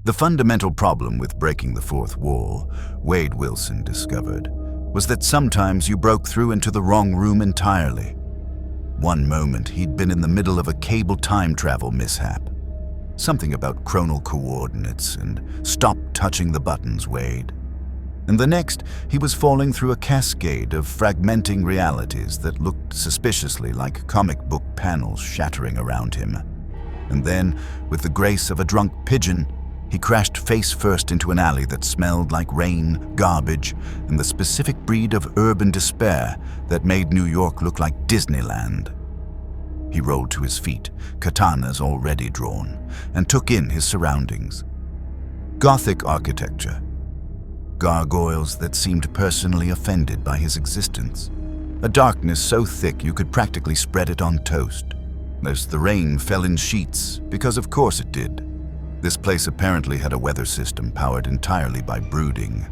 The fundamental problem with breaking the fourth wall, Wade Wilson discovered, was that sometimes you broke through into the wrong room entirely. One moment he'd been in the middle of a cable time travel mishap. Something about chronal coordinates and stop touching the buttons, Wade. And the next, he was falling through a cascade of fragmenting realities that looked suspiciously like comic book panels shattering around him. And then, with the grace of a drunk pigeon, he crashed face first into an alley that smelled like rain, garbage, and the specific breed of urban despair that made New York look like Disneyland. He rolled to his feet, katanas already drawn, and took in his surroundings. Gothic architecture. Gargoyles that seemed personally offended by his existence. A darkness so thick you could practically spread it on toast. As the rain fell in sheets, because of course it did. This place apparently had a weather system powered entirely by brooding.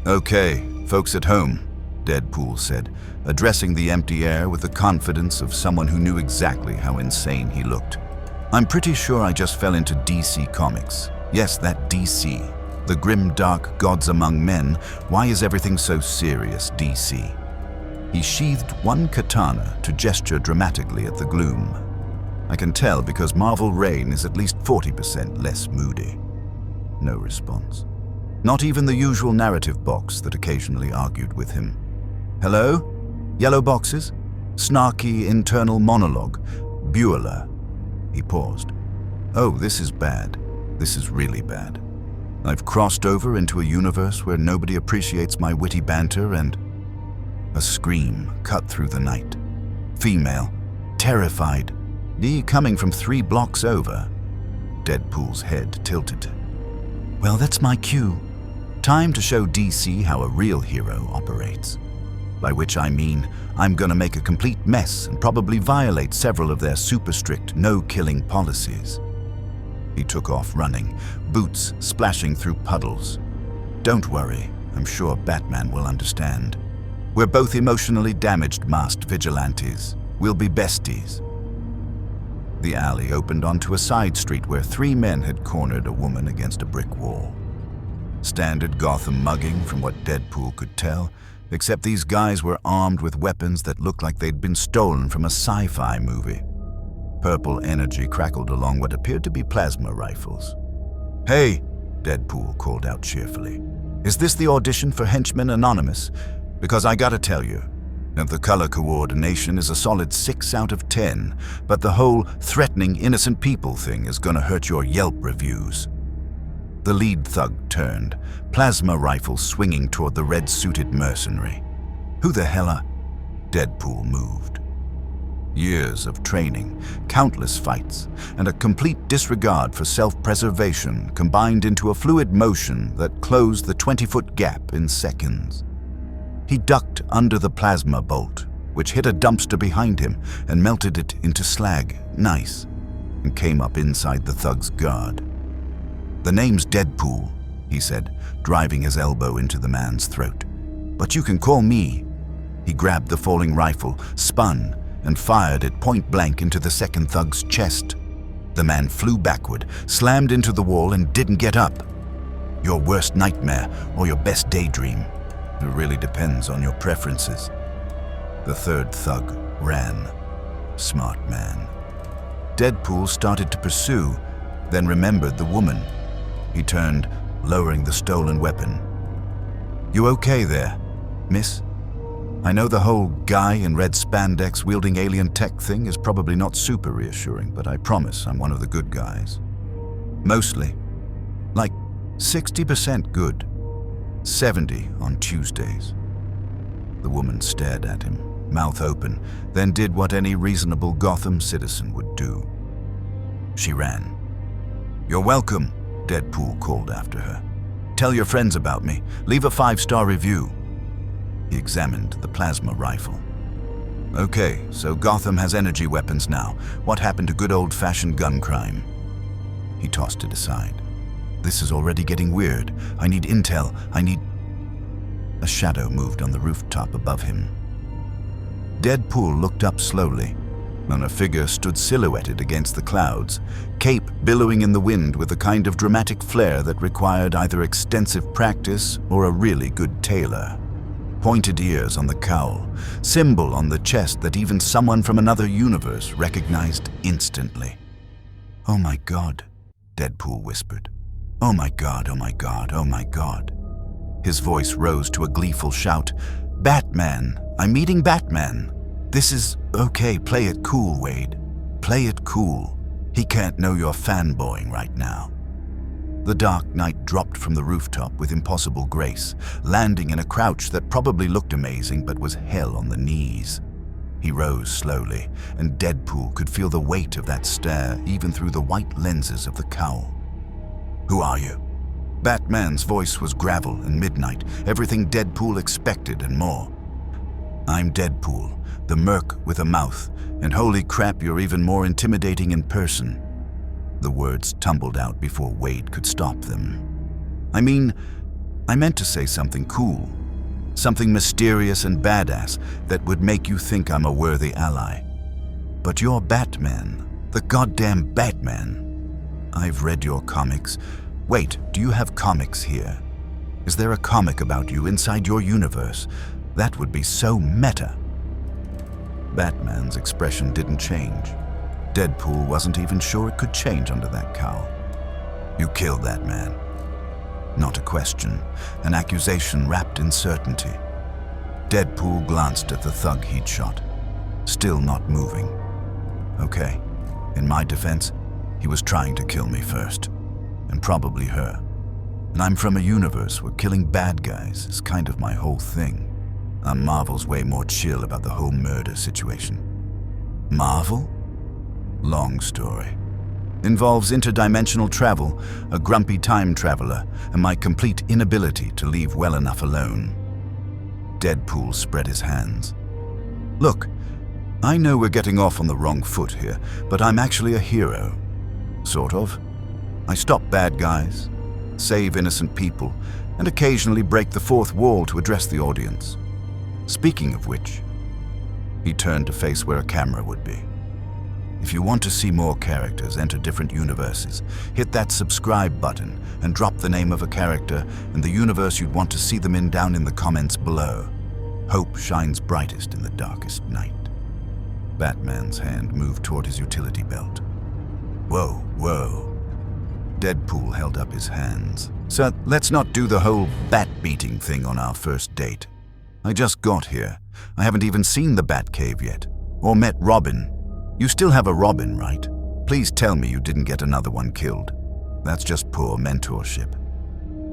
"Okay, folks at home," Deadpool said, addressing the empty air with the confidence of someone who knew exactly how insane he looked. "I'm pretty sure I just fell into DC Comics. Yes, that DC. The Grimdark Gods Among Men. Why is everything so serious, DC?" He sheathed one katana to gesture dramatically at the gloom. "I can tell because Marvel Rain is at least 40% less moody." No response. Not even the usual narrative box that occasionally argued with him. "Hello? Yellow boxes? Snarky internal monologue. Bialya." He paused. "Oh, this is bad. This is really bad. I've crossed over into a universe where nobody appreciates my witty banter and..." A scream cut through the night. Female, terrified. Coming from 3 blocks over. Deadpool's head tilted. "Well, that's my cue. Time to show DC how a real hero operates. By which I mean, I'm gonna make a complete mess and probably violate several of their super strict no-killing policies." He took off running, boots splashing through puddles. "Don't worry, I'm sure Batman will understand. We're both emotionally damaged masked vigilantes. We'll be besties." The alley opened onto a side street where 3 men had cornered a woman against a brick wall. Standard Gotham mugging from what Deadpool could tell, except these guys were armed with weapons that looked like they'd been stolen from a sci-fi movie. Purple energy crackled along what appeared to be plasma rifles. "Hey," Deadpool called out cheerfully. "Is this the audition for Henchman Anonymous? Because I gotta tell you, the color coordination is a solid 6 out of 10, but the whole threatening innocent people thing is gonna hurt your Yelp reviews." The lead thug turned, plasma rifle swinging toward the red-suited mercenary. "Who the hell are..." Deadpool moved. Years of training, countless fights, and a complete disregard for self-preservation combined into a fluid motion that closed the 20-foot gap in seconds. He ducked under the plasma bolt, which hit a dumpster behind him and melted it into slag, nice, and came up inside the thug's guard. "The name's Deadpool," he said, driving his elbow into the man's throat. "But you can call me." He grabbed the falling rifle, spun, and fired it point blank into the second thug's chest. The man flew backward, slammed into the wall, and didn't get up. Your worst nightmare or your best daydream. It really depends on your preferences. The third thug ran. Smart man. Deadpool started to pursue, then remembered the woman. He turned, lowering the stolen weapon. "You okay there, miss? I know the whole guy in red spandex wielding alien tech thing is probably not super reassuring, but I promise I'm one of the good guys. Mostly. Like 60% good. 70 on Tuesdays." The woman stared at him, mouth open, then did what any reasonable Gotham citizen would do. She ran. "You're welcome," Deadpool called after her. "Tell your friends about me. Leave a 5-star review." He examined the plasma rifle. "Okay, so Gotham has energy weapons now. What happened to good old-fashioned gun crime?" He tossed it aside. "This is already getting weird. I need intel. I need..." A shadow moved on the rooftop above him. Deadpool looked up slowly, and a figure stood silhouetted against the clouds, cape billowing in the wind with the kind of dramatic flair that required either extensive practice or a really good tailor. Pointed ears on the cowl, symbol on the chest that even someone from another universe recognized instantly. "Oh my God," Deadpool whispered. "Oh my God, oh my God, oh my God." His voice rose to a gleeful shout. "Batman! I'm meeting Batman! This is okay, play it cool, Wade. Play it cool. He can't know you're fanboying right now." The Dark Knight dropped from the rooftop with impossible grace, landing in a crouch that probably looked amazing but was hell on the knees. He rose slowly, and Deadpool could feel the weight of that stare even through the white lenses of the cowl. "Who are you?" Batman's voice was gravel and midnight, everything Deadpool expected and more. "I'm Deadpool, the merc with a mouth, and holy crap, you're even more intimidating in person." The words tumbled out before Wade could stop them. I meant to say something cool. Something mysterious and badass that would make you think I'm a worthy ally. But you're Batman, the goddamn Batman. I've read your comics. Wait, do you have comics here? Is there a comic about you inside your universe? That would be so meta. Batman's expression didn't change. Deadpool wasn't even sure it could change under that cowl. "You killed that man." Not a question, an accusation wrapped in certainty. Deadpool glanced at the thug he'd shot, still not moving. Okay, in my defense, he was trying to kill me first, and probably her. And I'm from a universe where killing bad guys is kind of my whole thing. I'm Marvel's way more chill about the whole murder situation. Marvel? Long story. Involves interdimensional travel, a grumpy time traveler, and my complete inability to leave well enough alone. Deadpool spread his hands. "Look, I know we're getting off on the wrong foot here, but I'm actually a hero. Sort of. I stop bad guys, save innocent people, and occasionally break the fourth wall to address the audience. Speaking of which," he turned to face where a camera would be. "If you want to see more characters enter different universes, hit that subscribe button and drop the name of a character and the universe you'd want to see them in down in the comments below. Hope shines brightest in the darkest night." Batman's hand moved toward his utility belt. "Whoa, whoa." Deadpool held up his hands. "So let's not do the whole bat-beating thing on our first date. I just got here. I haven't even seen the Batcave yet, or met Robin. You still have a Robin, right? Please tell me you didn't get another one killed. That's just poor mentorship."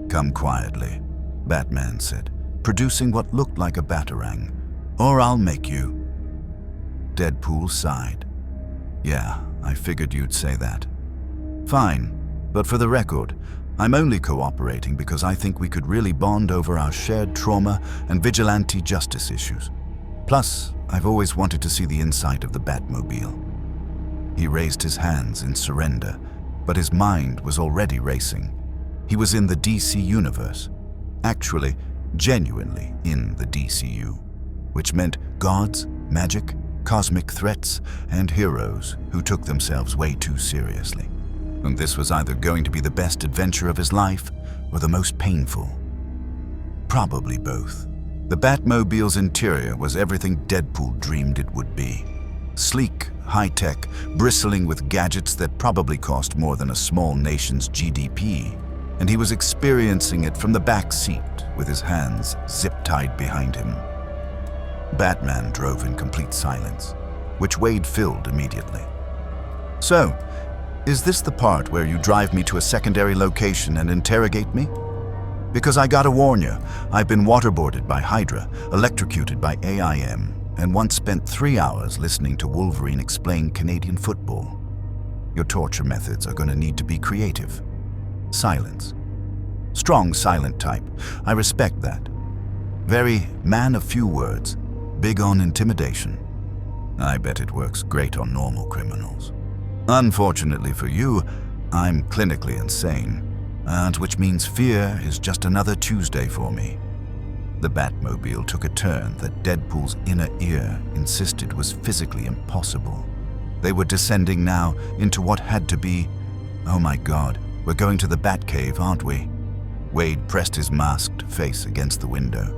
"Come quietly," Batman said, producing what looked like a batarang. "Or I'll make you." Deadpool sighed. "Yeah, I figured you'd say that. Fine, but for the record, I'm only cooperating because I think we could really bond over our shared trauma and vigilante justice issues. Plus, I've always wanted to see the inside of the Batmobile." He raised his hands in surrender, but his mind was already racing. He was in the DC universe. Actually, genuinely in the DCU, which meant gods, magic, cosmic threats, and heroes who took themselves way too seriously. And this was either going to be the best adventure of his life or the most painful. Probably both. The Batmobile's interior was everything Deadpool dreamed it would be. Sleek, high-tech, bristling with gadgets that probably cost more than a small nation's GDP. And he was experiencing it from the back seat with his hands zip-tied behind him. Batman drove in complete silence, which Wade filled immediately. "So, is this the part where you drive me to a secondary location and interrogate me? Because I gotta warn you, I've been waterboarded by Hydra, electrocuted by AIM, and once spent 3 hours listening to Wolverine explain Canadian football. Your torture methods are gonna need to be creative. Silence. Strong silent type. I respect that. Very man of few words, big on intimidation. I bet it works great on normal criminals. Unfortunately for you, I'm clinically insane, and which means fear is just another Tuesday for me." The Batmobile took a turn that Deadpool's inner ear insisted was physically impossible. They were descending now into what had to be... Oh my God, we're going to the Batcave, aren't we? Wade pressed his masked face against the window.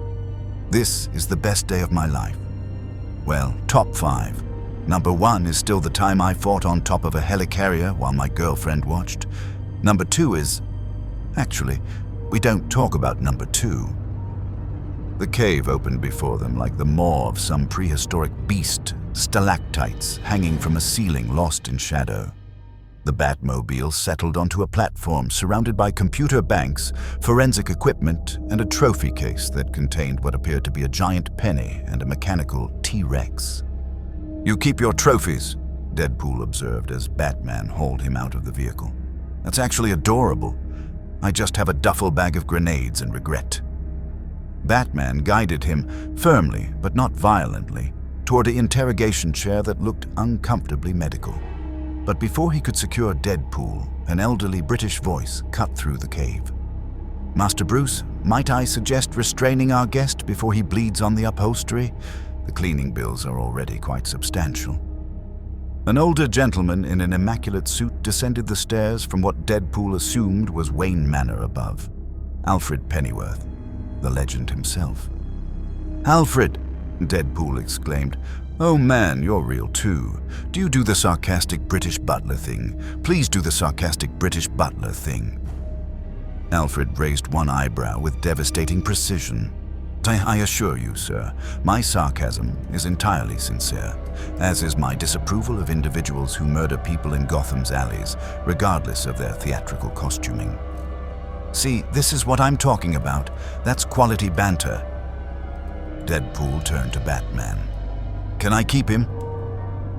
This is the best day of my life. Well, top 5. Number 1 is still the time I fought on top of a helicarrier while my girlfriend watched. Number 2 is... Actually, we don't talk about number 2. The cave opened before them like the maw of some prehistoric beast, stalactites hanging from a ceiling lost in shadow. The Batmobile settled onto a platform surrounded by computer banks, forensic equipment, and a trophy case that contained what appeared to be a giant penny and a mechanical T-Rex. "You keep your trophies," Deadpool observed as Batman hauled him out of the vehicle. "That's actually adorable. I just have a duffel bag of grenades and regret." Batman guided him, firmly but not violently, toward an interrogation chair that looked uncomfortably medical. But before he could secure Deadpool, an elderly British voice cut through the cave. "Master Bruce, might I suggest restraining our guest before he bleeds on the upholstery? The cleaning bills are already quite substantial." An older gentleman in an immaculate suit descended the stairs from what Deadpool assumed was Wayne Manor above. Alfred Pennyworth, the legend himself. "Alfred!" Deadpool exclaimed. "Oh man, you're real too. Do you do the sarcastic British butler thing? Please do the sarcastic British butler thing." Alfred raised one eyebrow with devastating precision. I assure you, sir, my sarcasm is entirely sincere, as is my disapproval of individuals who murder people in Gotham's alleys, regardless of their theatrical costuming. See, this is what I'm talking about. That's quality banter." Deadpool turned to Batman. "Can I keep him?"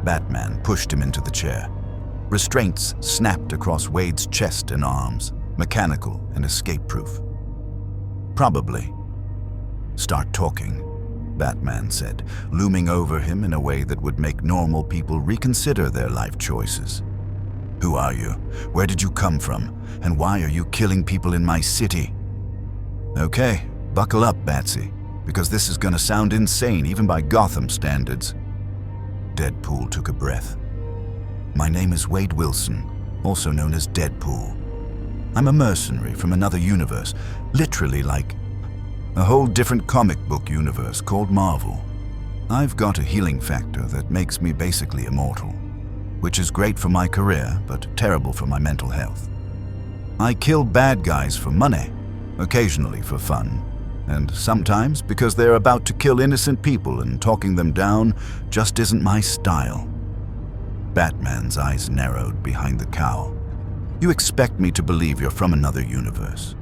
Batman pushed him into the chair. Restraints snapped across Wade's chest and arms, mechanical and escape-proof. "Probably." "Start talking," Batman said, looming over him in a way that would make normal people reconsider their life choices. "Who are you? Where did you come from? And why are you killing people in my city?" "Okay, buckle up, Batsy, because this is gonna sound insane even by Gotham standards." Deadpool took a breath. "My name is Wade Wilson, also known as Deadpool. I'm a mercenary from another universe, literally like a whole different comic book universe called Marvel. I've got a healing factor that makes me basically immortal, which is great for my career, but terrible for my mental health. I kill bad guys for money, occasionally for fun, and sometimes because they're about to kill innocent people and talking them down just isn't my style." Batman's eyes narrowed behind the cowl. "You expect me to believe you're from another universe.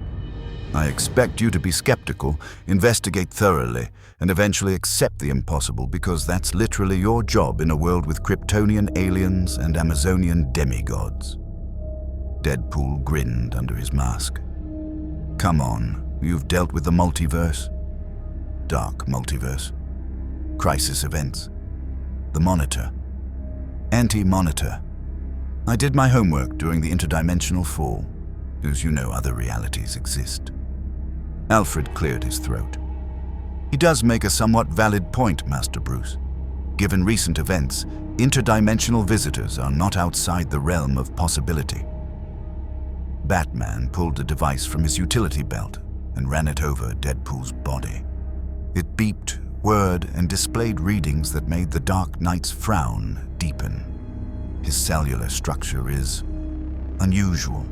I expect you to be skeptical, investigate thoroughly, and eventually accept the impossible because that's literally your job in a world with Kryptonian aliens and Amazonian demigods." Deadpool grinned under his mask. "Come on, you've dealt with the multiverse. Dark multiverse. Crisis events. The Monitor. Anti-Monitor. I did my homework during the interdimensional fall, as you know other realities exist." Alfred cleared his throat. "He does make a somewhat valid point, Master Bruce. Given recent events, interdimensional visitors are not outside the realm of possibility." Batman pulled a device from his utility belt and ran it over Deadpool's body. It beeped, whirred, and displayed readings that made the Dark Knight's frown deepen. His cellular structure is unusual.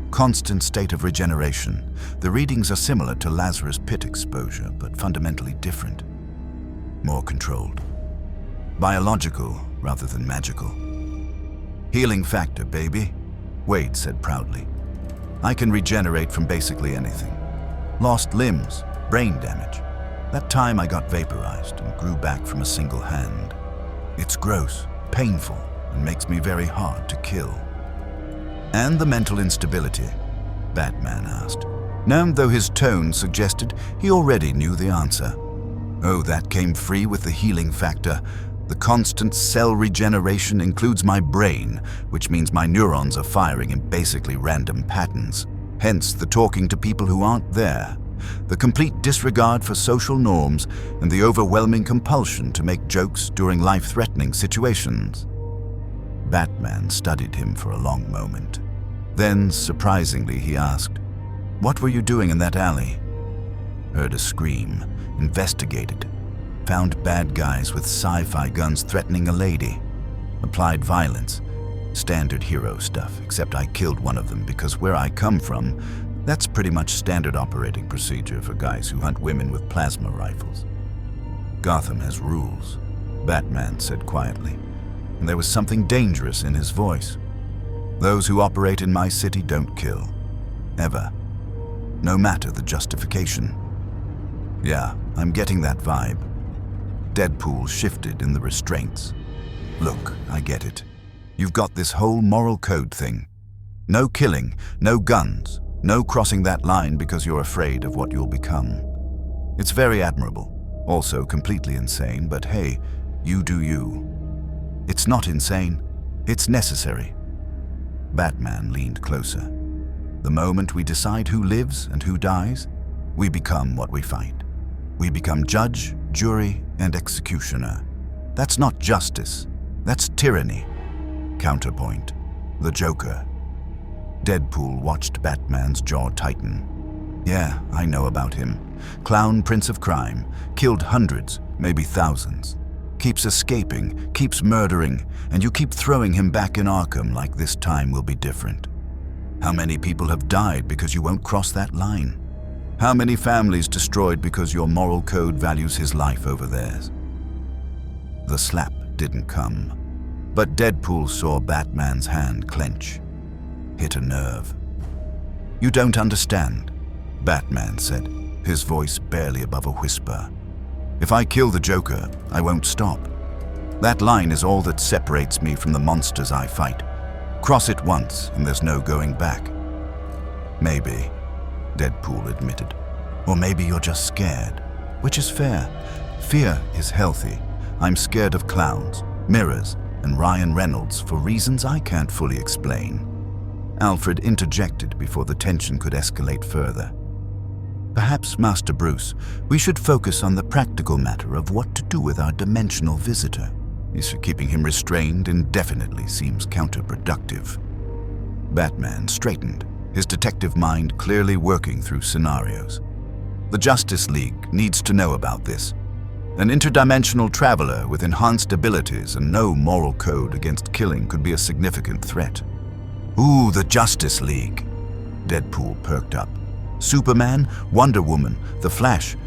Constant state of regeneration. The readings are similar to Lazarus Pit exposure, but fundamentally different. More controlled. Biological rather than magical. "Healing factor, baby," Wade said proudly. "I can regenerate from basically anything. Lost limbs, brain damage. That time I got vaporized and grew back from a single hand. It's gross, painful, and makes me very hard to kill." "And the mental instability?" Batman asked, known though his tone suggested he already knew the answer. "Oh, that came free with the healing factor. The constant cell regeneration includes my brain, which means my neurons are firing in basically random patterns. Hence the talking to people who aren't there, the complete disregard for social norms, and the overwhelming compulsion to make jokes during life-threatening situations." Batman studied him for a long moment. Then, surprisingly, he asked, "What were you doing in that alley?" Heard a scream, investigated, found bad guys with sci-fi guns threatening a lady, applied violence, standard hero stuff, except I killed one of them because where I come from, that's pretty much standard operating procedure for guys who hunt women with plasma rifles. Gotham has rules, Batman said quietly, and there was something dangerous in his voice. Those who operate in my city don't kill. Ever. No matter the justification. Yeah, I'm getting that vibe. Deadpool shifted in the restraints. Look, I get it. You've got this whole moral code thing. No killing, no guns, no crossing that line because you're afraid of what you'll become. It's very admirable. Also completely insane, but hey, you do you. It's not insane. It's necessary. Batman leaned closer. The moment we decide who lives and who dies, we become what we fight. We become judge, jury, and executioner. That's not justice. That's tyranny. Counterpoint. The Joker. Deadpool watched Batman's jaw tighten. Yeah, I know about him. Clown prince of crime. Killed hundreds, maybe thousands. Keeps escaping, keeps murdering, and you keep throwing him back in Arkham like this time will be different. How many people have died because you won't cross that line? How many families destroyed because your moral code values his life over theirs? The slap didn't come, but Deadpool saw Batman's hand clench. Hit a nerve. You don't understand, Batman said, his voice barely above a whisper. If I kill the Joker, I won't stop. That line is all that separates me from the monsters I fight. Cross it once, and there's no going back. Maybe, Deadpool admitted. Or maybe you're just scared, which is fair. Fear is healthy. I'm scared of clowns, mirrors, and Ryan Reynolds for reasons I can't fully explain. Alfred interjected before the tension could escalate further. Perhaps, Master Bruce, we should focus on the practical matter of what to do with our dimensional visitor. Keeping him restrained indefinitely seems counterproductive. Batman straightened, his detective mind clearly working through scenarios. The Justice League needs to know about this. An interdimensional traveler with enhanced abilities and no moral code against killing could be a significant threat. Ooh, the Justice League. Deadpool perked up. Superman, Wonder Woman, The Flash.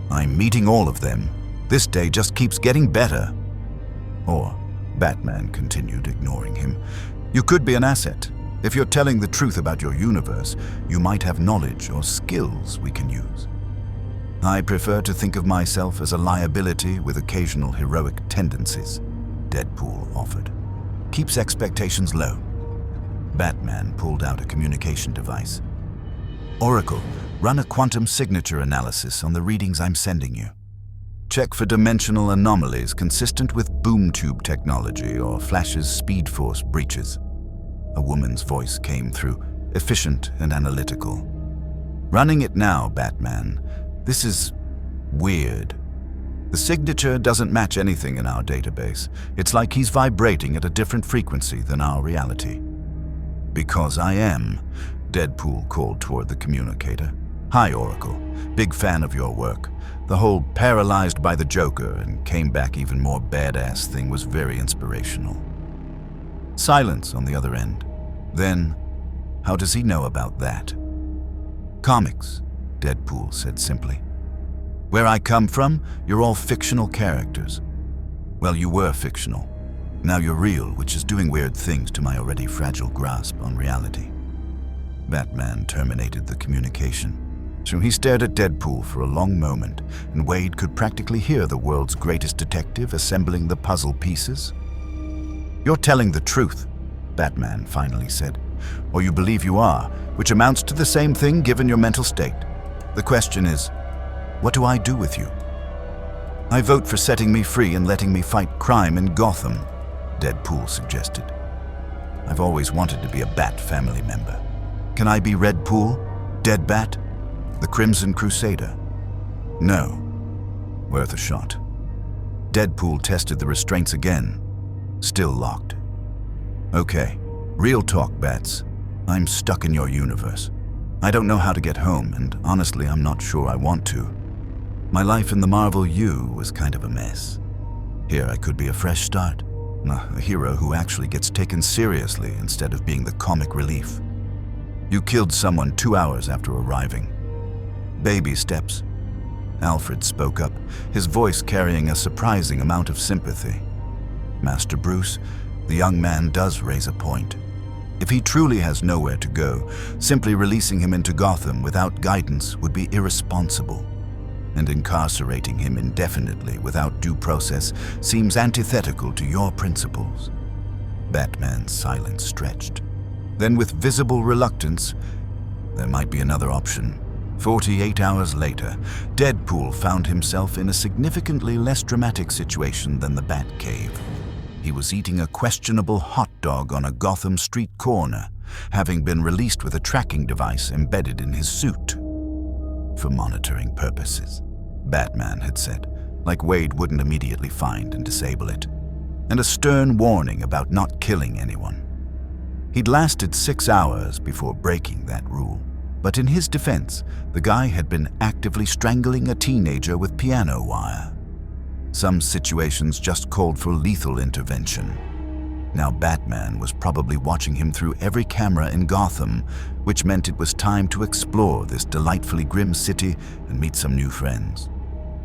I'm meeting all of them. This day just keeps getting better. Or, Batman continued, ignoring him, you could be an asset. If you're telling the truth about your universe, you might have knowledge or skills we can use. I prefer to think of myself as a liability with occasional heroic tendencies, Deadpool offered. Keeps expectations low. Batman pulled out a communication device. Oracle, run a quantum signature analysis on the readings I'm sending you. Check for dimensional anomalies consistent with boom tube technology or Flash's speed force breaches. A woman's voice came through, efficient and analytical. Running it now, Batman. This is weird. The signature doesn't match anything in our database. It's like he's vibrating at a different frequency than our reality. Because I am, Deadpool called toward the communicator. Hi, Oracle. Big fan of your work. The whole paralyzed by the Joker and came back even more badass thing was very inspirational. Silence on the other end. Then, how does he know about that? Comics, Deadpool said simply. Where I come from, you're all fictional characters. Well, you were fictional. Now you're real, which is doing weird things to my already fragile grasp on reality. Batman terminated the communication. So he stared at Deadpool for a long moment, and Wade could practically hear the world's greatest detective assembling the puzzle pieces. You're telling the truth, Batman finally said. Or you believe you are, which amounts to the same thing given your mental state. The question is, what do I do with you? I vote for setting me free and letting me fight crime in Gotham, Deadpool suggested. I've always wanted to be a Bat family member. Can I be Red Pool? Dead Bat? The Crimson Crusader? No. Worth a shot. Deadpool tested the restraints again. Still locked. Okay, real talk, Bats. I'm stuck in your universe. I don't know how to get home, and honestly, I'm not sure I want to. My life in the Marvel U was kind of a mess. Here I could be a fresh start, a hero who actually gets taken seriously instead of being the comic relief. You killed someone 2 hours after arriving. Baby steps. Alfred spoke up, his voice carrying a surprising amount of sympathy. Master Bruce, the young man does raise a point. If he truly has nowhere to go, simply releasing him into Gotham without guidance would be irresponsible. And incarcerating him indefinitely without due process seems antithetical to your principles. Batman's silence stretched. Then with visible reluctance, there might be another option. 48 hours later, Deadpool found himself in a significantly less dramatic situation than the Batcave. He was eating a questionable hot dog on a Gotham street corner, having been released with a tracking device embedded in his suit. For monitoring purposes, Batman had said, like Wade wouldn't immediately find and disable it, and a stern warning about not killing anyone. He'd lasted 6 hours before breaking that rule, but in his defense, the guy had been actively strangling a teenager with piano wire. Some situations just called for lethal intervention. Now Batman was probably watching him through every camera in Gotham, which meant it was time to explore this delightfully grim city and meet some new friends.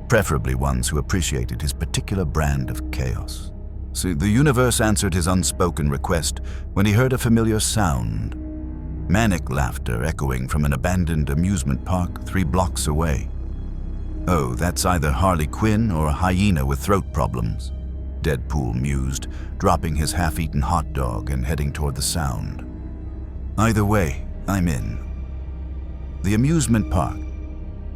Preferably ones who appreciated his particular brand of chaos. So the universe answered his unspoken request when he heard a familiar sound. Manic laughter echoing from an abandoned amusement park 3 blocks away. Oh, that's either Harley Quinn or a hyena with throat problems, Deadpool mused, dropping his half-eaten hot dog and heading toward the sound. Either way, I'm in. The amusement park,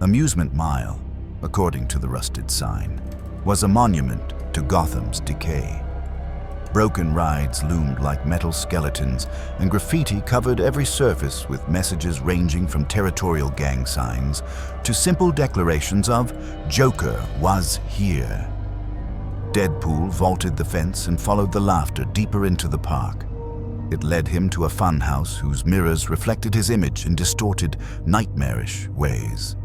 Amusement Mile, according to the rusted sign, was a monument to Gotham's decay. Broken rides loomed like metal skeletons, and graffiti covered every surface with messages ranging from territorial gang signs to simple declarations of "Joker was here." Deadpool vaulted the fence and followed the laughter deeper into the park. It led him to a funhouse whose mirrors reflected his image in distorted, nightmarish ways.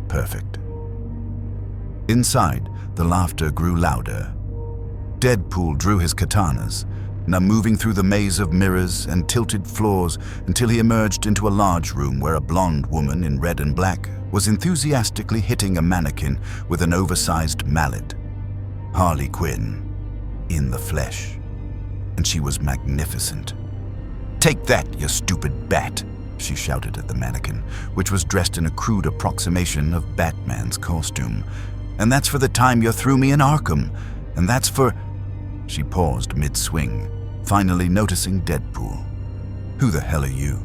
Perfect. Inside, the laughter grew louder. Deadpool drew his katanas, now moving through the maze of mirrors and tilted floors until he emerged into a large room where a blonde woman in red and black was enthusiastically hitting a mannequin with an oversized mallet. Harley Quinn, in the flesh. And she was magnificent. "Take that, you stupid bat," she shouted at the mannequin, which was dressed in a crude approximation of Batman's costume. "And that's for the time you threw me in Arkham. And that's for..." She paused mid-swing, finally noticing Deadpool. "Who the hell are you?"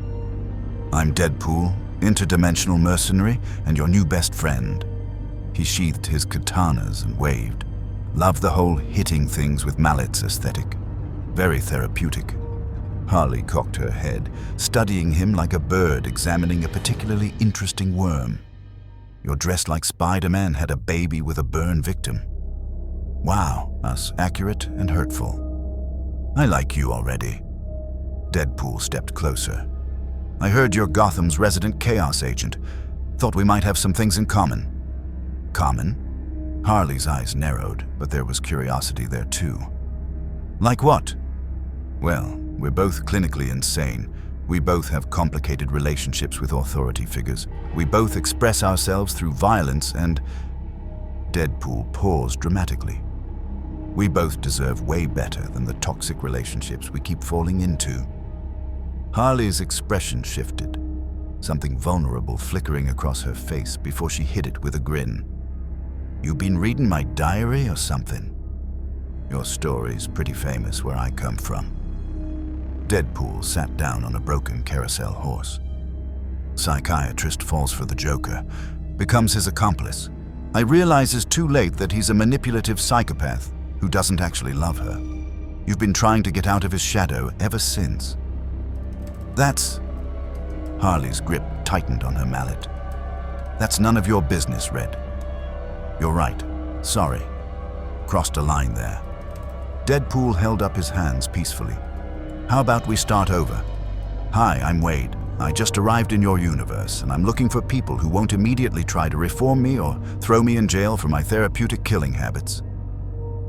"I'm Deadpool, interdimensional mercenary, and your new best friend." He sheathed his katanas and waved. Loved the whole hitting things with mallets aesthetic. Very therapeutic. Harley cocked her head, studying him like a bird examining a particularly interesting worm. "You're dressed like Spider-Man had a baby with a burn victim." "Wow, that's accurate and hurtful. I like you already." Deadpool stepped closer. "I heard you're Gotham's resident chaos agent. Thought we might have some things in common." "Common?" Harley's eyes narrowed, but there was curiosity there too. "Like what?" "Well, we're both clinically insane. We both have complicated relationships with authority figures. We both express ourselves through violence and..." Deadpool paused dramatically. "We both deserve way better than the toxic relationships we keep falling into." Harley's expression shifted, something vulnerable flickering across her face before she hid it with a grin. "You been reading my diary or something? Your story's pretty famous where I come from." Deadpool sat down on a broken carousel horse. Psychiatrist falls for the Joker, becomes his accomplice. I realizes too late that he's a manipulative psychopath who doesn't actually love her. You've been trying to get out of his shadow ever since. That's... Harley's grip tightened on her mallet. "That's none of your business, Red." "You're right. Sorry. Crossed a line there." Deadpool held up his hands peacefully. How about we start over? Hi, I'm Wade. I just arrived in your universe, and I'm looking for people who won't immediately try to reform me or throw me in jail for my therapeutic killing habits.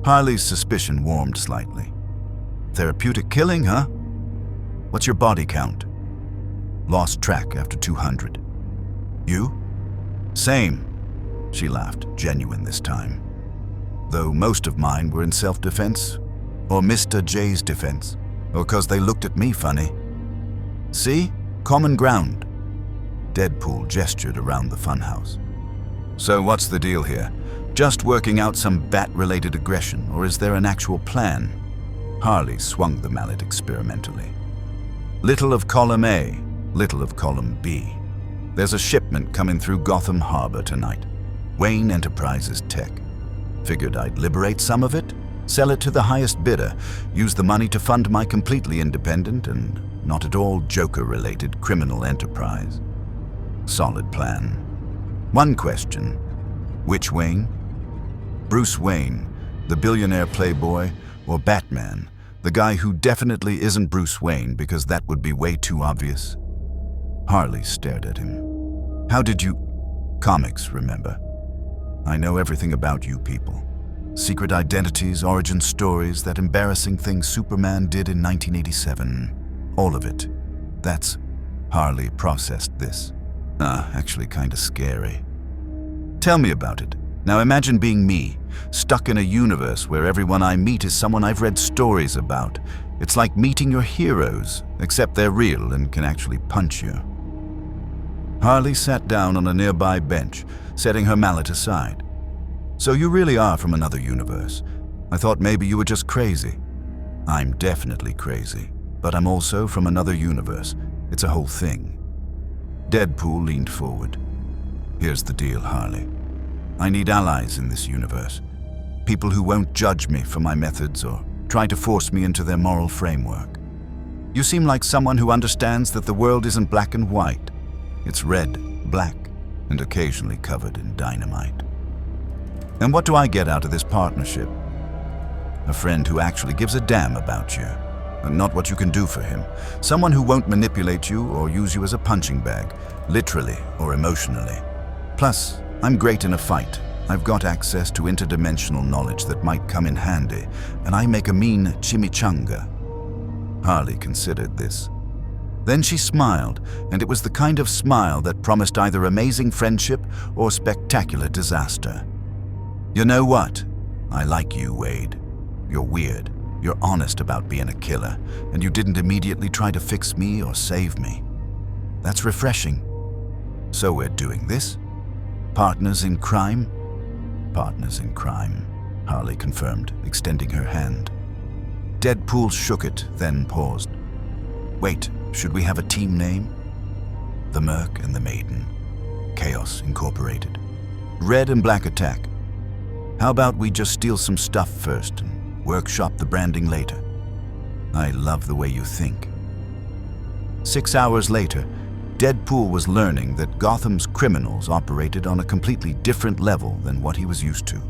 Harley's suspicion warmed slightly. Therapeutic killing, huh? What's your body count? Lost track after 200. You? Same. She laughed, genuine this time. Though most of mine were in self-defense, or Mr. J's defense, or 'cause they looked at me funny. See? Common ground. Deadpool gestured around the funhouse. So what's the deal here? Just working out some bat-related aggression, or is there an actual plan? Harley swung the mallet experimentally. Little of column A, little of column B. There's a shipment coming through Gotham Harbor tonight. Wayne Enterprises tech. Figured I'd liberate some of it, sell it to the highest bidder, use the money to fund my completely independent and not at all Joker-related criminal enterprise. Solid plan. One question. Which Wayne? Bruce Wayne, the billionaire playboy, or Batman, the guy who definitely isn't Bruce Wayne because that would be way too obvious? Harley stared at him. How did you... Comics, remember? I know everything about you people. Secret identities, origin stories, that embarrassing thing Superman did in 1987. All of it. That's... Harley processed this. Actually kinda scary. Tell me about it. Now imagine being me, stuck in a universe where everyone I meet is someone I've read stories about. It's like meeting your heroes, except they're real and can actually punch you. Harley sat down on a nearby bench, setting her mallet aside. So you really are from another universe. I thought maybe you were just crazy. I'm definitely crazy, but I'm also from another universe. It's a whole thing. Deadpool leaned forward. Here's the deal, Harley. I need allies in this universe. People who won't judge me for my methods or try to force me into their moral framework. You seem like someone who understands that the world isn't black and white. It's red, black, and occasionally covered in dynamite. And what do I get out of this partnership? A friend who actually gives a damn about you, and not what you can do for him. Someone who won't manipulate you or use you as a punching bag, literally or emotionally. Plus, I'm great in a fight. I've got access to interdimensional knowledge that might come in handy, and I make a mean chimichanga. Harley considered this. Then she smiled, and it was the kind of smile that promised either amazing friendship or spectacular disaster. You know what? I like you, Wade. You're weird. You're honest about being a killer, and you didn't immediately try to fix me or save me. That's refreshing. So we're doing this? Partners in crime? Partners in crime, Harley confirmed, extending her hand. Deadpool shook it, then paused. Wait, should we have a team name? The Merc and the Maiden. Chaos Incorporated. Red and Black Attack. How about we just steal some stuff first and workshop the branding later? I love the way you think. 6 hours later, Deadpool was learning that Gotham's criminals operated on a completely different level than what he was used to.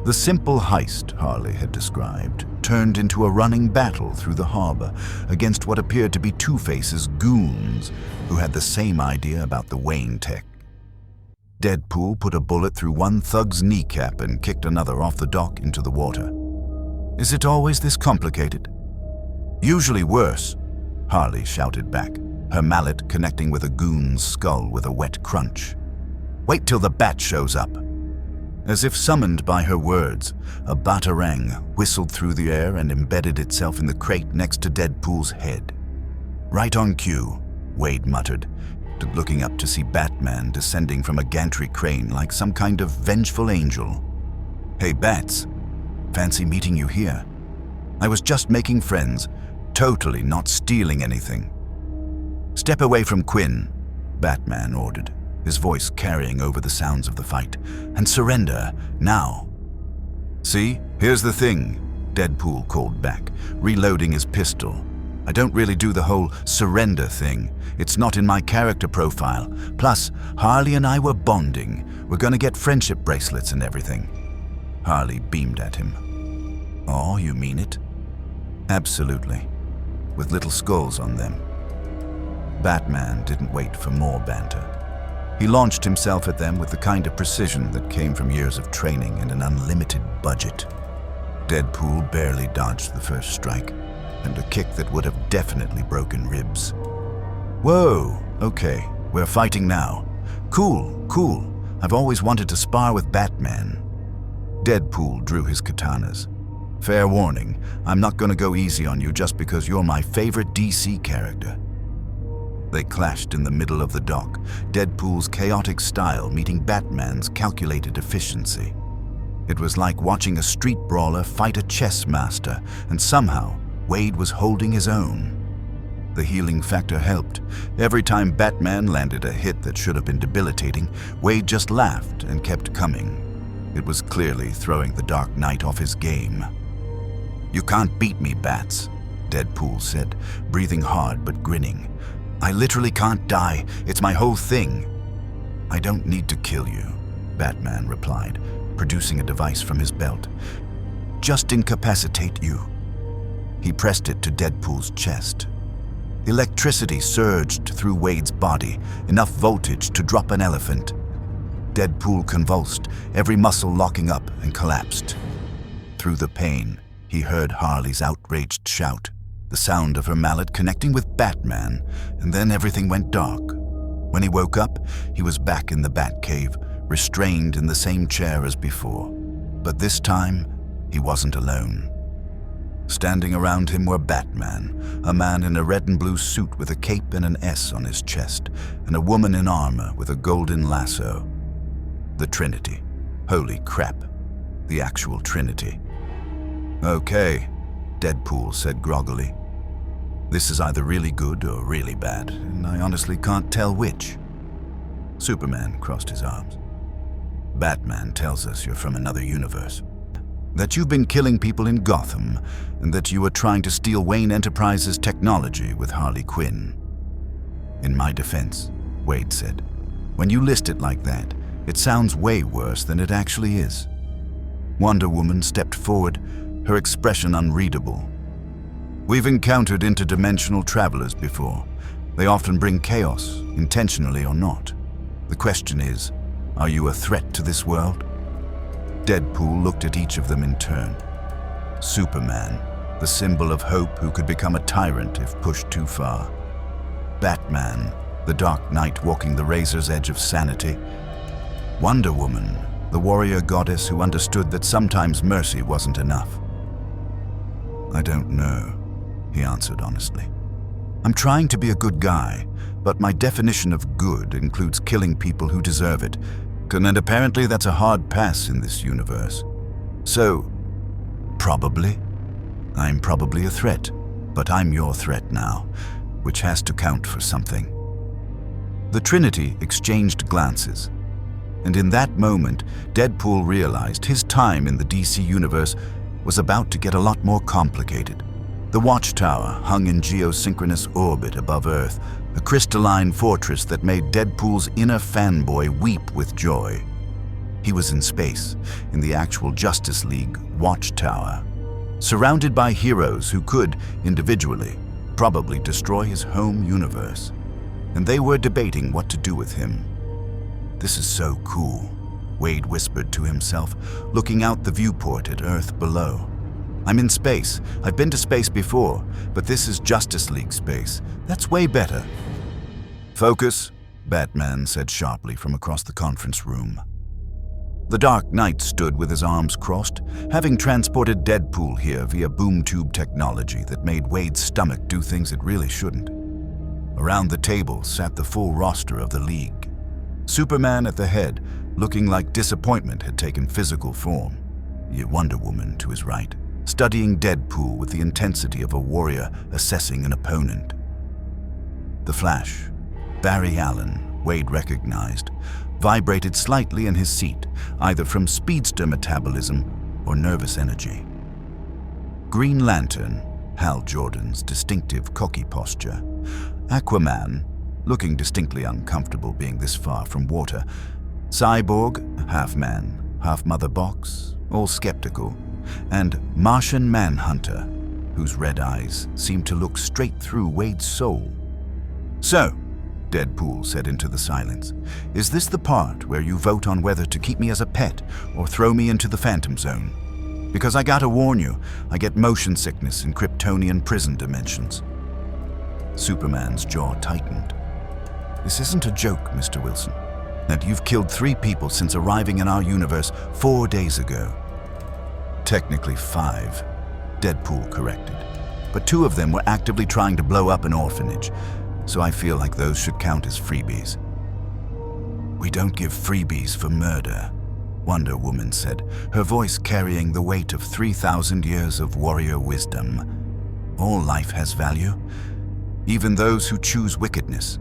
The simple heist Harley had described turned into a running battle through the harbor against what appeared to be Two-Face's goons who had the same idea about the Wayne tech. Deadpool put a bullet through one thug's kneecap and kicked another off the dock into the water. Is it always this complicated? Usually worse, Harley shouted back, her mallet connecting with a goon's skull with a wet crunch. Wait till the bat shows up. As if summoned by her words, a Boomerang whistled through the air and embedded itself in the crate next to Deadpool's head. Right on cue, Wade muttered, looking up to see Batman descending from a gantry crane like some kind of vengeful angel. Hey Bats, fancy meeting you here. I was just making friends, totally not stealing anything. Step away from Quinn, Batman ordered, his voice carrying over the sounds of the fight, and surrender, now. See, here's the thing, Deadpool called back, reloading his pistol. I don't really do the whole surrender thing. It's not in my character profile. Plus, Harley and I were bonding. We're gonna get friendship bracelets and everything. Harley beamed at him. Oh, you mean it? Absolutely. with little skulls on them. Batman didn't wait for more banter. He launched himself at them with the kind of precision that came from years of training and an unlimited budget. Deadpool barely dodged the first strike, and a kick that would have definitely broken ribs. Whoa, okay, we're fighting now. Cool. I've always wanted to spar with Batman. Deadpool drew his katanas. Fair warning, I'm not gonna go easy on you just because you're my favorite DC character. They clashed in the middle of the dock, Deadpool's chaotic style meeting Batman's calculated efficiency. It was like watching a street brawler fight a chess master, and somehow Wade was holding his own. The healing factor helped. Every time Batman landed a hit that should have been debilitating, Wade just laughed and kept coming. It was clearly throwing the Dark Knight off his game. "You can't beat me, Bats," Deadpool said, breathing hard but grinning. "I literally can't die. It's my whole thing." "I don't need to kill you," Batman replied, producing a device from his belt. "Just incapacitate you." He pressed it to Deadpool's chest. Electricity surged through Wade's body, enough voltage to drop an elephant. Deadpool convulsed, every muscle locking up, and collapsed. Through the pain, he heard Harley's outraged shout, the sound of her mallet connecting with Batman, and then everything went dark. When he woke up, he was back in the Batcave, restrained in the same chair as before. But this time, he wasn't alone. Standing around him were Batman, a man in a red and blue suit with a cape and an S on his chest, and a woman in armor with a golden lasso. The Trinity. Holy crap. The actual Trinity. "Okay," Deadpool said groggily. "This is either really good or really bad, and I honestly can't tell which." Superman crossed his arms. "Batman tells us you're from another universe. That you've been killing people in Gotham, and that you were trying to steal Wayne Enterprises' technology with Harley Quinn." "In my defense," Wade said, "when you list it like that, it sounds way worse than it actually is." Wonder Woman stepped forward, her expression unreadable. "We've encountered interdimensional travelers before. They often bring chaos, intentionally or not. The question is, are you a threat to this world?" Deadpool looked at each of them in turn. Superman, the symbol of hope who could become a tyrant if pushed too far. Batman, the Dark Knight walking the razor's edge of sanity. Wonder Woman, the warrior goddess who understood that sometimes mercy wasn't enough. "I don't know," he answered honestly. "I'm trying to be a good guy, but my definition of good includes killing people who deserve it, and apparently that's a hard pass in this universe. So, probably. I'm probably a threat, but I'm your threat now, which has to count for something." The Trinity exchanged glances, and in that moment, Deadpool realized his time in the DC universe was about to get a lot more complicated. The Watchtower hung in geosynchronous orbit above Earth, a crystalline fortress that made Deadpool's inner fanboy weep with joy. He was in space, in the actual Justice League Watchtower, surrounded by heroes who could, individually, probably destroy his home universe. And they were debating what to do with him. "This is so cool," Wade whispered to himself, looking out the viewport at Earth below. "I'm in space. I've been to space before, but this is Justice League space. That's way better." "Focus," Batman said sharply from across the conference room. The Dark Knight stood with his arms crossed, having transported Deadpool here via boom tube technology that made Wade's stomach do things it really shouldn't. Around the table sat the full roster of the League. Superman at the head, looking like disappointment had taken physical form. Wonder Woman to his right, studying Deadpool with the intensity of a warrior assessing an opponent. The Flash, Barry Allen, Wade recognized, vibrated slightly in his seat, either from speedster metabolism or nervous energy. Green Lantern, Hal Jordan's distinctive cocky posture. Aquaman, looking distinctly uncomfortable being this far from water. Cyborg, half man, half mother box, all skeptical. And Martian Manhunter, whose red eyes seemed to look straight through Wade's soul. "So," Deadpool said into the silence, "is this the part where you vote on whether to keep me as a pet or throw me into the Phantom Zone? Because I gotta warn you, I get motion sickness in Kryptonian prison dimensions." Superman's jaw tightened. "This isn't a joke, Mr. Wilson. And you've killed 3 people since arriving in our universe 4 days ago." "Technically 5, Deadpool corrected. "But 2 of them were actively trying to blow up an orphanage, so I feel like those should count as freebies." "We don't give freebies for murder," Wonder Woman said, her voice carrying the weight of 3,000 years of warrior wisdom. "All life has value, even those who choose wickedness."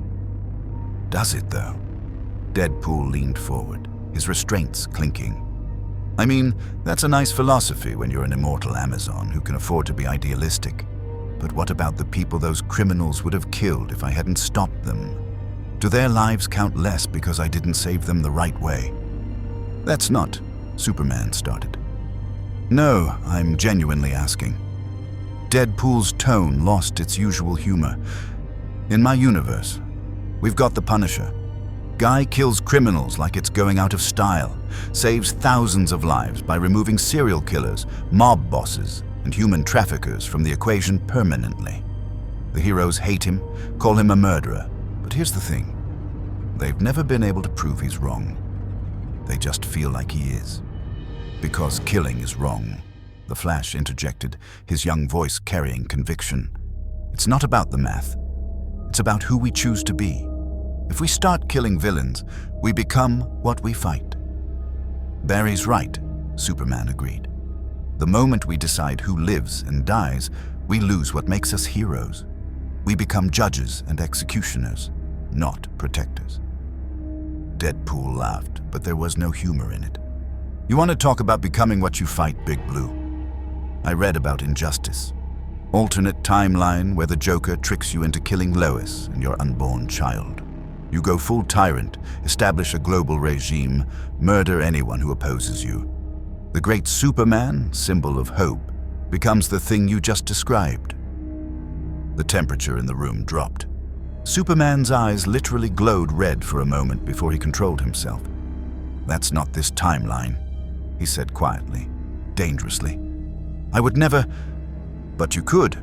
"Does it, though?" Deadpool leaned forward, his restraints clinking. "I mean, that's a nice philosophy when you're an immortal Amazon who can afford to be idealistic. But what about the people those criminals would have killed if I hadn't stopped them? Do their lives count less because I didn't save them the right way?" "That's not," Superman started. "No, I'm genuinely asking." Deadpool's tone lost its usual humor. "In my universe, we've got the Punisher. Guy kills criminals like it's going out of style, saves thousands of lives by removing serial killers, mob bosses, and human traffickers from the equation permanently. The heroes hate him, call him a murderer. But here's the thing. They've never been able to prove he's wrong. They just feel like he is. Because killing is wrong," the Flash interjected, his young voice carrying conviction. "It's not about the math. It's about who we choose to be. If we start killing villains, we become what we fight." "Barry's right," Superman agreed. "The moment we decide who lives and dies, we lose what makes us heroes. We become judges and executioners, not protectors." Deadpool laughed, but there was no humor in it. "You want to talk about becoming what you fight, Big Blue? I read about Injustice. Alternate timeline where the Joker tricks you into killing Lois and your unborn child. You go full tyrant, establish a global regime, murder anyone who opposes you. The great Superman, symbol of hope, becomes the thing you just described." The temperature in the room dropped. Superman's eyes literally glowed red for a moment before he controlled himself. "That's not this timeline," he said quietly, dangerously. "I would never—" "But you could."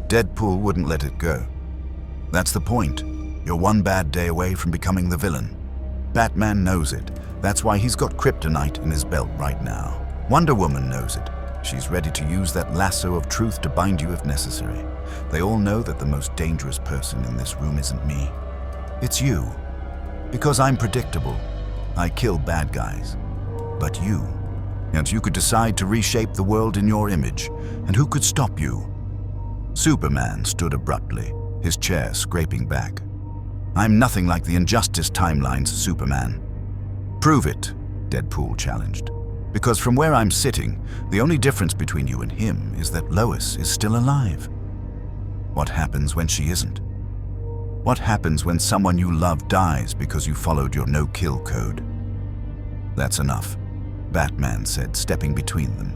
Deadpool wouldn't let it go. "That's the point. You're one bad day away from becoming the villain. Batman knows it. That's why he's got kryptonite in his belt right now. Wonder Woman knows it. She's ready to use that lasso of truth to bind you if necessary. They all know that the most dangerous person in this room isn't me. It's you. Because I'm predictable. I kill bad guys. But you. And you could decide to reshape the world in your image. And who could stop you?" Superman stood abruptly, his chair scraping back. "I'm nothing like the Injustice timelines, Superman." "Prove it," Deadpool challenged. "Because from where I'm sitting, the only difference between you and him is that Lois is still alive." "What happens when she isn't? What happens when someone you love dies because you followed your no-kill code?" "That's enough," Batman said, stepping between them.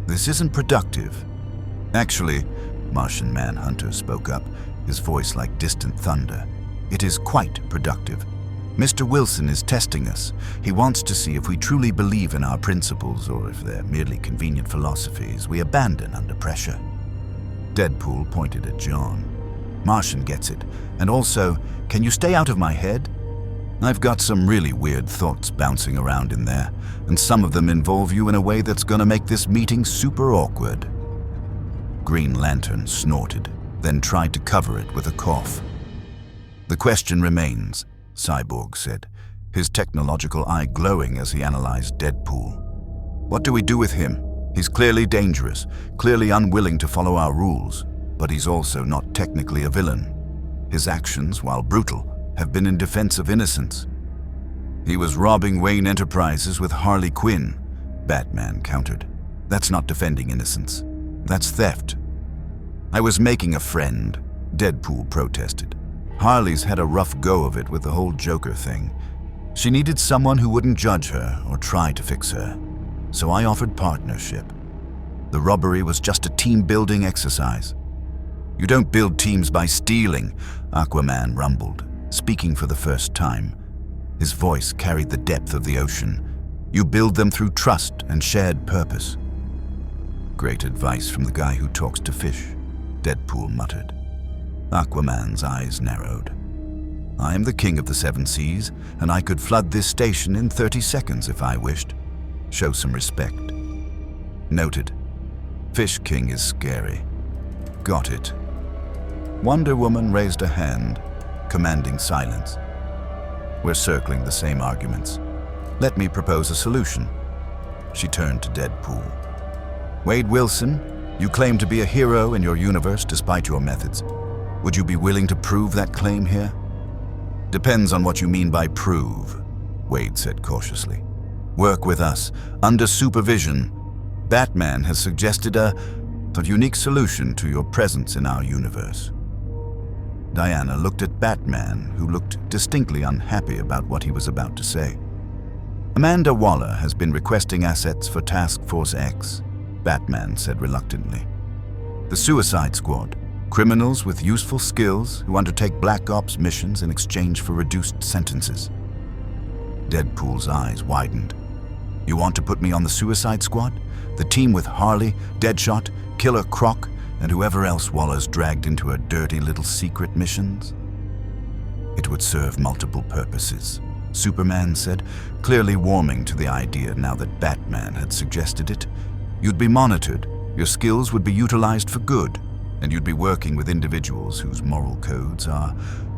"This isn't productive." "Actually," Martian Manhunter spoke up, his voice like distant thunder, "it is quite productive. Mr. Wilson is testing us. He wants to see if we truly believe in our principles or if they're merely convenient philosophies we abandon under pressure." Deadpool pointed at John. "Martian gets it. And also, can you stay out of my head? I've got some really weird thoughts bouncing around in there, and some of them involve you in a way that's gonna make this meeting super awkward." Green Lantern snorted, then tried to cover it with a cough. "The question remains," Cyborg said, his technological eye glowing as he analyzed Deadpool. "What do we do with him? He's clearly dangerous, clearly unwilling to follow our rules, but he's also not technically a villain. His actions, while brutal, have been in defense of innocence." "He was robbing Wayne Enterprises with Harley Quinn," Batman countered. "That's not defending innocence. That's theft." "I was making a friend," Deadpool protested. "Harley's had a rough go of it with the whole Joker thing. She needed someone who wouldn't judge her or try to fix her. So I offered partnership. The robbery was just a team-building exercise. You don't build teams by stealing, Aquaman rumbled, speaking for the first time. His voice carried the depth of the ocean. You build them through trust and shared purpose. Great advice from the guy who talks to fish, Deadpool muttered. Aquaman's eyes narrowed. I am the king of the seven seas, and I could flood this station in 30 seconds if I wished. Show some respect. Noted. Fish King is scary. Got it. Wonder Woman raised a hand, commanding silence. We're circling the same arguments. Let me propose a solution. She turned to Deadpool. Wade Wilson, you claim to be a hero in your universe despite your methods. Would you be willing to prove that claim here? Depends on what you mean by prove, Wade said cautiously. Work with us, under supervision. Batman has suggested a unique solution to your presence in our universe. Diana looked at Batman, who looked distinctly unhappy about what he was about to say. Amanda Waller has been requesting assets for Task Force X, Batman said reluctantly. The Suicide Squad, criminals with useful skills who undertake Black Ops missions in exchange for reduced sentences. Deadpool's eyes widened. You want to put me on the Suicide Squad? The team with Harley, Deadshot, Killer Croc, and whoever else Waller's dragged into her dirty little secret missions? It would serve multiple purposes, Superman said, clearly warming to the idea now that Batman had suggested it. You'd be monitored, your skills would be utilized for good, and you'd be working with individuals whose moral codes are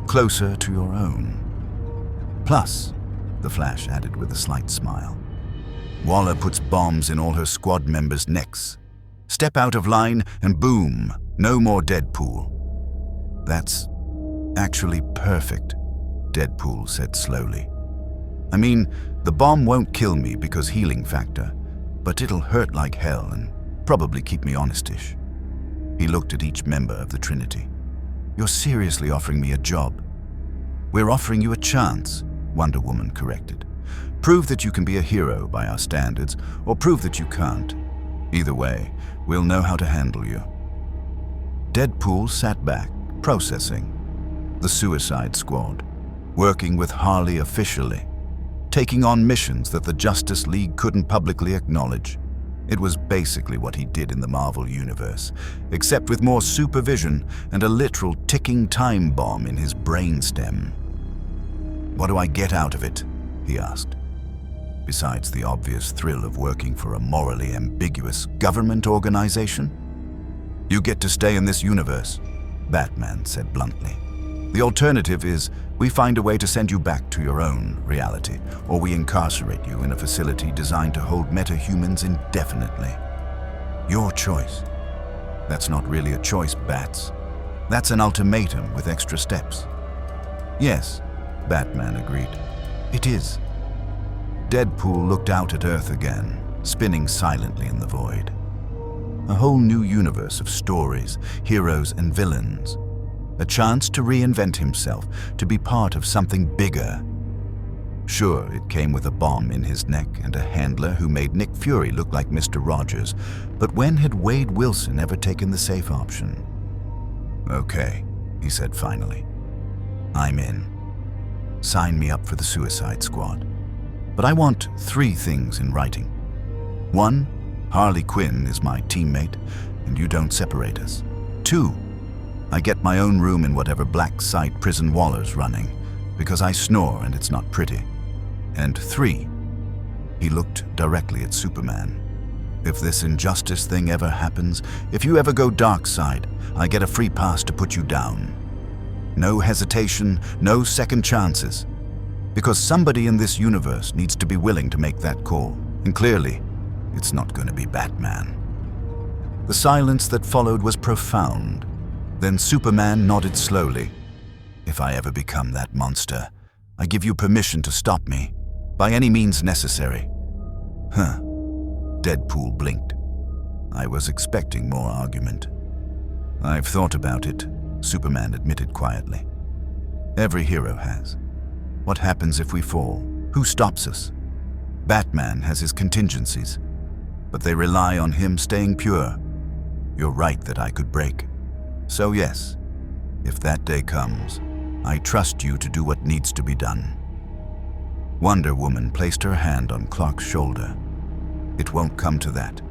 closer to your own. Plus, the Flash added with a slight smile, Waller puts bombs in all her squad members' necks. Step out of line and boom, no more Deadpool. That's actually perfect, Deadpool said slowly. I mean, the bomb won't kill me because healing factor, but it'll hurt like hell and probably keep me honestish. He looked at each member of the Trinity. You're seriously offering me a job? We're offering you a chance, Wonder Woman corrected. Prove that you can be a hero by our standards, or prove that you can't. Either way, we'll know how to handle you. Deadpool sat back, processing. The Suicide Squad, working with Harley officially, taking on missions that the Justice League couldn't publicly acknowledge. It was basically what he did in the Marvel Universe, except with more supervision and a literal ticking time bomb in his brainstem. What do I get out of it? He asked. Besides the obvious thrill of working for a morally ambiguous government organization? You get to stay in this universe, Batman said bluntly. The alternative is we find a way to send you back to your own reality, or we incarcerate you in a facility designed to hold metahumans indefinitely. Your choice. That's not really a choice, Bats. That's an ultimatum with extra steps. Yes, Batman agreed. It is. Deadpool looked out at Earth again, spinning silently in the void. A whole new universe of stories, heroes and villains. A chance to reinvent himself, to be part of something bigger. Sure, it came with a bomb in his neck and a handler who made Nick Fury look like Mr. Rogers, but when had Wade Wilson ever taken the safe option? Okay, he said finally. I'm in. Sign me up for the Suicide Squad. But I want 3 things in writing. 1, Harley Quinn is my teammate, and you don't separate us. 2, I get my own room in whatever black site prison Waller's running, because I snore and it's not pretty. And 3, he looked directly at Superman. If this injustice thing ever happens, if you ever go Darkseid, I get a free pass to put you down. No hesitation, no second chances. Because somebody in this universe needs to be willing to make that call, and clearly, it's not going to be Batman. The silence that followed was profound. Then Superman nodded slowly. If I ever become that monster, I give you permission to stop me, by any means necessary. Huh. Deadpool blinked. I was expecting more argument. I've thought about it, Superman admitted quietly. Every hero has. What happens if we fall? Who stops us? Batman has his contingencies. but they rely on him staying pure. You're right that I could break. So yes, if that day comes, I trust you to do what needs to be done." Wonder Woman placed her hand on Clark's shoulder. "It won't come to that.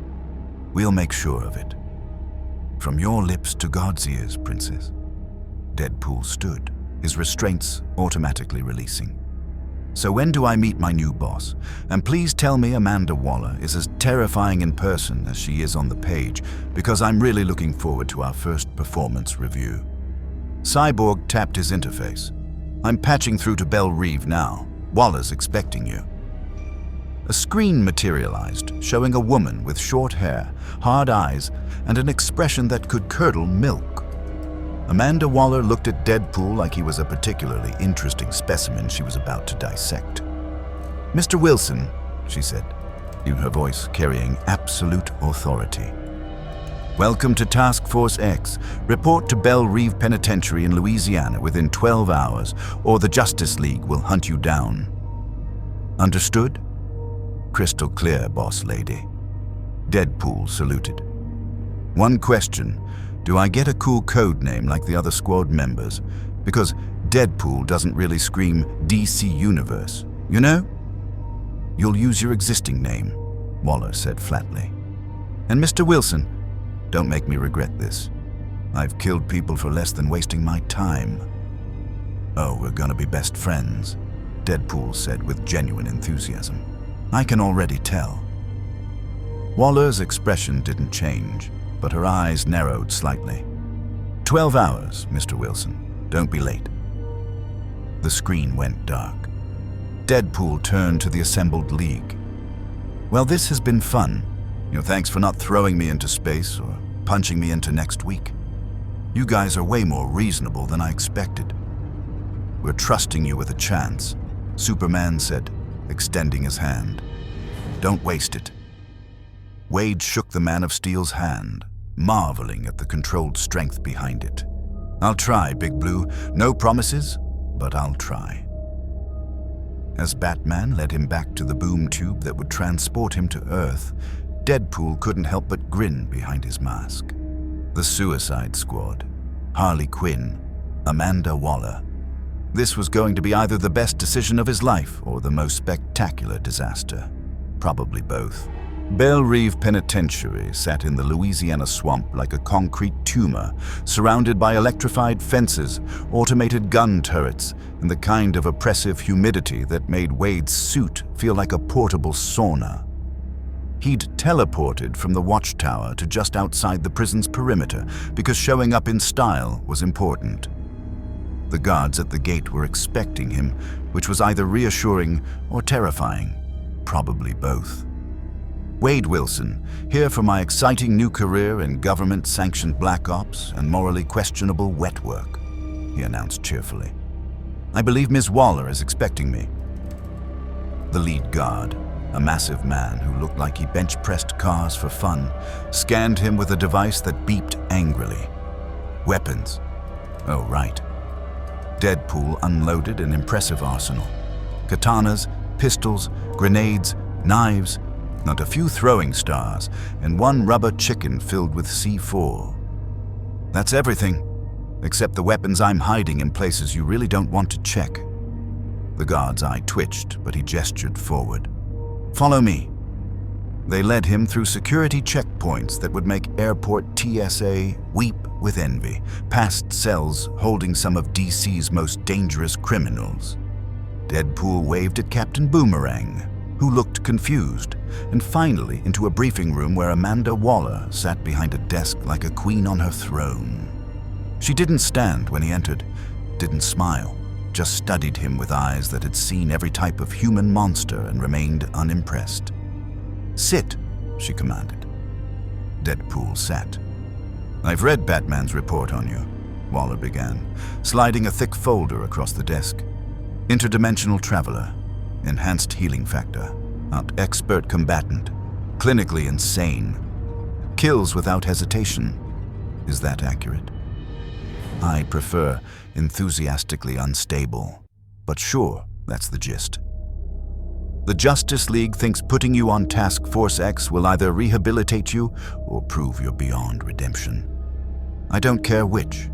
We'll make sure of it. From your lips to God's ears, Princess." Deadpool stood, his restraints automatically releasing. "So when do I meet my new boss? And please tell me Amanda Waller is as terrifying in person as she is on the page, because I'm really looking forward to our first performance review." Cyborg tapped his interface. "I'm patching through to Belle Reve now. Waller's expecting you." A screen materialized, showing a woman with short hair, hard eyes, and an expression that could curdle milk. Amanda Waller looked at Deadpool like he was a particularly interesting specimen she was about to dissect. "Mr. Wilson," she said, her voice carrying absolute authority. "Welcome to Task Force X. Report to Belle Reve Penitentiary in Louisiana within 12 hours, or the Justice League will hunt you down. Understood?" "Crystal clear, boss lady." Deadpool saluted. "One question. Do I get a cool code name like the other squad members? Because Deadpool doesn't really scream DC Universe, you know?" "You'll use your existing name," Waller said flatly. "And Mr. Wilson, don't make me regret this. I've killed people for less than wasting my time." "Oh, we're gonna be best friends," Deadpool said with genuine enthusiasm. "I can already tell." Waller's expression didn't change, but her eyes narrowed slightly. 12 hours, Mr. Wilson. Don't be late." The screen went dark. Deadpool turned to the assembled league. "Well, this has been fun. Thanks for not throwing me into space or punching me into next week. You guys are way more reasonable than I expected." "We're trusting you with a chance," Superman said, extending his hand. "Don't waste it." Wade shook the Man of Steel's hand, marveling at the controlled strength behind it. "I'll try, Big Blue. No promises, but I'll try." As Batman led him back to the boom tube that would transport him to Earth, Deadpool couldn't help but grin behind his mask. The Suicide Squad, Harley Quinn, Amanda Waller. This was going to be either the best decision of his life or the most spectacular disaster. Probably both. Belle Reve Penitentiary sat in the Louisiana swamp like a concrete tumor, surrounded by electrified fences, automated gun turrets, and the kind of oppressive humidity that made Wade's suit feel like a portable sauna. He'd teleported from the watchtower to just outside the prison's perimeter because showing up in style was important. The guards at the gate were expecting him, which was either reassuring or terrifying, probably both. "Wade Wilson, here for my exciting new career in government-sanctioned black ops and morally questionable wet work," he announced cheerfully. "I believe Ms. Waller is expecting me." The lead guard, a massive man who looked like he bench-pressed cars for fun, scanned him with a device that beeped angrily. "Weapons. Oh, right." Deadpool unloaded an impressive arsenal. Katanas, pistols, grenades, knives, not a few throwing stars, and one rubber chicken filled with C4. "That's everything, except the weapons I'm hiding in places you really don't want to check." The guard's eye twitched, but he gestured forward. "Follow me." They led him through security checkpoints that would make airport TSA weep with envy, past cells holding some of DC's most dangerous criminals. Deadpool waved at Captain Boomerang, who looked confused, and finally into a briefing room where Amanda Waller sat behind a desk like a queen on her throne. She didn't stand when he entered, didn't smile, just studied him with eyes that had seen every type of human monster and remained unimpressed. "Sit," she commanded. Deadpool sat. "I've read Batman's report on you," Waller began, sliding a thick folder across the desk. "Interdimensional traveler, enhanced healing factor, not expert combatant, clinically insane, kills without hesitation. Is that accurate?" "I prefer enthusiastically unstable, but sure, that's the gist." The Justice League thinks putting you on Task Force X will either rehabilitate you or prove you're beyond redemption. I don't care which.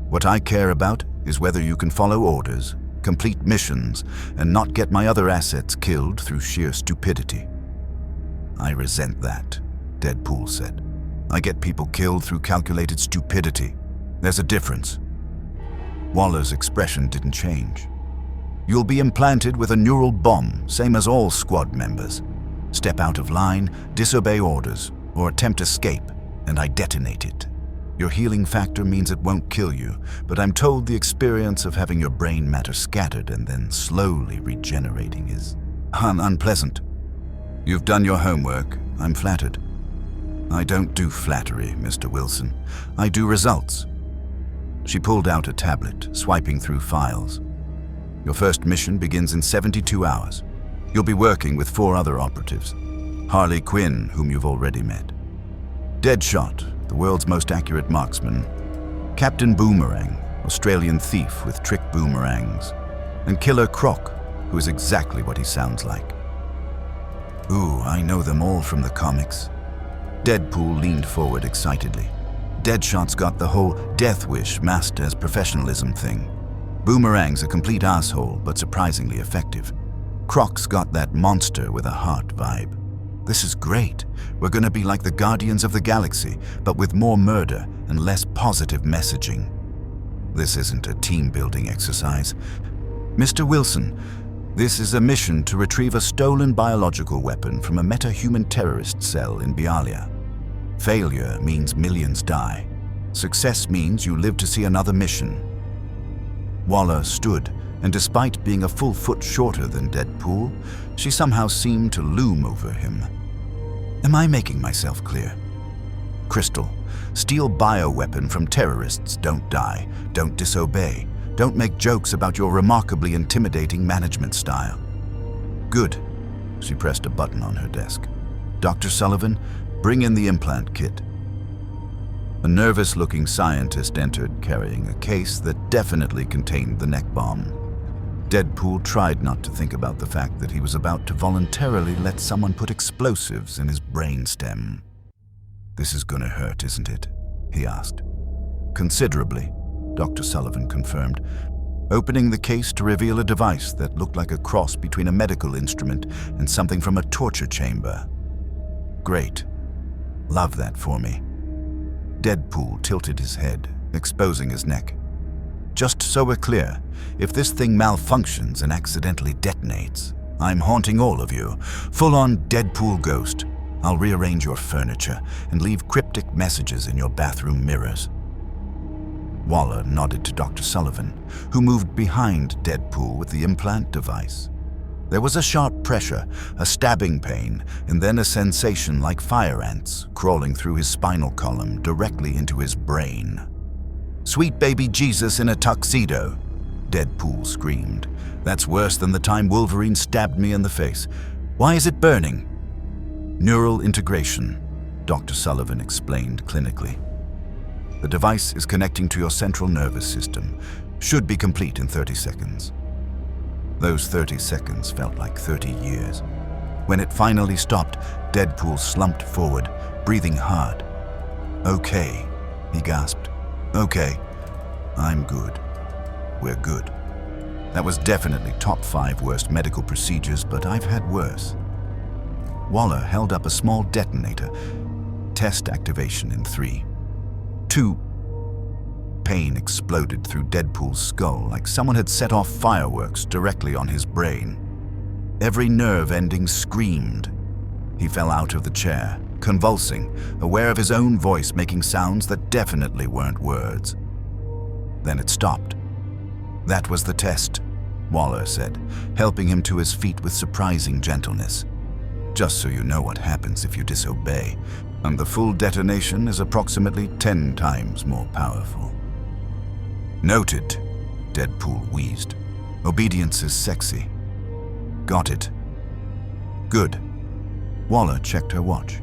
What I care about is whether you can follow orders, complete missions, and not get my other assets killed through sheer stupidity. I resent that, Deadpool said. I get people killed through calculated stupidity. There's a difference. Waller's expression didn't change. You'll be implanted with a neural bomb, same as all squad members. Step out of line, disobey orders, or attempt escape, and I detonate it. Your healing factor means it won't kill you, but I'm told the experience of having your brain matter scattered and then slowly regenerating is unpleasant. You've done your homework. I'm flattered. I don't do flattery, Mr. Wilson. I do results. She pulled out a tablet, swiping through files. Your first mission begins in 72 hours. You'll be working with 4 other operatives. Harley Quinn, whom you've already met. Deadshot, the world's most accurate marksman. Captain Boomerang, Australian thief with trick boomerangs. And Killer Croc, who is exactly what he sounds like. Ooh, I know them all from the comics. Deadpool leaned forward excitedly. Deadshot's got the whole death wish masked as professionalism thing. Boomerang's a complete asshole, but surprisingly effective. Croc's got that monster with a heart vibe. This is great. We're gonna be like the Guardians of the Galaxy, but with more murder and less positive messaging. This isn't a team-building exercise. Mr. Wilson, this is a mission to retrieve a stolen biological weapon from a meta-human terrorist cell in Bialya. Failure means millions die. Success means you live to see another mission. Waller stood, and despite being a full foot shorter than Deadpool, she somehow seemed to loom over him. Am I making myself clear? Crystal, steal bioweapon from terrorists, don't die, don't disobey, don't make jokes about your remarkably intimidating management style. Good. She pressed a button on her desk. Dr. Sullivan, bring in the implant kit. A nervous-looking scientist entered carrying a case that definitely contained the neck bomb. Deadpool tried not to think about the fact that he was about to voluntarily let someone put explosives in his brainstem. This is gonna hurt, isn't it? He asked. Considerably, Dr. Sullivan confirmed, opening the case to reveal a device that looked like a cross between a medical instrument and something from a torture chamber. Great. Love that for me. Deadpool tilted his head, exposing his neck. Just so we're clear, if this thing malfunctions and accidentally detonates, I'm haunting all of you. Full-on Deadpool ghost. I'll rearrange your furniture and leave cryptic messages in your bathroom mirrors. Waller nodded to Dr. Sullivan, who moved behind Deadpool with the implant device. There was a sharp pressure, a stabbing pain, and then a sensation like fire ants crawling through his spinal column directly into his brain. Sweet baby Jesus in a tuxedo, Deadpool screamed. That's worse than the time Wolverine stabbed me in the face. Why is it burning? Neural integration, Dr. Sullivan explained clinically. The device is connecting to your central nervous system. Should be complete in 30 seconds. Those 30 seconds felt like 30 years. When it finally stopped, Deadpool slumped forward, breathing hard. Okay, he gasped. Okay, I'm good. We're good. That was definitely top 5 worst medical procedures, but I've had worse. Waller held up a small detonator. Test activation in 3, 2. Pain exploded through Deadpool's skull like someone had set off fireworks directly on his brain. Every nerve ending screamed. He fell out of the chair, convulsing, aware of his own voice making sounds that definitely weren't words. Then it stopped. That was the test, Waller said, helping him to his feet with surprising gentleness. Just so you know what happens if you disobey, and the full detonation is approximately 10 times more powerful. Noted, Deadpool wheezed. Obedience is sexy. Got it. Good. Waller checked her watch.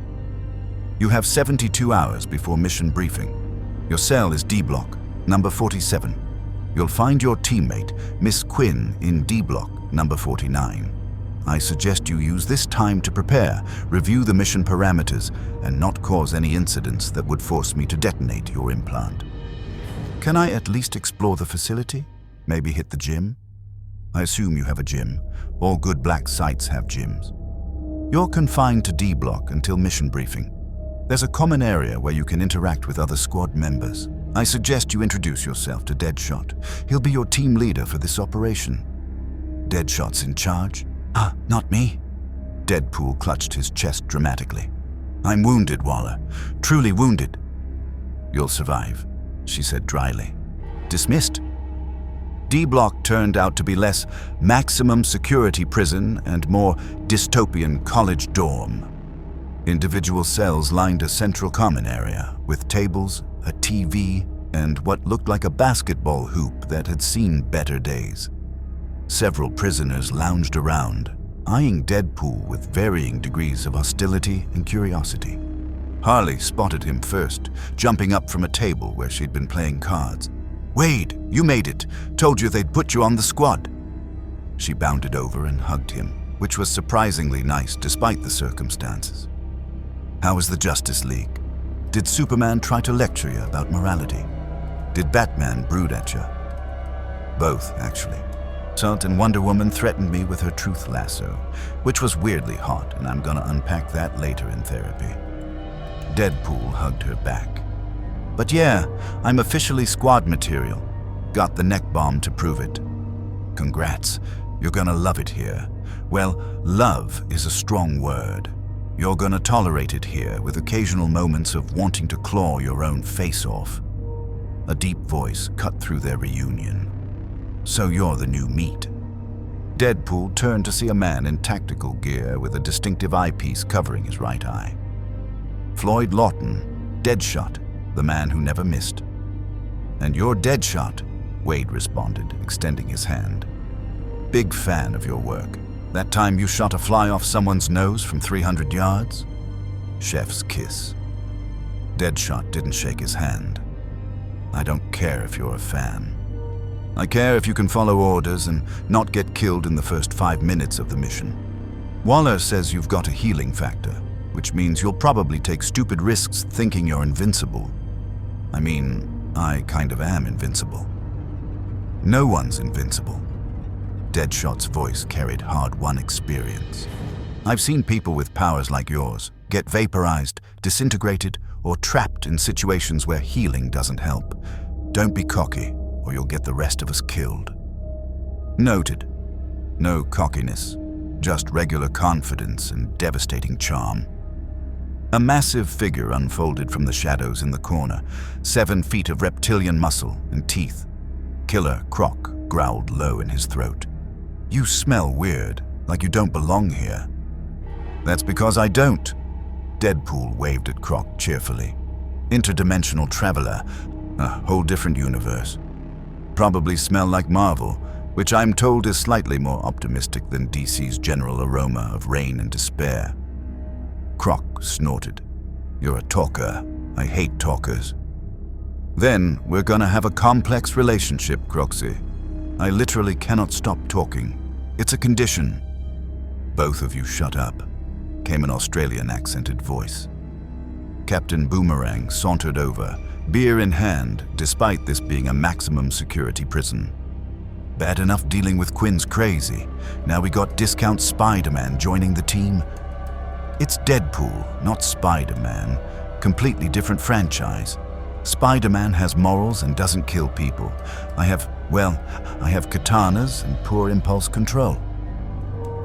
You have 72 hours before mission briefing. Your cell is D block, number 47. You'll find your teammate, Miss Quinn, in D block, number 49. I suggest you use this time to prepare, review the mission parameters, and not cause any incidents that would force me to detonate your implant. Can I at least explore the facility? Maybe hit the gym? I assume you have a gym. All good black sites have gyms. You're confined to D block until mission briefing. There's a common area where you can interact with other squad members. I suggest you introduce yourself to Deadshot. He'll be your team leader for this operation. Deadshot's in charge? Not me. Deadpool clutched his chest dramatically. I'm wounded, Waller. Truly wounded. You'll survive, she said dryly. Dismissed. D-Block turned out to be less maximum security prison and more dystopian college dorm. Individual cells lined a central common area with tables, a TV, and what looked like a basketball hoop that had seen better days. Several prisoners lounged around, eyeing Deadpool with varying degrees of hostility and curiosity. Harley spotted him first, jumping up from a table where she'd been playing cards. "Wade, you made it. Told you they'd put you on the squad." She bounded over and hugged him, which was surprisingly nice despite the circumstances. "How was the Justice League? Did Superman try to lecture you about morality? Did Batman brood at you?" "Both, actually. Salt and Wonder Woman threatened me with her truth lasso, which was weirdly hot, and I'm gonna unpack that later in therapy." Deadpool hugged her back. "But yeah, I'm officially squad material. Got the neck bomb to prove it." "Congrats. You're gonna love it here. Well, love is a strong word. You're gonna tolerate it here with occasional moments of wanting to claw your own face off." A deep voice cut through their reunion. "So you're the new meat." Deadpool turned to see a man in tactical gear with a distinctive eyepiece covering his right eye. "Floyd Lawton, Deadshot, the man who never missed." "And you're Deadshot," Wade responded, extending his hand. "Big fan of your work. That time you shot a fly off someone's nose from 300 yards? Chef's kiss." Deadshot didn't shake his hand. "I don't care if you're a fan. I care if you can follow orders and not get killed in the first 5 minutes of the mission. Waller says you've got a healing factor, which means you'll probably take stupid risks thinking you're invincible. I mean, I kind of am invincible." "No one's invincible." Deadshot's voice carried hard-won experience. "I've seen people with powers like yours get vaporized, disintegrated, or trapped in situations where healing doesn't help. Don't be cocky, or you'll get the rest of us killed." "Noted. No cockiness, just regular confidence and devastating charm." A massive figure unfolded from the shadows in the corner, 7 feet of reptilian muscle and teeth. Killer Croc growled low in his throat. "You smell weird, like you don't belong here." "That's because I don't." Deadpool waved at Croc cheerfully. "Interdimensional traveler, a whole different universe. Probably smell like Marvel, which I'm told is slightly more optimistic than DC's general aroma of rain and despair." Croc snorted. "You're a talker. I hate talkers." "Then we're gonna have a complex relationship, Croxy. I literally cannot stop talking. It's a condition." "Both of you shut up," came an Australian accented voice. Captain Boomerang sauntered over, beer in hand, despite this being a maximum security prison. "Bad enough dealing with Quinn's crazy. Now we got discount Spider-Man joining the team." "It's Deadpool, not Spider-Man. Completely different franchise. Spider-Man has morals and doesn't kill people. I have katanas and poor impulse control."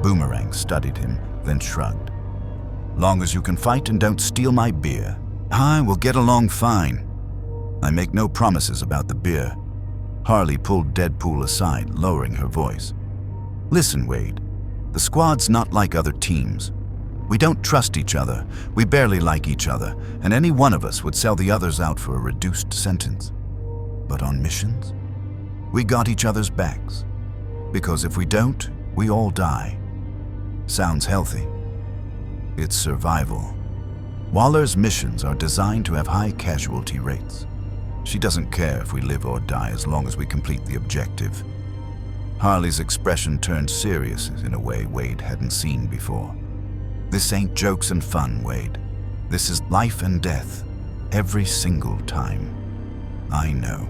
Boomerang studied him, then shrugged. "Long as you can fight and don't steal my beer, I will get along fine." "I make no promises about the beer." Harley pulled Deadpool aside, lowering her voice. "Listen, Wade, the squad's not like other teams. We don't trust each other, we barely like each other, and any one of us would sell the others out for a reduced sentence. But on missions, we got each other's backs. Because if we don't, we all die. Sounds healthy. It's survival. Waller's missions are designed to have high casualty rates. She doesn't care if we live or die as long as we complete the objective." Harley's expression turned serious in a way Wade hadn't seen before. "This ain't jokes and fun, Wade. This is life and death, every single time." "I know,"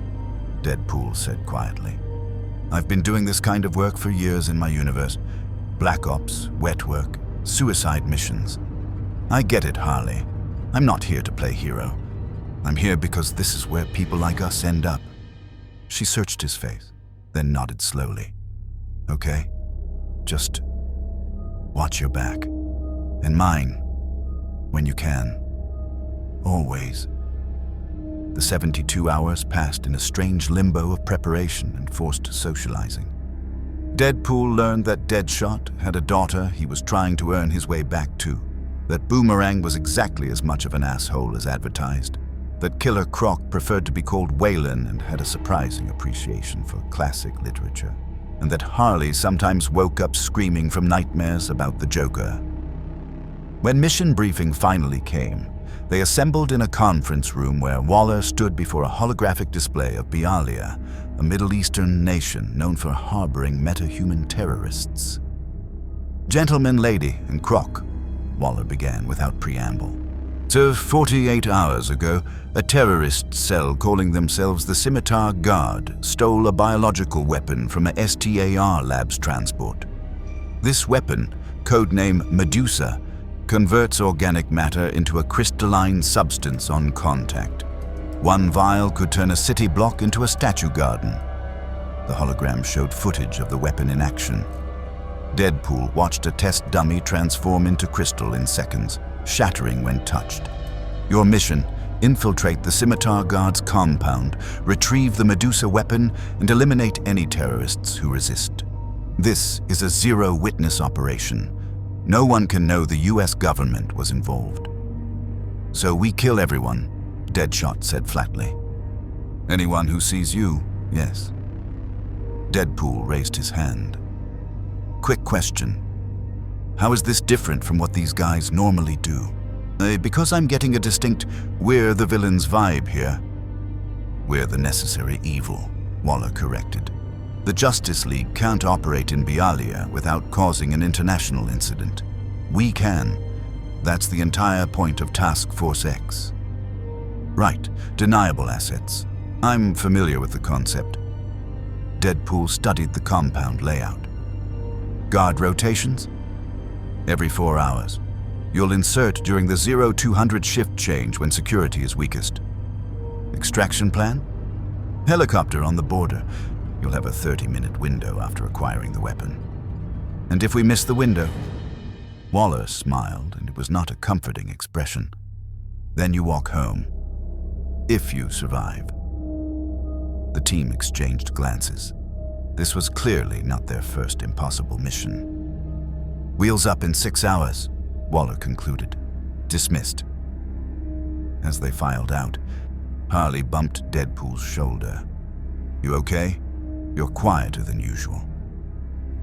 Deadpool said quietly. "I've been doing this kind of work for years in my universe. Black Ops, wet work, suicide missions. I get it, Harley. I'm not here to play hero. I'm here because this is where people like us end up." She searched his face, then nodded slowly. "Okay, just watch your back. And mine, when you can. Always." The 72 hours passed in a strange limbo of preparation and forced socializing. Deadpool learned that Deadshot had a daughter he was trying to earn his way back to, that Boomerang was exactly as much of an asshole as advertised, that Killer Croc preferred to be called Waylon and had a surprising appreciation for classic literature, and that Harley sometimes woke up screaming from nightmares about the Joker. When mission briefing finally came, they assembled in a conference room where Waller stood before a holographic display of Bialya, a Middle Eastern nation known for harboring metahuman terrorists. "Gentleman, lady, and Croc," Waller began without preamble. "So 48 hours ago, a terrorist cell calling themselves the Scimitar Guard stole a biological weapon from a STAR Labs transport. This weapon, codename Medusa, converts organic matter into a crystalline substance on contact. One vial could turn a city block into a statue garden." The hologram showed footage of the weapon in action. Deadpool watched a test dummy transform into crystal in seconds, shattering when touched. "Your mission: infiltrate the Scimitar Guard's compound, retrieve the Medusa weapon, and eliminate any terrorists who resist. This is a zero-witness operation. No one can know the US government was involved." "So we kill everyone," Deadshot said flatly. "Anyone who sees you, yes." Deadpool raised his hand. "Quick question. How is this different from what these guys normally do?" Because I'm getting a distinct "we're the villains" vibe here." "We're the necessary evil," Waller corrected. "The Justice League can't operate in Bialya without causing an international incident. We can. That's the entire point of Task Force X." "Right, deniable assets. I'm familiar with the concept." Deadpool studied the compound layout. "Guard rotations? Every 4 hours. You'll insert during the 0200 shift change when security is weakest. Extraction plan? Helicopter on the border. You'll have a 30-minute window after acquiring the weapon. And if we miss the window?" Waller smiled, and it was not a comforting expression. "Then you walk home. If you survive." The team exchanged glances. This was clearly not their first impossible mission. "Wheels up in 6 hours," Waller concluded. "Dismissed." As they filed out, Harley bumped Deadpool's shoulder. "You okay? You're quieter than usual."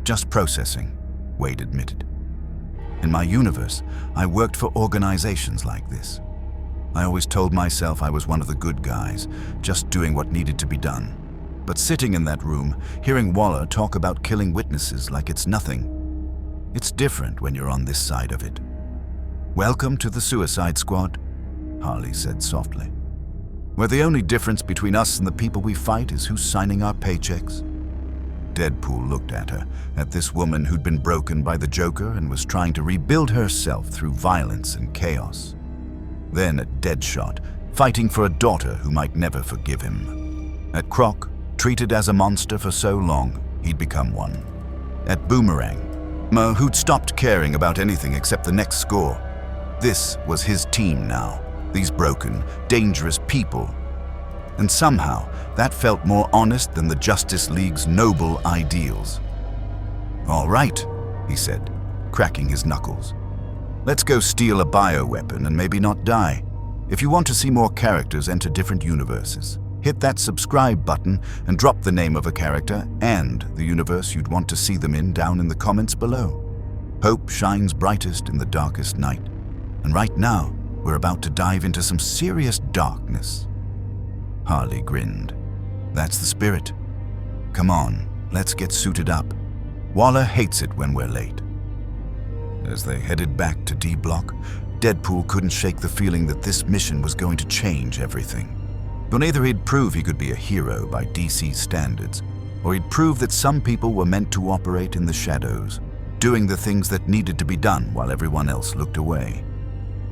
"Just processing," Wade admitted. "In my universe, I worked for organizations like this. I always told myself I was one of the good guys, just doing what needed to be done. But sitting in that room, hearing Waller talk about killing witnesses like it's nothing, it's different when you're on this side of it." "Welcome to the Suicide Squad," Harley said softly. "Where the only difference between us and the people we fight is who's signing our paychecks." Deadpool looked at her, at this woman who'd been broken by the Joker and was trying to rebuild herself through violence and chaos. Then at Deadshot, fighting for a daughter who might never forgive him. At Croc, treated as a monster for so long, he'd become one. At Boomerang, who'd stopped caring about anything except the next score. This was his team now, these broken, dangerous people. And somehow, that felt more honest than the Justice League's noble ideals. "All right," he said, cracking his knuckles. "Let's go steal a bioweapon and maybe not die. If you want to see more characters enter different universes, hit that subscribe button and drop the name of a character and the universe you'd want to see them in down in the comments below. Hope shines brightest in the darkest night. And right now, we're about to dive into some serious darkness." Harley grinned. "That's the spirit. Come on, let's get suited up. Waller hates it when we're late." As they headed back to D-Block, Deadpool couldn't shake the feeling that this mission was going to change everything. But either he'd prove he could be a hero by DC standards, or he'd prove that some people were meant to operate in the shadows, doing the things that needed to be done while everyone else looked away.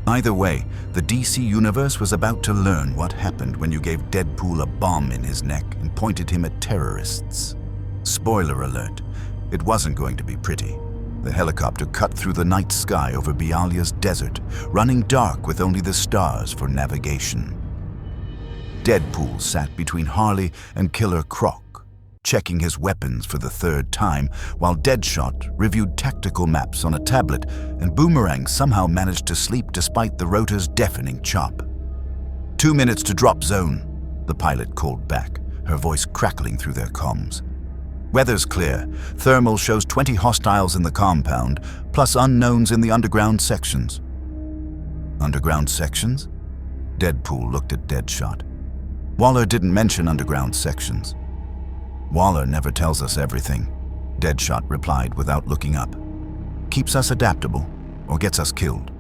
Either way, the DC universe was about to learn what happened when you gave Deadpool a bomb in his neck and pointed him at terrorists. Spoiler alert, it wasn't going to be pretty. The helicopter cut through the night sky over Bialya's desert, running dark with only the stars for navigation. Deadpool sat between Harley and Killer Croc, checking his weapons for the third time, while Deadshot reviewed tactical maps on a tablet, and Boomerang somehow managed to sleep despite the rotor's deafening chop. 2 minutes to drop zone, the pilot called back, her voice crackling through their comms. Weather's clear. Thermal shows 20 hostiles in the compound, plus unknowns in the underground sections. Underground sections? Deadpool looked at Deadshot. Waller didn't mention underground sections. Waller never tells us everything, Deadshot replied without looking up. Keeps us adaptable, or gets us killed.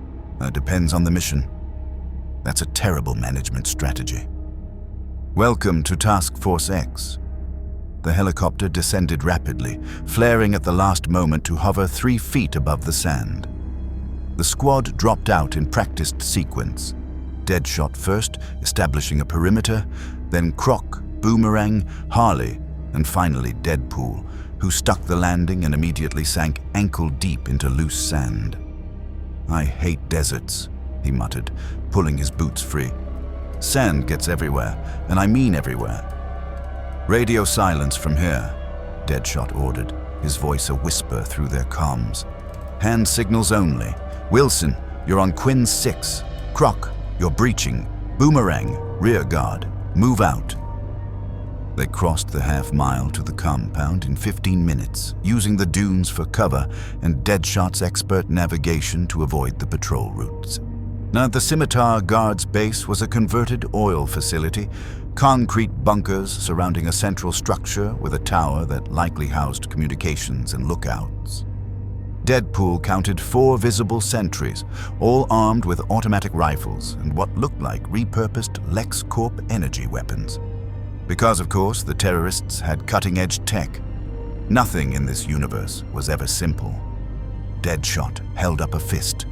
Depends on the mission. That's a terrible management strategy. Welcome to Task Force X. The helicopter descended rapidly, flaring at the last moment to hover 3 feet above the sand. The squad dropped out in practiced sequence. Deadshot first, establishing a perimeter, then Croc, Boomerang, Harley, and finally Deadpool, who stuck the landing and immediately sank ankle-deep into loose sand. "I hate deserts," he muttered, pulling his boots free. "Sand gets everywhere, and I mean everywhere." "Radio silence from here," Deadshot ordered, his voice a whisper through their comms. "Hand signals only. Wilson, you're on Quinn 6. Croc, you're breaching. Boomerang, rear guard. Move out." They crossed the half-mile to the compound in 15 minutes, using the dunes for cover and Deadshot's expert navigation to avoid the patrol routes. Now, the Scimitar Guard's base was a converted oil facility, concrete bunkers surrounding a central structure with a tower that likely housed communications and lookouts. Deadpool counted 4 visible sentries, all armed with automatic rifles and what looked like repurposed LexCorp energy weapons. Because, of course, the terrorists had cutting-edge tech. Nothing in this universe was ever simple. Deadshot held up a fist.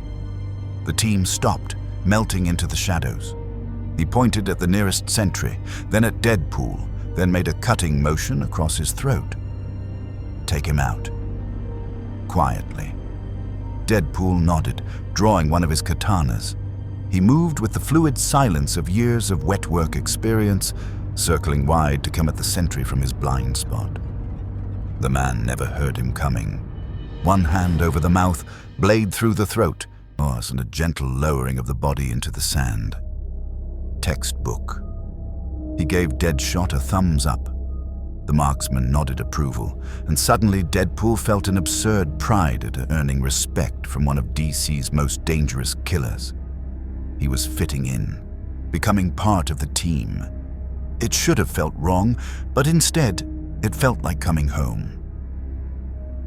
The team stopped, melting into the shadows. He pointed at the nearest sentry, then at Deadpool, then made a cutting motion across his throat. "Take him out." Quietly. Deadpool nodded, drawing one of his katanas. He moved with the fluid silence of years of wet work experience, circling wide to come at the sentry from his blind spot. The man never heard him coming. One hand over the mouth, blade through the throat, and a gentle lowering of the body into the sand. Textbook. He gave Deadshot a thumbs up. The marksman nodded approval, and suddenly Deadpool felt an absurd pride at earning respect from one of DC's most dangerous killers. He was fitting in, becoming part of the team. It should have felt wrong, but instead, it felt like coming home.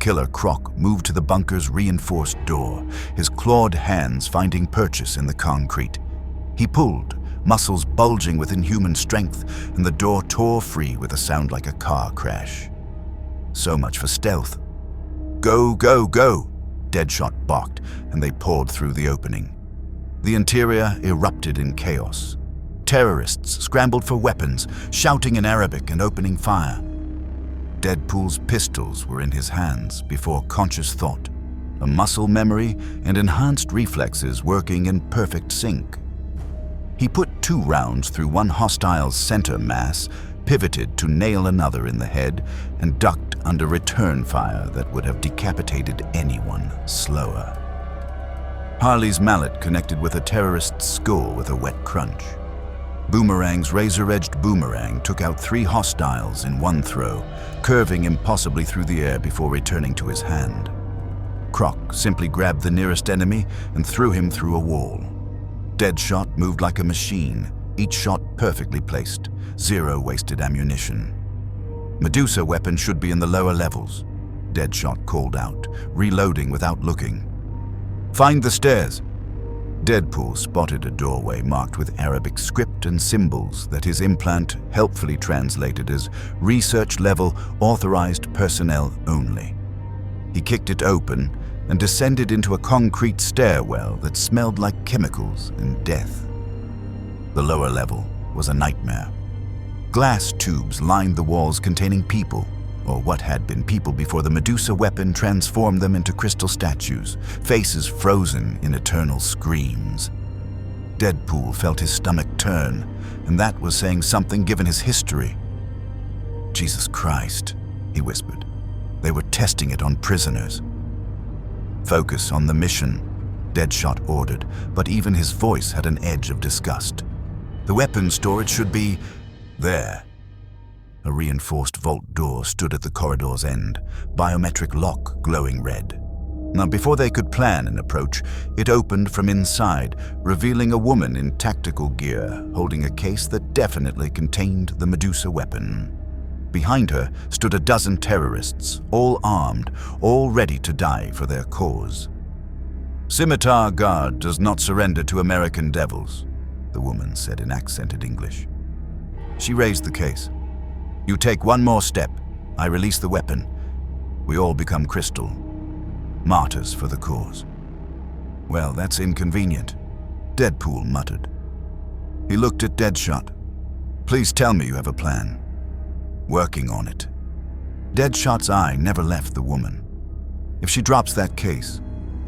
Killer Croc moved to the bunker's reinforced door, his clawed hands finding purchase in the concrete. He pulled, muscles bulging with inhuman strength, and the door tore free with a sound like a car crash. So much for stealth. "Go, go, go!" Deadshot barked, and they poured through the opening. The interior erupted in chaos. Terrorists scrambled for weapons, shouting in Arabic and opening fire. Deadpool's pistols were in his hands before conscious thought, a muscle memory and enhanced reflexes working in perfect sync. He put 2 rounds through one hostile's center mass, pivoted to nail another in the head, and ducked under return fire that would have decapitated anyone slower. Harley's mallet connected with a terrorist's skull with a wet crunch. Boomerang's razor-edged boomerang took out 3 hostiles in one throw, curving impossibly through the air before returning to his hand. Croc simply grabbed the nearest enemy and threw him through a wall. Deadshot moved like a machine, each shot perfectly placed, 0 wasted ammunition. Medusa weapon should be in the lower levels, Deadshot called out, reloading without looking. Find the stairs. Deadpool spotted a doorway marked with Arabic script and symbols that his implant helpfully translated as research level authorized personnel only. He kicked it open and descended into a concrete stairwell that smelled like chemicals and death. The lower level was a nightmare. Glass tubes lined the walls containing people, or what had been people before the Medusa weapon transformed them into crystal statues, faces frozen in eternal screams. Deadpool felt his stomach turn, and that was saying something given his history. Jesus Christ, he whispered. They were testing it on prisoners. Focus on the mission, Deadshot ordered, but even his voice had an edge of disgust. The weapons storage should be there. A reinforced vault door stood at the corridor's end, biometric lock glowing red. Now, before they could plan an approach, it opened from inside, revealing a woman in tactical gear, holding a case that definitely contained the Medusa weapon. Behind her stood a dozen terrorists, all armed, all ready to die for their cause. Scimitar Guard does not surrender to American devils, the woman said in accented English. She raised the case. You take one more step, I release the weapon. We all become crystal. Martyrs for the cause. Well, that's inconvenient, Deadpool muttered. He looked at Deadshot. Please tell me you have a plan. Working on it. Deadshot's eye never left the woman. If she drops that case,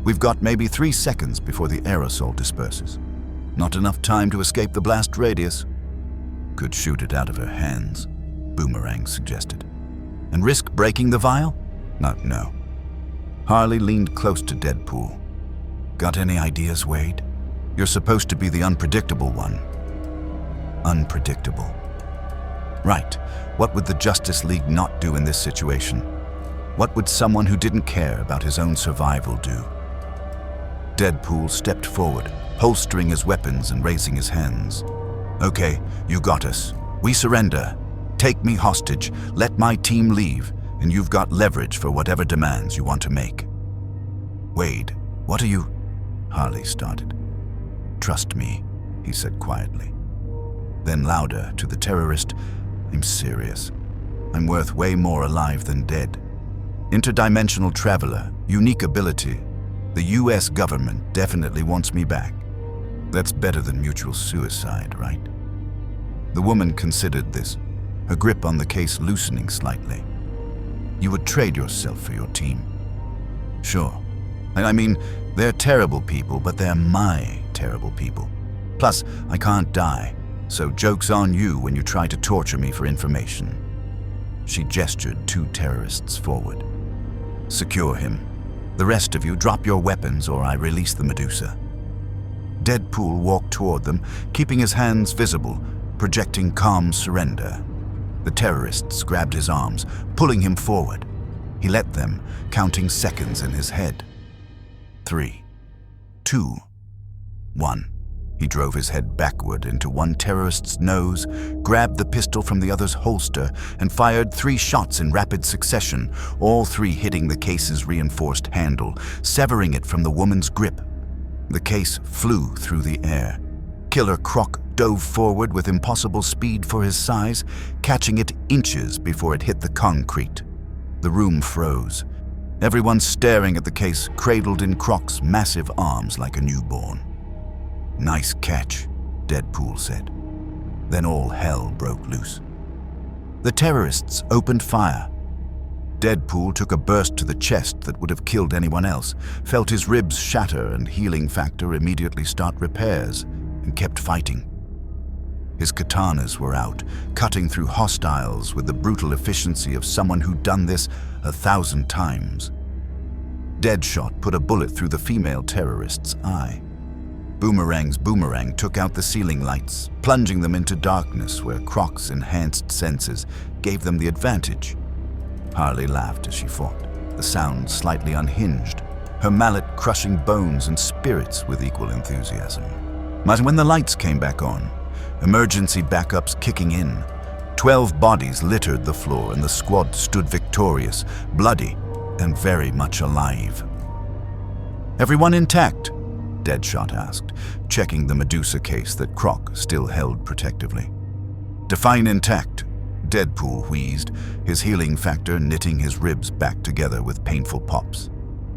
we've got maybe 3 seconds before the aerosol disperses. Not enough time to escape the blast radius. Could shoot it out of her hands, Boomerang suggested. And risk breaking the vial? No. Harley leaned close to Deadpool. Got any ideas, Wade? You're supposed to be the unpredictable one. Unpredictable. Right. What would the Justice League not do in this situation? What would someone who didn't care about his own survival do? Deadpool stepped forward, holstering his weapons and raising his hands. Okay, you got us. We surrender. Take me hostage, let my team leave, and you've got leverage for whatever demands you want to make. Wade, what are you? Harley started. Trust me, he said quietly. Then louder to the terrorist, I'm serious. I'm worth way more alive than dead. Interdimensional traveler, unique ability. The US government definitely wants me back. That's better than mutual suicide, right? The woman considered this, her grip on the case loosening slightly. You would trade yourself for your team. Sure. I mean, they're terrible people, but they're my terrible people. Plus, I can't die, so joke's on you when you try to torture me for information. She gestured 2 terrorists forward. Secure him. The rest of you drop your weapons or I release the Medusa. Deadpool walked toward them, keeping his hands visible, projecting calm surrender. The terrorists grabbed his arms, pulling him forward. He let them, counting seconds in his head. 3, 2, 1. He drove his head backward into one terrorist's nose, grabbed the pistol from the other's holster, and fired 3 shots in rapid succession, all 3 hitting the case's reinforced handle, severing it from the woman's grip. The case flew through the air. Killer Croc dove forward with impossible speed for his size, catching it inches before it hit the concrete. The room froze. Everyone staring at the case, cradled in Croc's massive arms like a newborn. Nice catch, Deadpool said. Then all hell broke loose. The terrorists opened fire. Deadpool took a burst to the chest that would have killed anyone else, felt his ribs shatter and healing factor immediately start repairs, and kept fighting. His katanas were out, cutting through hostiles with the brutal efficiency of someone who'd done this 1,000 times. Deadshot put a bullet through the female terrorist's eye. Boomerang's boomerang took out the ceiling lights, plunging them into darkness where Croc's enhanced senses gave them the advantage. Harley laughed as she fought, the sound slightly unhinged, her mallet crushing bones and spirits with equal enthusiasm. But when the lights came back on, emergency backups kicking in, 12 bodies littered the floor, and the squad stood victorious, bloody, and very much alive. "Everyone intact?" Deadshot asked, checking the Medusa case that Croc still held protectively. "Define intact," Deadpool wheezed, his healing factor knitting his ribs back together with painful pops.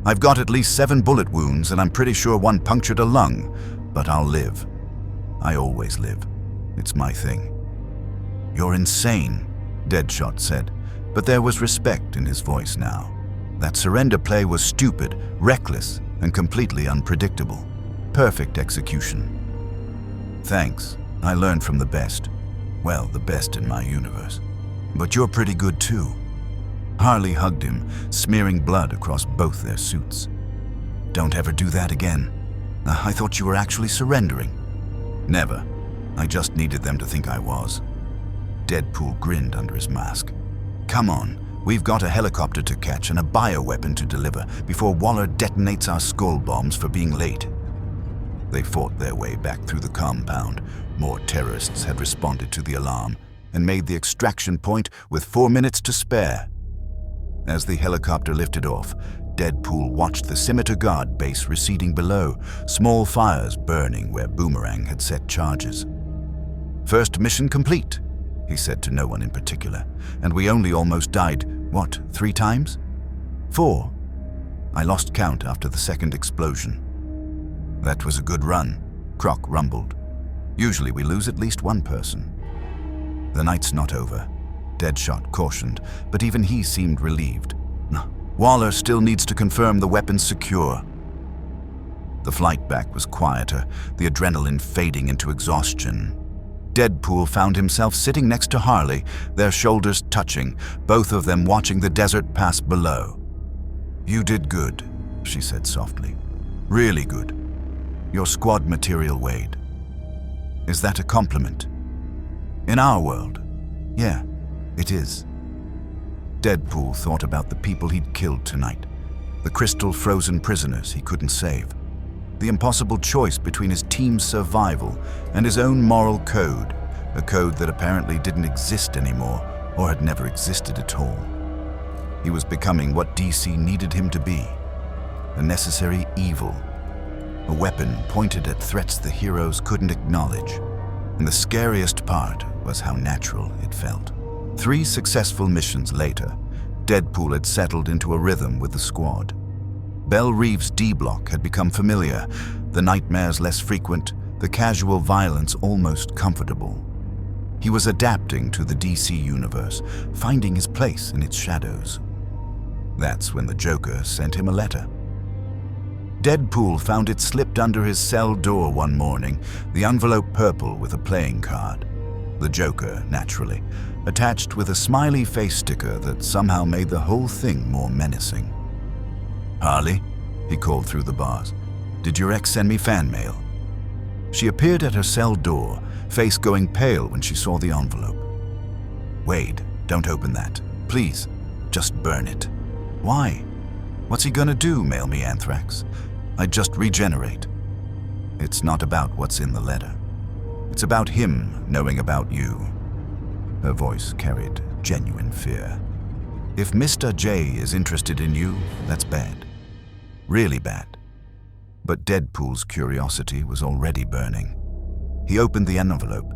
"I've got at least 7 bullet wounds, and I'm pretty sure one punctured a lung, but I'll live. I always live. It's my thing." "You're insane," Deadshot said, but there was respect in his voice now. That surrender play was stupid, reckless, and completely unpredictable. Perfect execution. "Thanks. I learned from the best. Well, the best in my universe. But you're pretty good too." Harley hugged him, smearing blood across both their suits. "Don't ever do that again. I thought you were actually surrendering." "Never. I just needed them to think I was." Deadpool grinned under his mask. "Come on, we've got a helicopter to catch and a bioweapon to deliver before Waller detonates our skull bombs for being late." They fought their way back through the compound. More terrorists had responded to the alarm and made the extraction point with 4 minutes to spare. As the helicopter lifted off, Deadpool watched the Scimitar Guard base receding below, small fires burning where Boomerang had set charges. "First mission complete," he said to no one in particular, "and we only almost died, 3 times? 4. I lost count after the second explosion." "That was a good run," Croc rumbled. "Usually we lose at least 1 person." "The night's not over," Deadshot cautioned, but even he seemed relieved. "Waller still needs to confirm the weapon's secure." The flight back was quieter, the adrenaline fading into exhaustion. Deadpool found himself sitting next to Harley, their shoulders touching, both of them watching the desert pass below. "You did good," she said softly. "Really good. Your squad material, Wade." "Is that a compliment?" "In our world, yeah, it is." Deadpool thought about the people he'd killed tonight, the crystal-frozen prisoners he couldn't save, the impossible choice between his team's survival and his own moral code, a code that apparently didn't exist anymore or had never existed at all. He was becoming what DC needed him to be, a necessary evil, a weapon pointed at threats the heroes couldn't acknowledge. And the scariest part was how natural it felt. 3 successful missions later, Deadpool had settled into a rhythm with the squad. Belle Reve's D-block had become familiar, the nightmares less frequent, the casual violence almost comfortable. He was adapting to the DC universe, finding his place in its shadows. That's when the Joker sent him a letter. Deadpool found it slipped under his cell door one morning, the envelope purple with a playing card. The Joker, naturally, attached with a smiley face sticker that somehow made the whole thing more menacing. "Harley," he called through the bars, "did your ex send me fan mail?" She appeared at her cell door, face going pale when she saw the envelope. "Wade, don't open that. Please, just burn it." "Why? What's he gonna do, mail me anthrax? I'd just regenerate." "It's not about what's in the letter. It's about him knowing about you." Her voice carried genuine fear. "If Mr. J is interested in you, that's bad. Really bad." But Deadpool's curiosity was already burning. He opened the envelope.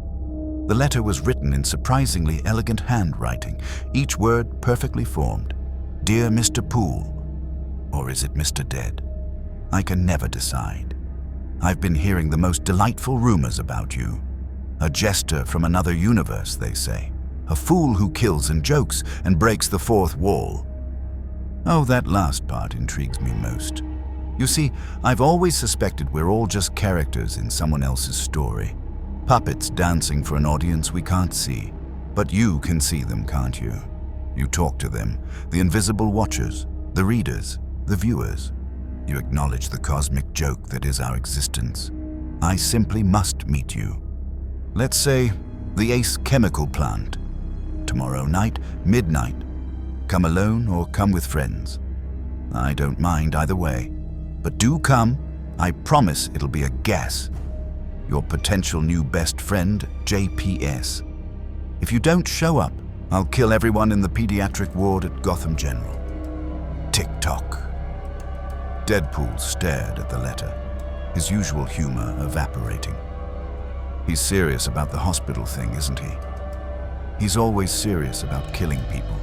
The letter was written in surprisingly elegant handwriting, each word perfectly formed. "Dear Mr. Poole," or is it Mr. Dead? "I can never decide. I've been hearing the most delightful rumors about you. A jester from another universe, they say. A fool who kills and jokes and breaks the 4th wall." Oh, that last part intrigues me most. You see, I've always suspected we're all just characters in someone else's story. Puppets dancing for an audience we can't see. But you can see them, can't you? You talk to them, the invisible watchers, the readers, the viewers. You acknowledge the cosmic joke that is our existence. I simply must meet you. Let's say, the Ace Chemical Plant. Tomorrow night, midnight. Come alone or come with friends. I don't mind either way. But do come. I promise it'll be a guess. Your potential new best friend, JPS. If you don't show up, I'll kill everyone in the pediatric ward at Gotham General. Tick-tock. Deadpool stared at the letter, his usual humor evaporating. He's serious about the hospital thing, isn't he? He's always serious about killing people,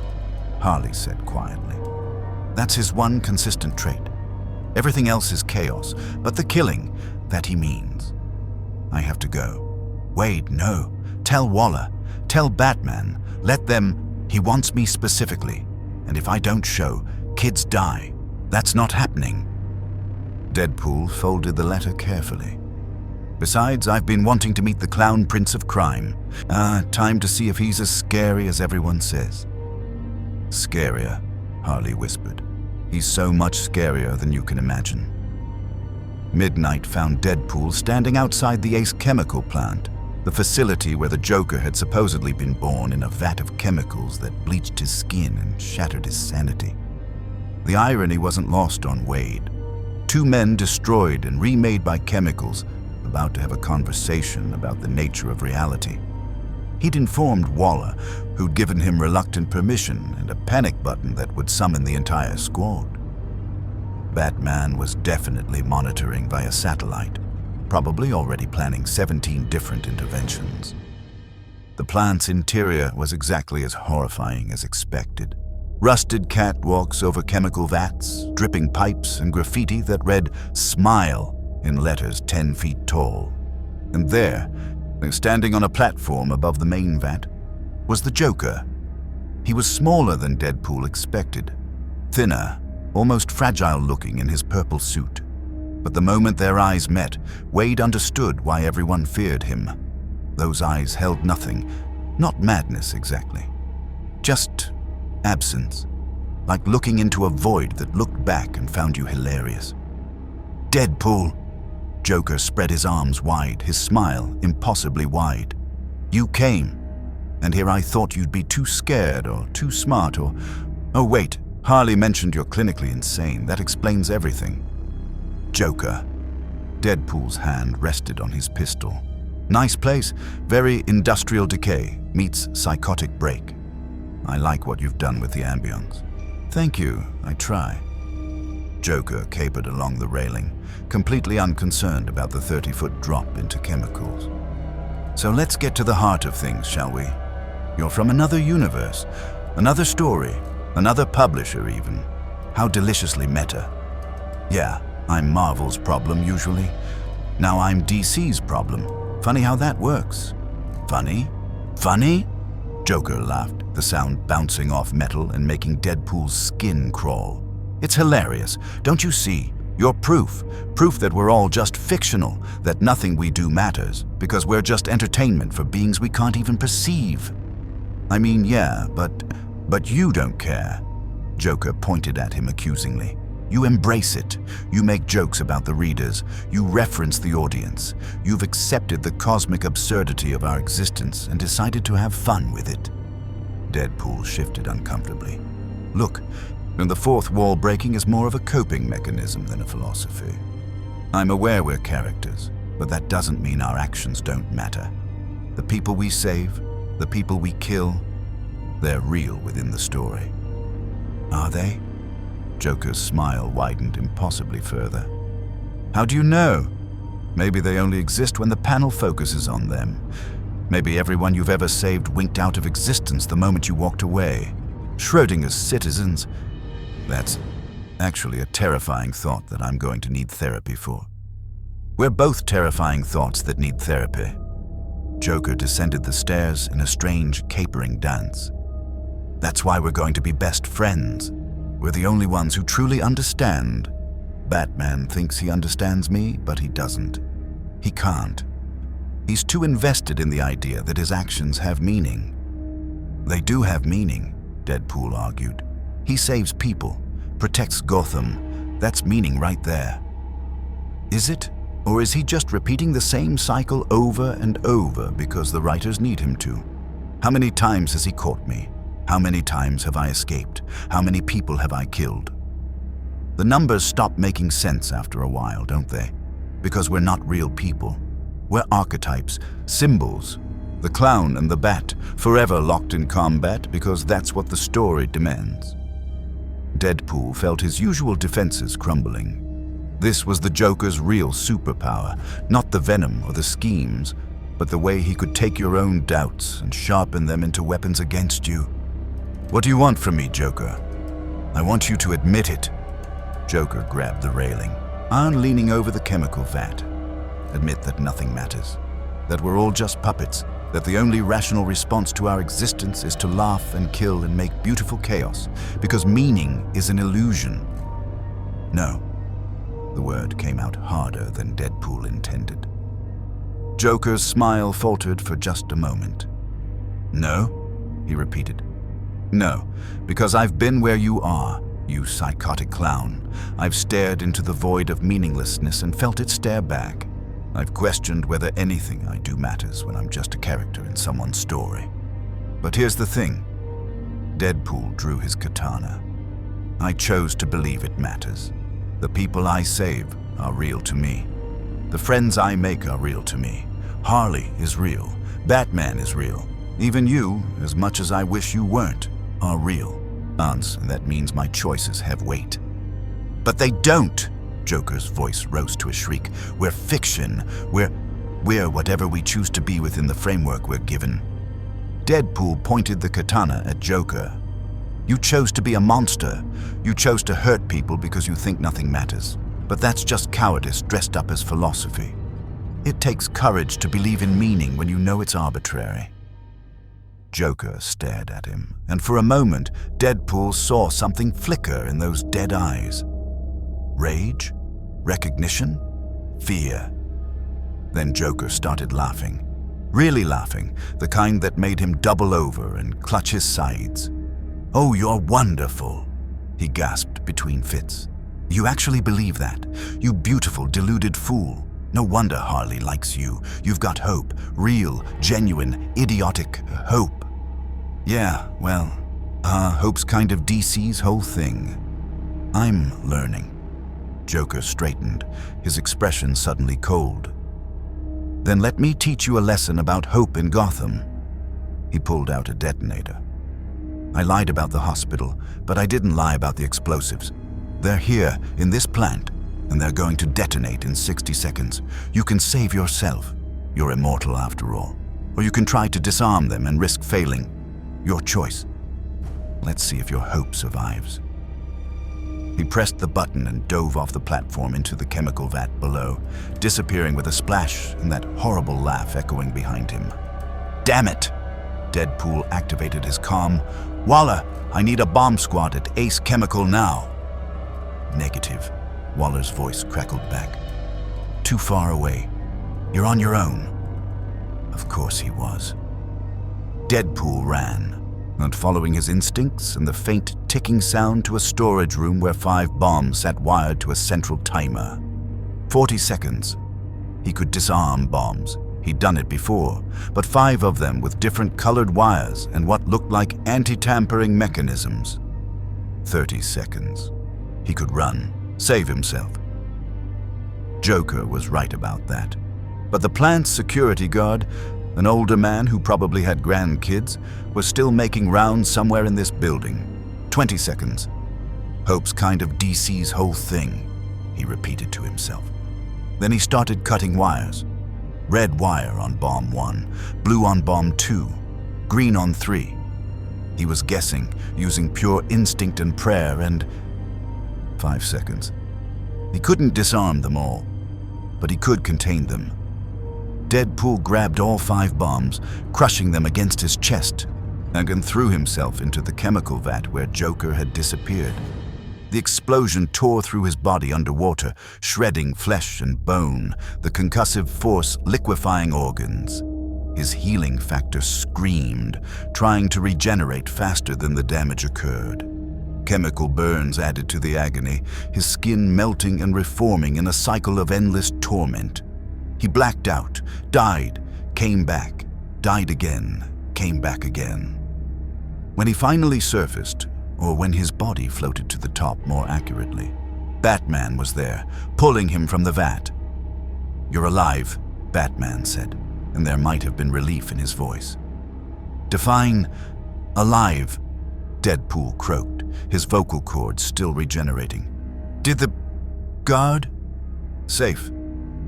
Harley said quietly. That's his one consistent trait. Everything else is chaos, but the killing, that he means. I have to go. Wade, no. Tell Waller. Tell Batman. Let them. He wants me specifically. And if I don't show, kids die. That's not happening. Deadpool folded the letter carefully. Besides, I've been wanting to meet the clown prince of crime. Time to see if he's as scary as everyone says. Scarier, Harley whispered. He's so much scarier than you can imagine. Midnight found Deadpool standing outside the Ace chemical plant, the facility where the Joker had supposedly been born in a vat of chemicals that bleached his skin and shattered his sanity. The irony wasn't lost on Wade. Two men destroyed and remade by chemicals, about to have a conversation about the nature of reality. He'd informed Waller, who'd given him reluctant permission and a panic button that would summon the entire squad. Batman was definitely monitoring via satellite, probably already planning 17 different interventions. The plant's interior was exactly as horrifying as expected. Rusted catwalks over chemical vats, dripping pipes, and graffiti that read "Smile" in letters 10 feet tall. And there, standing on a platform above the main vat, was the Joker. He was smaller than Deadpool expected, thinner, almost fragile-looking in his purple suit. But the moment their eyes met, Wade understood why everyone feared him. Those eyes held nothing, not madness exactly, just absence, like looking into a void that looked back and found you hilarious. Deadpool! Joker spread his arms wide, his smile impossibly wide. You came, and here I thought you'd be too scared or too smart or... Oh wait, Harley mentioned you're clinically insane. That explains everything. Joker. Deadpool's hand rested on his pistol. Nice place, very industrial decay meets psychotic break. I like what you've done with the ambience. Thank you, I try. Joker capered along the railing, completely unconcerned about the 30-foot drop into chemicals. So let's get to the heart of things, shall we? You're from another universe, another story, another publisher even. How deliciously meta. Yeah, I'm Marvel's problem usually. Now I'm DC's problem. Funny how that works. Funny? Funny? Joker laughed, the sound bouncing off metal and making Deadpool's skin crawl. It's hilarious, don't you see? You're proof that we're all just fictional, that nothing we do matters, because we're just entertainment for beings we can't even perceive. I mean, yeah, but you don't care. Joker pointed at him accusingly. You embrace it. You make jokes about the readers. You reference the audience. You've accepted the cosmic absurdity of our existence and decided to have fun with it. Deadpool shifted uncomfortably. Look, the fourth wall breaking is more of a coping mechanism than a philosophy. I'm aware we're characters, but that doesn't mean our actions don't matter. The people we save, the people we kill, they're real within the story. Are they? Joker's smile widened impossibly further. How do you know? Maybe they only exist when the panel focuses on them. Maybe everyone you've ever saved winked out of existence the moment you walked away. Schrodinger's citizens. That's actually a terrifying thought that I'm going to need therapy for. We're both terrifying thoughts that need therapy. Joker descended the stairs in a strange, capering dance. That's why we're going to be best friends. We're the only ones who truly understand. Batman thinks he understands me, but he doesn't. He can't. He's too invested in the idea that his actions have meaning. They do have meaning, Deadpool argued. He saves people, protects Gotham. That's meaning right there. Is it? Or is he just repeating the same cycle over and over because the writers need him to? How many times has he caught me? How many times have I escaped? How many people have I killed? The numbers stop making sense after a while, don't they? Because we're not real people. We're archetypes, symbols. The clown and the bat, forever locked in combat because that's what the story demands. Deadpool felt his usual defenses crumbling. This was the Joker's real superpower, not the venom or the schemes, but the way he could take your own doubts and sharpen them into weapons against you. "What do you want from me, Joker?" "I want you to admit it." Joker grabbed the railing, arm leaning over the chemical vat. "Admit that nothing matters, that we're all just puppets, that the only rational response to our existence is to laugh and kill and make beautiful chaos, because meaning is an illusion." "No." The word came out harder than Deadpool intended. Joker's smile faltered for just a moment. "No?" he repeated. "No, because I've been where you are, you psychotic clown. I've stared into the void of meaninglessness and felt it stare back. I've questioned whether anything I do matters when I'm just a character in someone's story. But here's the thing." Deadpool drew his katana. "I chose to believe it matters. The people I save are real to me. The friends I make are real to me. Harley is real. Batman is real. Even you, as much as I wish you weren't, are real. And that means my choices have weight." "But they don't!" Joker's voice rose to a shriek. "We're fiction. We're whatever we choose to be within the framework we're given." Deadpool pointed the katana at Joker. "You chose to be a monster. You chose to hurt people because you think nothing matters. But that's just cowardice dressed up as philosophy. It takes courage to believe in meaning when you know it's arbitrary." Joker stared at him, and for a moment, Deadpool saw something flicker in those dead eyes. Rage? Recognition? Fear? Then Joker started laughing. Really laughing, the kind that made him double over and clutch his sides. "Oh, you're wonderful," he gasped between fits. "You actually believe that? You beautiful, deluded fool. No wonder Harley likes you. You've got hope. Real, genuine, idiotic hope." "Yeah, well, hope's kind of DC's whole thing. I'm learning." Joker straightened, his expression suddenly cold. "Then let me teach you a lesson about hope in Gotham." He pulled out a detonator. "I lied about the hospital, but I didn't lie about the explosives. They're here, in this plant, and they're going to detonate in 60 seconds. You can save yourself. You're immortal after all. Or you can try to disarm them and risk failing. Your choice. Let's see if your hope survives." He pressed the button and dove off the platform into the chemical vat below, disappearing with a splash and that horrible laugh echoing behind him. "Damn it!" Deadpool activated his comm. "Waller, I need a bomb squad at Ace Chemical now." "Negative," Waller's voice crackled back. "Too far away. You're on your own." Of course he was. Deadpool ran, not following his instincts and the faint ticking sound to a storage room where 5 bombs sat wired to a central timer. 40 seconds. He could disarm bombs. He'd done it before, but 5 of them with different colored wires and what looked like anti-tampering mechanisms. 30 seconds. He could run, save himself. Joker was right about that. But the plant's security guard, an older man who probably had grandkids, was still making rounds somewhere in this building. 20 seconds. Hope's kind of DC's whole thing, he repeated to himself. Then he started cutting wires. Red wire on bomb 1, blue on bomb 2, green on 3. He was guessing, using pure instinct and prayer, and 5 seconds. He couldn't disarm them all, but he could contain them. Deadpool grabbed all 5 bombs, crushing them against his chest, and then threw himself into the chemical vat where Joker had disappeared. The explosion tore through his body underwater, shredding flesh and bone, the concussive force liquefying organs. His healing factor screamed, trying to regenerate faster than the damage occurred. Chemical burns added to the agony, his skin melting and reforming in a cycle of endless torment. He blacked out, died, came back, died again, came back again. When he finally surfaced, or when his body floated to the top more accurately, Batman was there, pulling him from the vat. "You're alive," Batman said. and there might have been relief in his voice. "Define alive," Deadpool croaked, his vocal cords still regenerating. "Did the guard?" "Safe.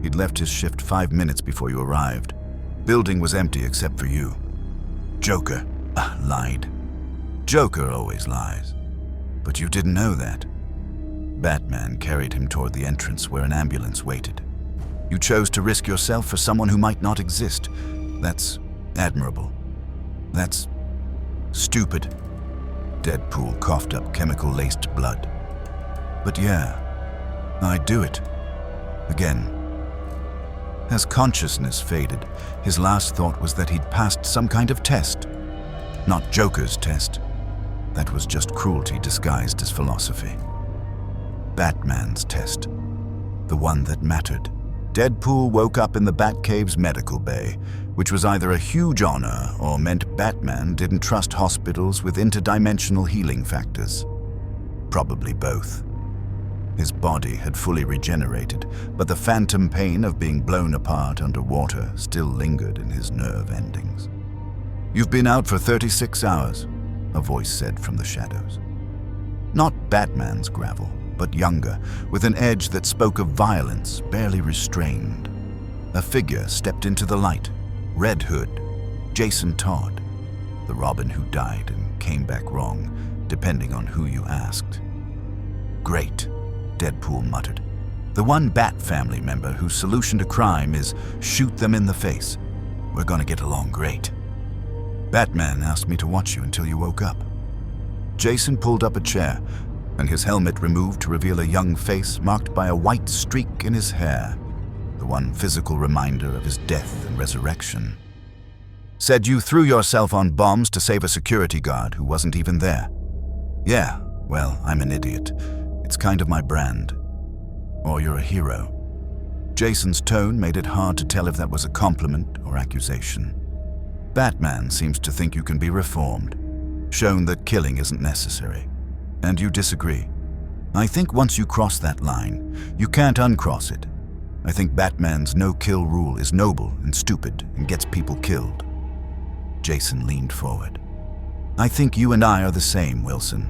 He'd left his shift 5 minutes before you arrived. Building was empty except for you." "Joker lied." "Joker always lies. But you didn't know that." Batman carried him toward the entrance where an ambulance waited. "You chose to risk yourself for someone who might not exist. That's admirable. That's stupid." Deadpool coughed up chemical-laced blood. "But yeah, I'd do it. Again." As consciousness faded, his last thought was that he'd passed some kind of test. Not Joker's test. That was just cruelty disguised as philosophy. Batman's test. The one that mattered. Deadpool woke up in the Batcave's medical bay, which was either a huge honor or meant Batman didn't trust hospitals with interdimensional healing factors. Probably both. His body had fully regenerated, but the phantom pain of being blown apart underwater still lingered in his nerve endings. "You've been out for 36 hours, a voice said from the shadows. Not Batman's gravel, but younger, with an edge that spoke of violence barely restrained. A figure stepped into the light. Red Hood, Jason Todd, the Robin who died and came back wrong, depending on who you asked. "Great," Deadpool muttered. "The one Bat family member whose solution to crime is shoot them in the face. We're gonna get along great." "Batman asked me to watch you until you woke up." Jason pulled up a chair, and his helmet removed to reveal a young face marked by a white streak in his hair, the one physical reminder of his death and resurrection. "Said you threw yourself on bombs to save a security guard who wasn't even there." "Yeah, well, I'm an idiot. It's kind of my brand. Or you're a hero." Jason's tone made it hard to tell if that was a compliment or accusation. "Batman seems to think you can be reformed, shown that killing isn't necessary. And you disagree. I think once you cross that line, you can't uncross it. I think Batman's no-kill rule is noble and stupid and gets people killed." Jason leaned forward. "I think you and I are the same, Wilson.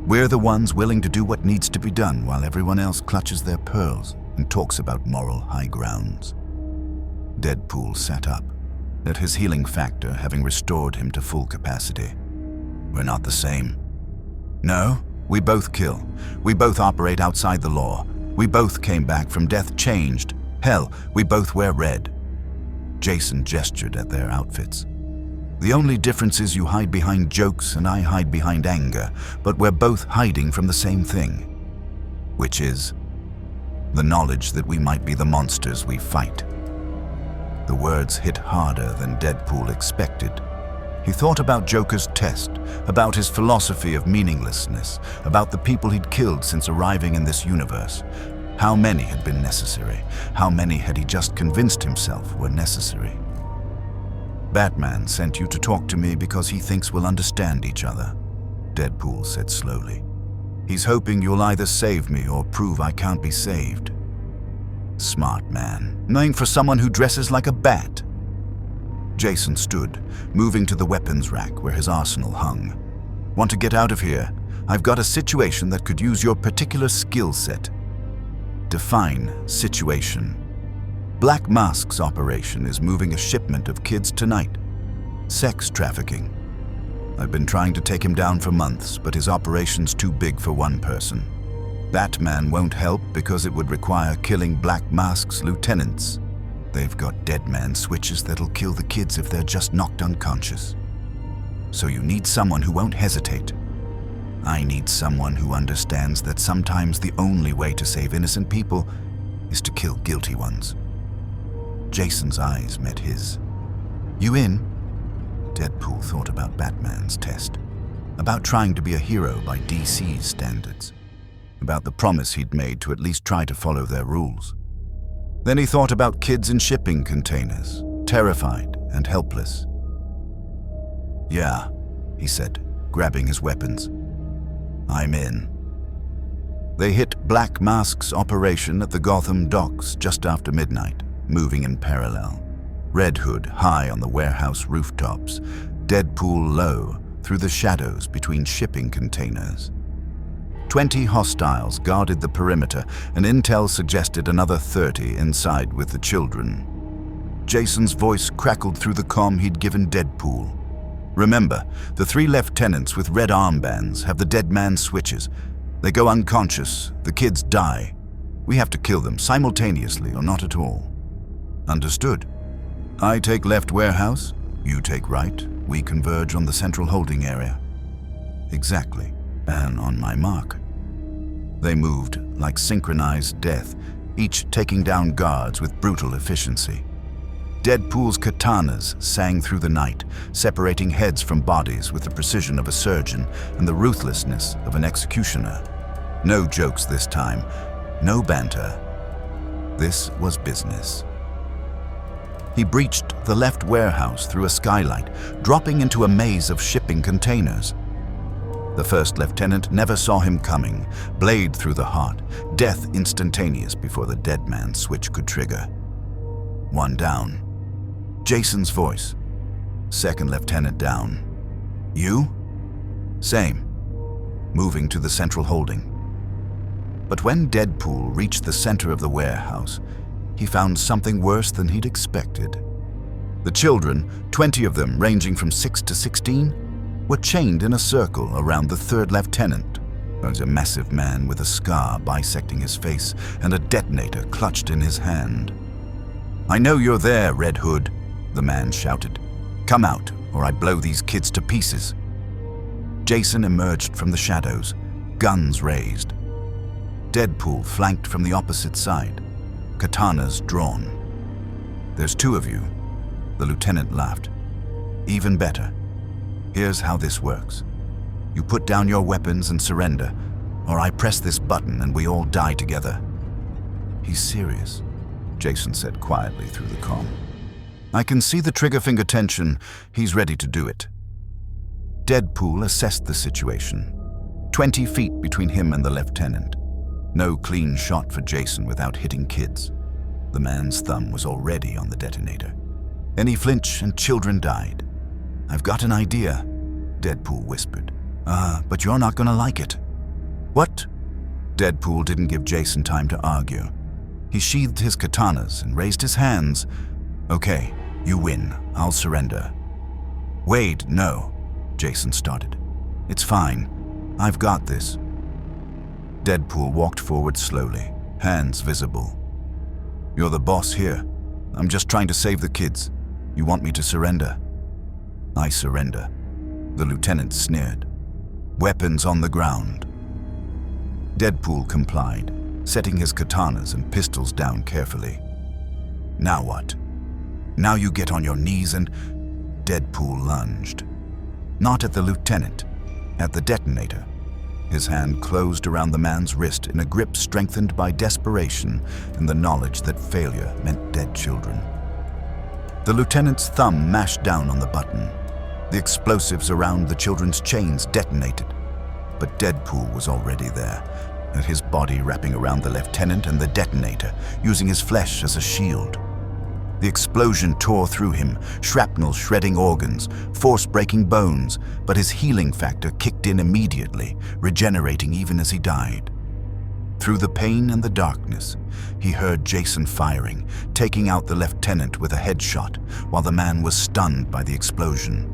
We're the ones willing to do what needs to be done while everyone else clutches their pearls and talks about moral high grounds." Deadpool sat up, let his healing factor having restored him to full capacity. "We're not the same. No, we both kill. We both operate outside the law. We both came back from death changed. Hell, we both wear red." Jason gestured at their outfits. "The only difference is you hide behind jokes and I hide behind anger, but we're both hiding from the same thing. Which is the knowledge that we might be the monsters we fight." The words hit harder than Deadpool expected. He thought about Joker's test, about his philosophy of meaninglessness, about the people he'd killed since arriving in this universe. How many had been necessary? How many had he just convinced himself were necessary? "Batman sent you to talk to me because he thinks we'll understand each other," Deadpool said slowly. "He's hoping you'll either save me or prove I can't be saved." Smart man. Name for someone who dresses like a bat. Jason stood, moving to the weapons rack where his arsenal hung. "Want to get out of here? I've got a situation that could use your particular skill set." Define situation. Black Mask's operation is moving a shipment of kids tonight. Sex trafficking. I've been trying to take him down for months, but his operation's too big for one person. Batman won't help because it would require killing Black Mask's lieutenants. They've got dead man switches that'll kill the kids if they're just knocked unconscious. So you need someone who won't hesitate. I need someone who understands that sometimes the only way to save innocent people is to kill guilty ones. Jason's eyes met his. "You in?" Deadpool thought about Batman's test, about trying to be a hero by DC's standards, about the promise he'd made to at least try to follow their rules. Then he thought about kids in shipping containers, terrified and helpless. "Yeah," he said, grabbing his weapons. "I'm in." They hit Black Mask's operation at the Gotham docks just after midnight, moving in parallel. Red Hood high on the warehouse rooftops, Deadpool low through the shadows between shipping containers. 20 hostiles guarded the perimeter, and intel suggested another 30 inside with the children. Jason's voice crackled through the comm he'd given Deadpool. Remember, the 3 lieutenants with red armbands have the dead man switches. They go unconscious, the kids die. We have to kill them simultaneously or not at all. Understood. I take left warehouse, you take right. We converge on the central holding area. Exactly, and on my mark. They moved like synchronized death, each taking down guards with brutal efficiency. Deadpool's katanas sang through the night, separating heads from bodies with the precision of a surgeon and the ruthlessness of an executioner. No jokes this time, no banter. This was business. He breached the left warehouse through a skylight, dropping into a maze of shipping containers. The first lieutenant never saw him coming, blade through the heart, death instantaneous before the dead man's switch could trigger. One down. Jason's voice. Second lieutenant down. You? Same. Moving to the central holding. But when Deadpool reached the center of the warehouse, he found something worse than he'd expected. The children, 20 of them ranging from 6 to 16, were chained in a circle around the third lieutenant. There was a massive man with a scar bisecting his face and a detonator clutched in his hand. "I know you're there, Red Hood," the man shouted. "Come out, or I blow these kids to pieces." Jason emerged from the shadows, guns raised. Deadpool flanked from the opposite side, katanas drawn. "There's 2 of you," the lieutenant laughed. "Even better. Here's how this works. You put down your weapons and surrender, or I press this button and we all die together." "He's serious," Jason said quietly through the comm. "I can see the trigger finger tension. He's ready to do it." Deadpool assessed the situation. 20 feet between him and the lieutenant. No clean shot for Jason without hitting kids. The man's thumb was already on the detonator. Any flinch and children died. "I've got an idea," Deadpool whispered. But you're not gonna like it." "What?" Deadpool didn't give Jason time to argue. He sheathed his katanas and raised his hands. "Okay, you win. I'll surrender." "Wade, no," Jason started. "It's fine. I've got this." Deadpool walked forward slowly, hands visible. "You're the boss here. I'm just trying to save the kids. You want me to surrender?" "I surrender," the lieutenant sneered. "Weapons on the ground." Deadpool complied, setting his katanas and pistols down carefully. "Now what?" "Now you get on your knees and—" Deadpool lunged. Not at the lieutenant, at the detonator. His hand closed around the man's wrist in a grip strengthened by desperation and the knowledge that failure meant dead children. The lieutenant's thumb mashed down on the button. The explosives around the children's chains detonated. But Deadpool was already there, at his body wrapping around the lieutenant and the detonator, using his flesh as a shield. The explosion tore through him, shrapnel shredding organs, force breaking bones, but his healing factor kicked in immediately, regenerating even as he died. Through the pain and the darkness, he heard Jason firing, taking out the lieutenant with a headshot, while the man was stunned by the explosion.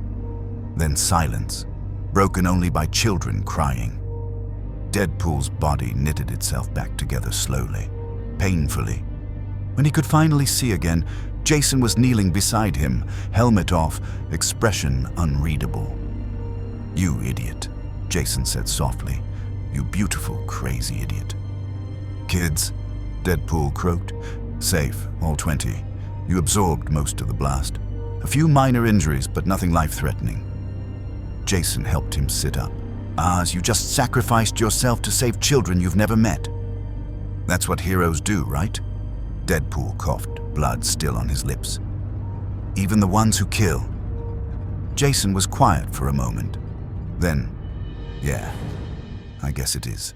Then silence, broken only by children crying. Deadpool's body knitted itself back together slowly, painfully. When he could finally see again, Jason was kneeling beside him, helmet off, expression unreadable. "You idiot," Jason said softly. "You beautiful, crazy idiot." "Kids," Deadpool croaked. "Safe, all 20. You absorbed most of the blast. A few minor injuries, but nothing life-threatening." Jason helped him sit up. "As you just sacrificed yourself to save children you've never met." "That's what heroes do, right?" Deadpool coughed, blood still on his lips. "Even the ones who kill." Jason was quiet for a moment. Then, "Yeah, I guess it is."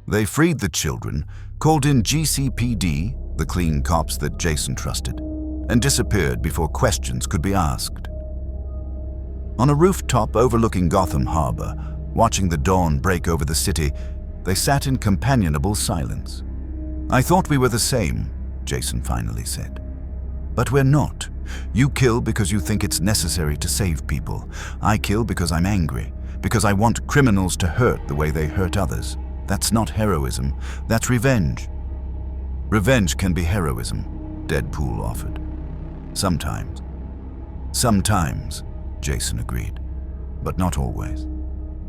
They freed the children, called in GCPD, the clean cops that Jason trusted. and disappeared before questions could be asked. On a rooftop overlooking Gotham Harbor, watching the dawn break over the city, they sat in companionable silence. "I thought we were the same," Jason finally said. "But we're not. You kill because you think it's necessary to save people. I kill because I'm angry, because I want criminals to hurt the way they hurt others. That's not heroism, that's revenge." "Revenge can be heroism," Deadpool offered. "Sometimes." "Sometimes," Jason agreed. "But not always.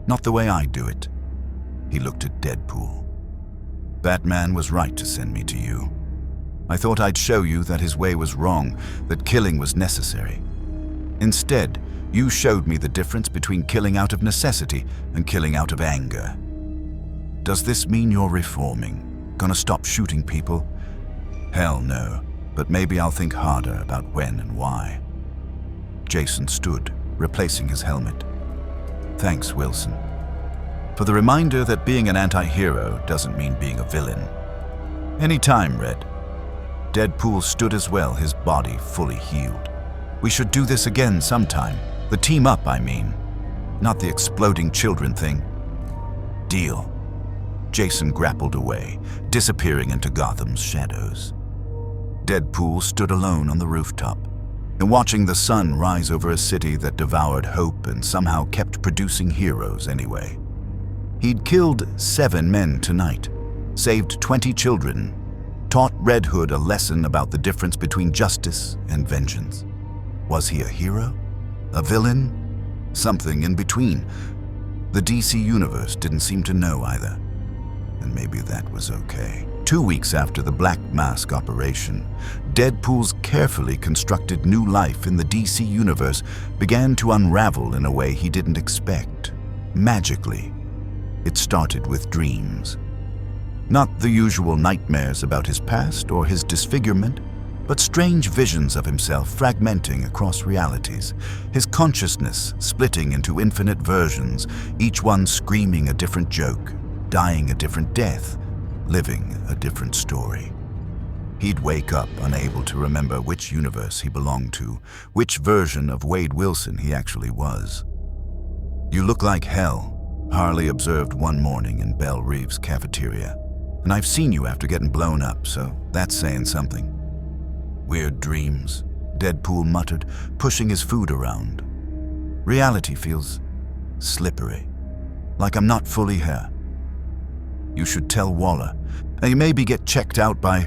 Not the way I do it." He looked at Deadpool. "Batman was right to send me to you. I thought I'd show you that his way was wrong, that killing was necessary. Instead, you showed me the difference between killing out of necessity and killing out of anger. Does this mean you're reforming? Gonna stop shooting people?" "Hell no, but maybe I'll think harder about when and why." Jason stood, replacing his helmet. "Thanks, Wilson. For the reminder that being an anti-hero doesn't mean being a villain." "Anytime, Red." Deadpool stood as well, his body fully healed. "We should do this again sometime. The team up, I mean. Not the exploding children thing." "Deal." Jason grappled away, disappearing into Gotham's shadows. Deadpool stood alone on the rooftop, and watching the sun rise over a city that devoured hope and somehow kept producing heroes anyway. He'd killed 7 men tonight, saved 20 children, taught Red Hood a lesson about the difference between justice and vengeance. Was he a hero? A villain? Something in between. The DC Universe didn't seem to know either. And maybe that was okay. 2 weeks after the Black Mask operation, Deadpool's carefully constructed new life in the DC Universe began to unravel in a way he didn't expect. Magically. It started with dreams. Not the usual nightmares about his past or his disfigurement, but strange visions of himself fragmenting across realities, his consciousness splitting into infinite versions, each one screaming a different joke, dying a different death, living a different story. He'd wake up unable to remember which universe he belonged to, which version of Wade Wilson he actually was. "You look like hell," Harley observed one morning in Belle Reve's cafeteria. "And I've seen you after getting blown up, so that's saying something." "Weird dreams," Deadpool muttered, pushing his food around. "Reality feels slippery, like I'm not fully here. You should tell Waller, and you maybe get checked out by—"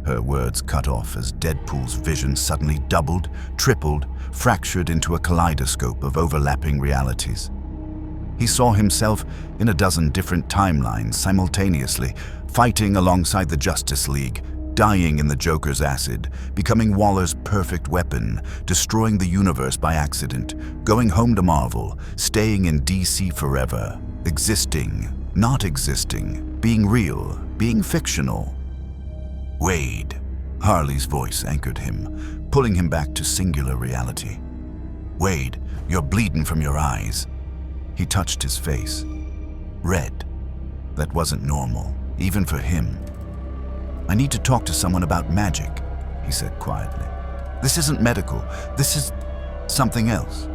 Her words cut off as Deadpool's vision suddenly doubled, tripled, fractured into a kaleidoscope of overlapping realities. He saw himself in a dozen different timelines simultaneously, fighting alongside the Justice League, dying in the Joker's acid, becoming Waller's perfect weapon, destroying the universe by accident, going home to Marvel, staying in DC forever, existing, not existing, being real, being fictional. "Wade," Harley's voice anchored him, pulling him back to singular reality. "Wade, you're bleeding from your eyes." He touched his face. Red. That wasn't normal, even for him. "I need to talk to someone about magic," he said quietly. "This isn't medical. This is something else."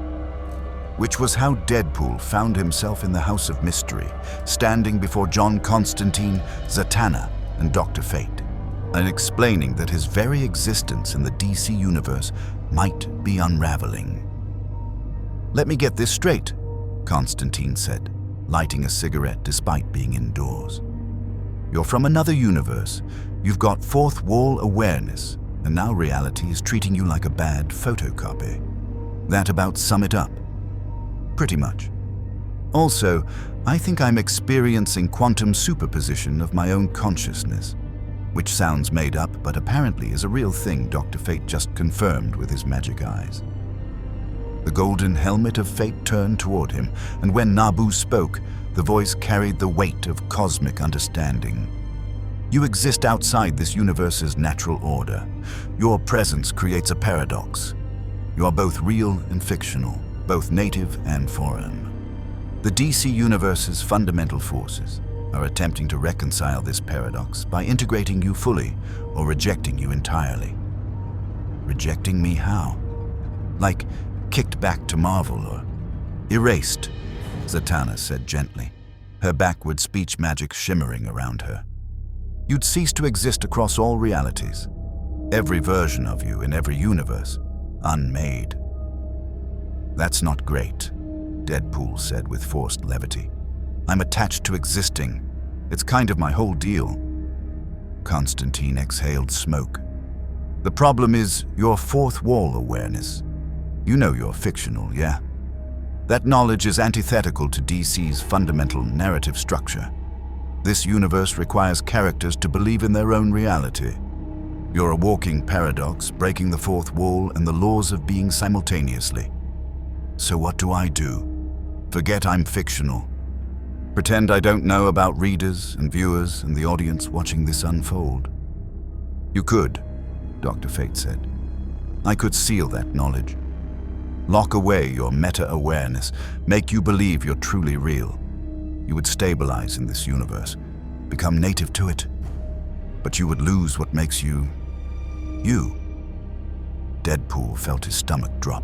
Which was how Deadpool found himself in the House of Mystery, standing before John Constantine, Zatanna, and Dr. Fate, and explaining that his very existence in the DC Universe might be unraveling. "Let me get this straight," Constantine said, lighting a cigarette despite being indoors. "You're from another universe. You've got fourth wall awareness, and now reality is treating you like a bad photocopy. That about sum it up?" "Pretty much. Also, I think I'm experiencing quantum superposition of my own consciousness, which sounds made up but apparently is a real thing Dr. Fate just confirmed with his magic eyes." The golden helmet of fate turned toward him, and when Nabu spoke, the voice carried the weight of cosmic understanding. "You exist outside this universe's natural order. Your presence creates a paradox. You are both real and fictional, both native and foreign. The DC Universe's fundamental forces are attempting to reconcile this paradox by integrating you fully or rejecting you entirely. Rejecting me how? Like kicked back to Marvel or erased, Zatanna said gently, her backward speech magic shimmering around her. You'd cease to exist across all realities. Every version of you in every universe, unmade. That's not great, Deadpool said with forced levity. I'm attached to existing. It's kind of my whole deal. Constantine exhaled smoke. The problem is your fourth wall awareness. You know you're fictional, yeah? That knowledge is antithetical to DC's fundamental narrative structure. This universe requires characters to believe in their own reality. You're a walking paradox, breaking the fourth wall and the laws of being simultaneously. So what do? Forget I'm fictional. Pretend I don't know about readers and viewers and the audience watching this unfold. You could, Dr. Fate said. I could seal that knowledge. Lock away your meta-awareness, make you believe you're truly real. You would stabilize in this universe, become native to it. But you would lose what makes you, you. Deadpool felt his stomach drop.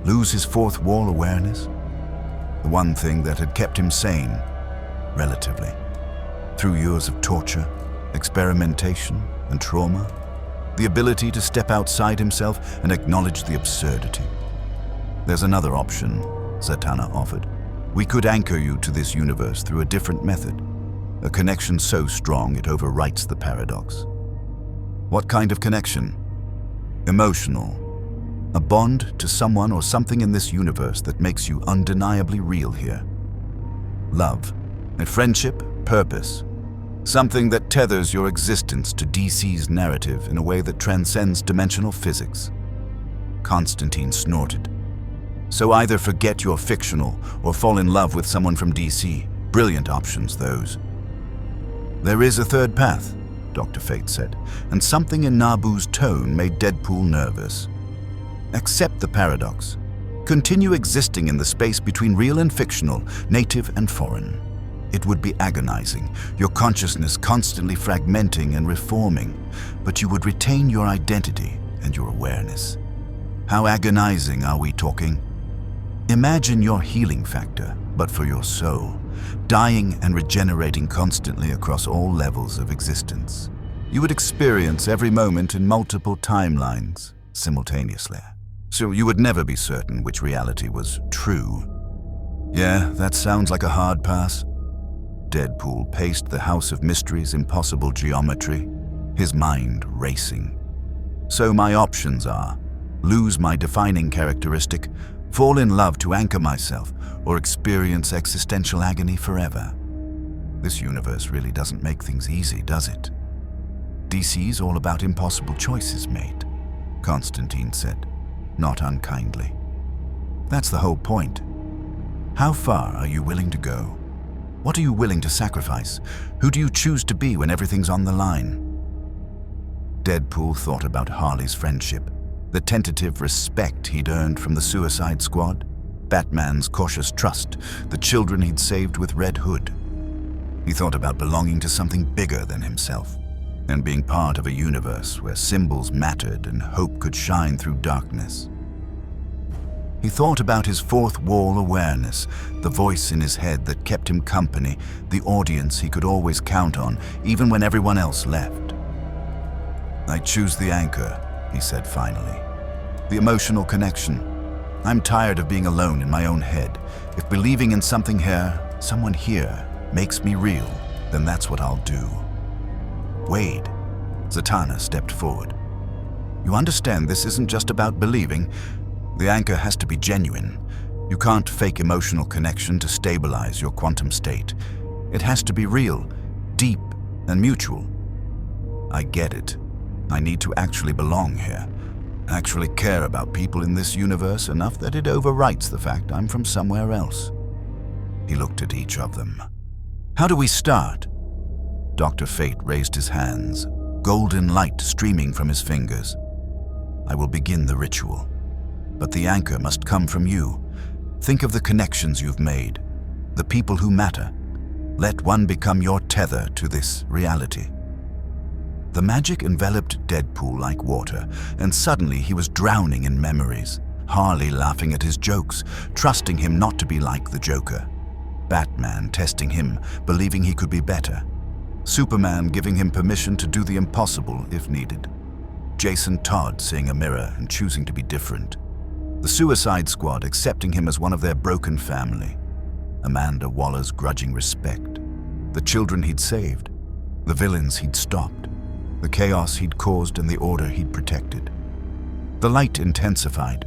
Lose his fourth wall awareness? The one thing that had kept him sane, relatively. Through years of torture, experimentation, and trauma, the ability to step outside himself and acknowledge the absurdity. There's another option, Zatanna offered. We could anchor you to this universe through a different method, a connection so strong it overwrites the paradox. What kind of connection? Emotional. A bond to someone or something in this universe that makes you undeniably real here. Love, a friendship, purpose. Something that tethers your existence to DC's narrative in a way that transcends dimensional physics. Constantine snorted. So either forget you're fictional or fall in love with someone from DC. Brilliant options, those. There is a third path, Dr. Fate said, and something in Nabu's tone made Deadpool nervous. Accept the paradox. Continue existing in the space between real and fictional, native and foreign. It would be agonizing, your consciousness constantly fragmenting and reforming, but you would retain your identity and your awareness. How agonizing are we talking? Imagine your healing factor, but for your soul, dying and regenerating constantly across all levels of existence. You would experience every moment in multiple timelines simultaneously. So you would never be certain which reality was true. Yeah, that sounds like a hard pass. Deadpool paced the House of Mystery's impossible geometry, his mind racing. So my options are, lose my defining characteristic, fall in love to anchor myself, or experience existential agony forever. This universe really doesn't make things easy, does it? DC's all about impossible choices made, Constantine said, not unkindly. That's the whole point. How far are you willing to go? What are you willing to sacrifice? Who do you choose to be when everything's on the line? Deadpool thought about Harley's friendship, the tentative respect he'd earned from the Suicide Squad, Batman's cautious trust, the children he'd saved with Red Hood. He thought about belonging to something bigger than himself, and being part of a universe where symbols mattered and hope could shine through darkness. He thought about his fourth wall awareness, the voice in his head that kept him company, the audience he could always count on, even when everyone else left. I choose the anchor, he said finally. The emotional connection. I'm tired of being alone in my own head. If believing in something here, someone here, makes me real, then that's what I'll do. Wade, Zatanna stepped forward. You understand this isn't just about believing. The anchor has to be genuine. You can't fake emotional connection to stabilize your quantum state. It has to be real, deep, and mutual. I get it. I need to actually belong here. Actually care about people in this universe enough that it overwrites the fact I'm from somewhere else. He looked at each of them. How do we start? Dr. Fate raised his hands, golden light streaming from his fingers. I will begin the ritual. But the anchor must come from you. Think of the connections you've made, the people who matter. Let one become your tether to this reality. The magic enveloped Deadpool like water, and suddenly he was drowning in memories. Harley laughing at his jokes, trusting him not to be like the Joker. Batman testing him, believing he could be better. Superman giving him permission to do the impossible if needed. Jason Todd seeing a mirror and choosing to be different. The Suicide Squad accepting him as one of their broken family. Amanda Waller's grudging respect. The children he'd saved. The villains he'd stopped. The chaos he'd caused and the order he'd protected. The light intensified,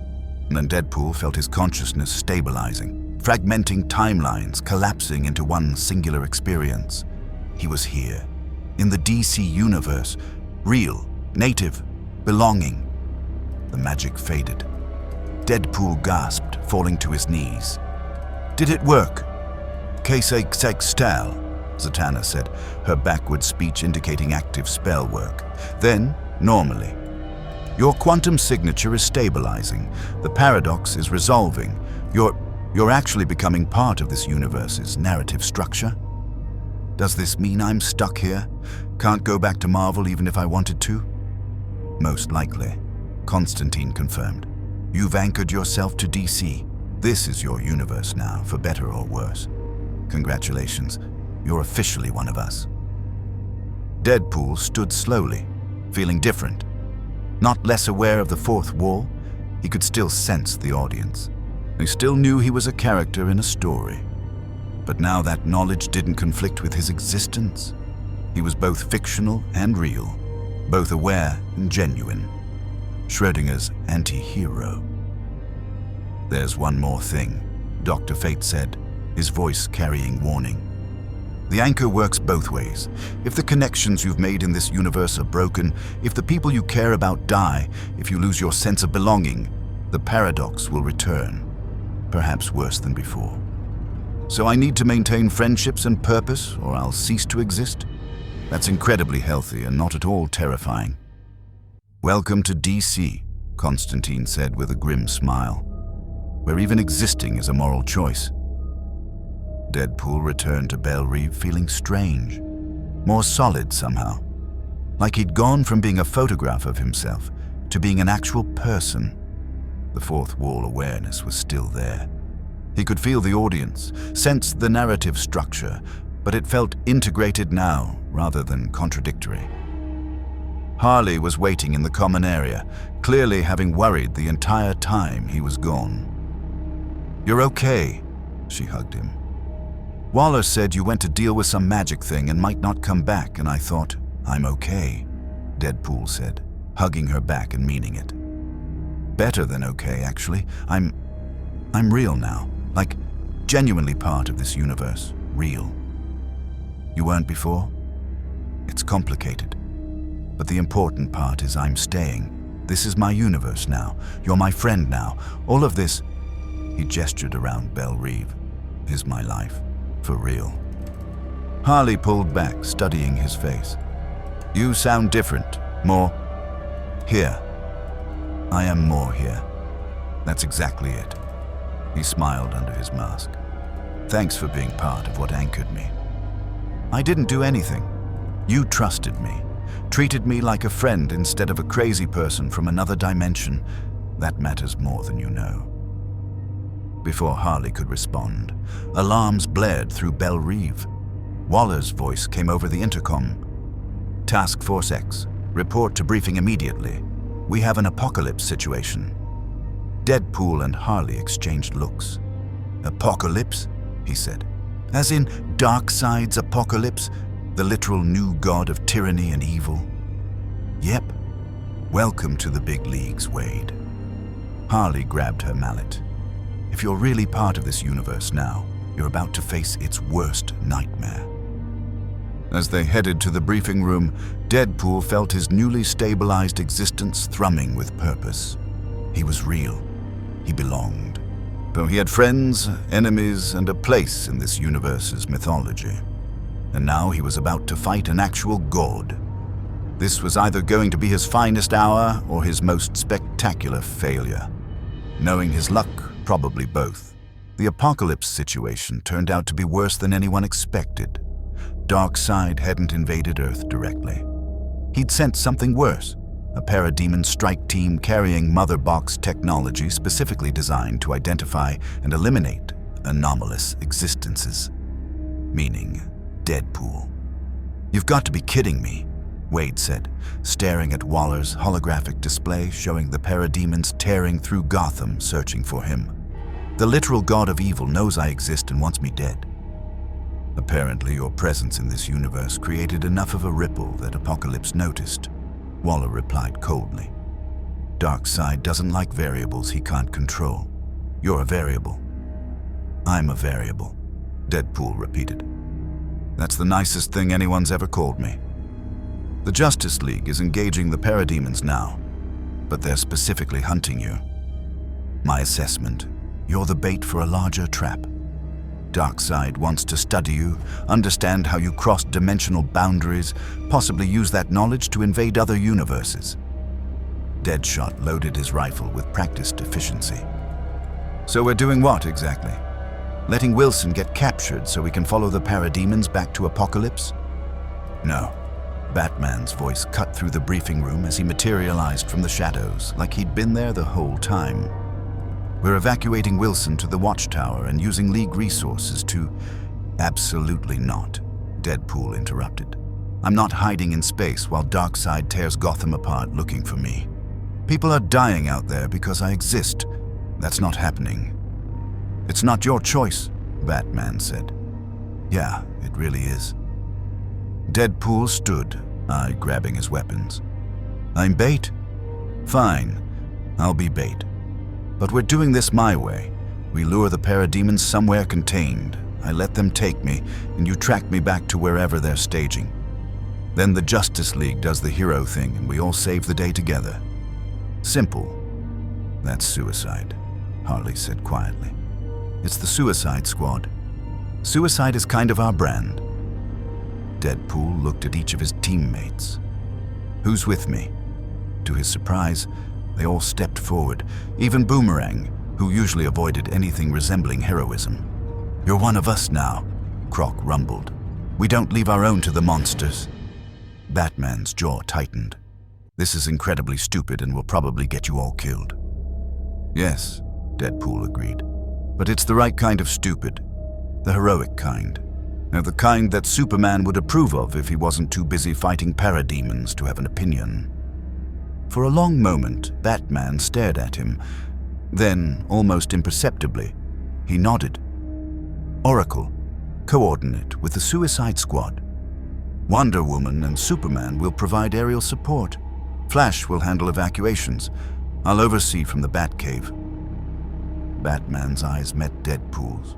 and then Deadpool felt his consciousness stabilizing, fragmenting timelines, collapsing into one singular experience. He was here, in the DC universe, real, native, belonging. The magic faded. Deadpool gasped, falling to his knees. "Did it work?" "Sextel," Zatanna said, her backward speech indicating active spell work. Then, normally. "Your quantum signature is stabilizing. The paradox is resolving. You're actually becoming part of this universe's narrative structure." "Does this mean I'm stuck here? Can't go back to Marvel even if I wanted to?" "Most likely," Constantine confirmed. "You've anchored yourself to DC. This is your universe now, for better or worse. Congratulations, you're officially one of us." Deadpool stood slowly, feeling different. Not less aware of the fourth wall, he could still sense the audience. He still knew he was a character in a story. But now that knowledge didn't conflict with his existence. He was both fictional and real, both aware and genuine. Schrödinger's anti-hero. "There's one more thing," Dr. Fate said, his voice carrying warning. "The anchor works both ways. If the connections you've made in this universe are broken, if the people you care about die, if you lose your sense of belonging, the paradox will return, perhaps worse than before. So I need to maintain friendships and purpose, or I'll cease to exist. That's incredibly healthy and not at all terrifying." "Welcome to DC," Constantine said with a grim smile, "where even existing is a moral choice." Deadpool returned to Belle Reve feeling strange, more solid somehow, like he'd gone from being a photograph of himself to being an actual person. The fourth wall awareness was still there. He could feel the audience, sense the narrative structure, but it felt integrated now rather than contradictory. Harley was waiting in the common area, clearly having worried the entire time he was gone. "You're okay," she hugged him. "Waller said you went to deal with some magic thing and might not come back, and I thought, I'm okay," Deadpool said, hugging her back and meaning it. "Better than okay, actually. I'm real now, like genuinely part of this universe, real. You weren't before? It's complicated. But the important part is I'm staying. This is my universe now. You're my friend now. All of this," he gestured around Belle Reve, "is my life. For real." Harley pulled back, studying his face. "You sound different. More here." "I am more here. That's exactly it." He smiled under his mask. "Thanks for being part of what anchored me. I didn't do anything. You trusted me, treated me like a friend instead of a crazy person from another dimension. That matters more than you know." Before Harley could respond, alarms blared through Belle Reve. Waller's voice came over the intercom. "Task Force X, report to briefing immediately. We have an apocalypse situation." Deadpool and Harley exchanged looks. "Apocalypse?" he said. "As in Darkseid's apocalypse, the literal new god of tyranny and evil?" "Yep. Welcome to the big leagues, Wade." Harley grabbed her mallet. "If you're really part of this universe now, you're about to face its worst nightmare." As they headed to the briefing room, Deadpool felt his newly stabilized existence thrumming with purpose. He was real. He belonged. Though he had friends, enemies, and a place in this universe's mythology. And now he was about to fight an actual god. This was either going to be his finest hour or his most spectacular failure. Knowing his luck, probably both. The apocalypse situation turned out to be worse than anyone expected. Darkseid hadn't invaded Earth directly. He'd sensed something worse, a parademon strike team carrying Mother Box technology specifically designed to identify and eliminate anomalous existences, meaning Deadpool. "You've got to be kidding me," Wade said, staring at Waller's holographic display showing the parademons tearing through Gotham searching for him. "The literal god of evil knows I exist and wants me dead." "Apparently your presence in this universe created enough of a ripple that Apokolips noticed," Waller replied coldly. "Darkseid doesn't like variables he can't control. You're a variable." "I'm a variable," Deadpool repeated. "That's the nicest thing anyone's ever called me." "The Justice League is engaging the parademons now, but they're specifically hunting you. My assessment, you're the bait for a larger trap. Darkseid wants to study you, understand how you cross dimensional boundaries, possibly use that knowledge to invade other universes." Deadshot loaded his rifle with practiced efficiency. "So we're doing what exactly? Letting Wilson get captured so we can follow the parademons back to Apokolips?" "No." Batman's voice cut through the briefing room as he materialized from the shadows, like he'd been there the whole time. "We're evacuating Wilson to the Watchtower and using League resources to—" "Absolutely not," Deadpool interrupted. "I'm not hiding in space while Darkseid tears Gotham apart looking for me. People are dying out there because I exist. That's not happening." "It's not your choice," Batman said. "Yeah, it really is." Deadpool stood, eye grabbing his weapons. "I'm bait? Fine, I'll be bait. But we're doing this my way. We lure the parademons somewhere contained. I let them take me, and you track me back to wherever they're staging. Then the Justice League does the hero thing, and we all save the day together. Simple." "That's suicide," Harley said quietly. "It's the Suicide Squad. Suicide is kind of our brand." Deadpool looked at each of his teammates. "Who's with me?" To his surprise, they all stepped forward, even Boomerang, who usually avoided anything resembling heroism. "You're one of us now," Croc rumbled. "We don't leave our own to the monsters." Batman's jaw tightened. "This is incredibly stupid and will probably get you all killed." "Yes," Deadpool agreed. "But it's the right kind of stupid. The heroic kind. Now, the kind that Superman would approve of if he wasn't too busy fighting parademons to have an opinion." For a long moment, Batman stared at him. Then, almost imperceptibly, he nodded. "Oracle, coordinate with the Suicide Squad. Wonder Woman and Superman will provide aerial support. Flash will handle evacuations. I'll oversee from the Batcave." Batman's eyes met Deadpool's.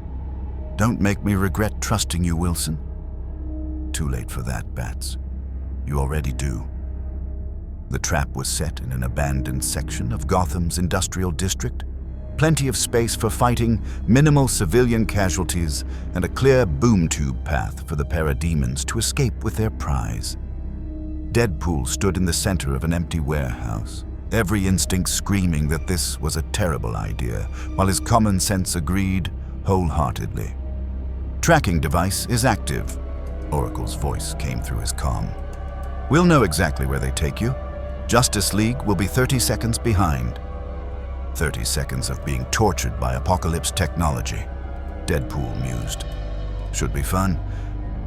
"Don't make me regret trusting you, Wilson." "Too late for that, Bats. You already do." The trap was set in an abandoned section of Gotham's industrial district. Plenty of space for fighting, minimal civilian casualties, and a clear boom tube path for the parademons to escape with their prize. Deadpool stood in the center of an empty warehouse, every instinct screaming that this was a terrible idea, while his common sense agreed wholeheartedly. "Tracking device is active," Oracle's voice came through his comm. "We'll know exactly where they take you. Justice League will be 30 seconds behind." 30 seconds of being tortured by Apokolips technology, Deadpool mused. "Should be fun.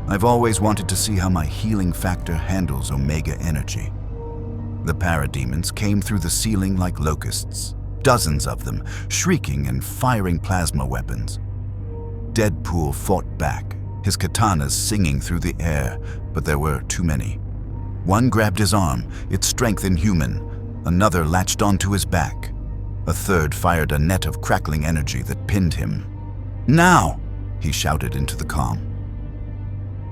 I've always wanted to see how my healing factor handles Omega energy." The parademons came through the ceiling like locusts, dozens of them, shrieking and firing plasma weapons. Deadpool fought back, his katanas singing through the air, but there were too many. One grabbed his arm, its strength inhuman. Another latched onto his back. A third fired a net of crackling energy that pinned him. "Now!" he shouted into the comm.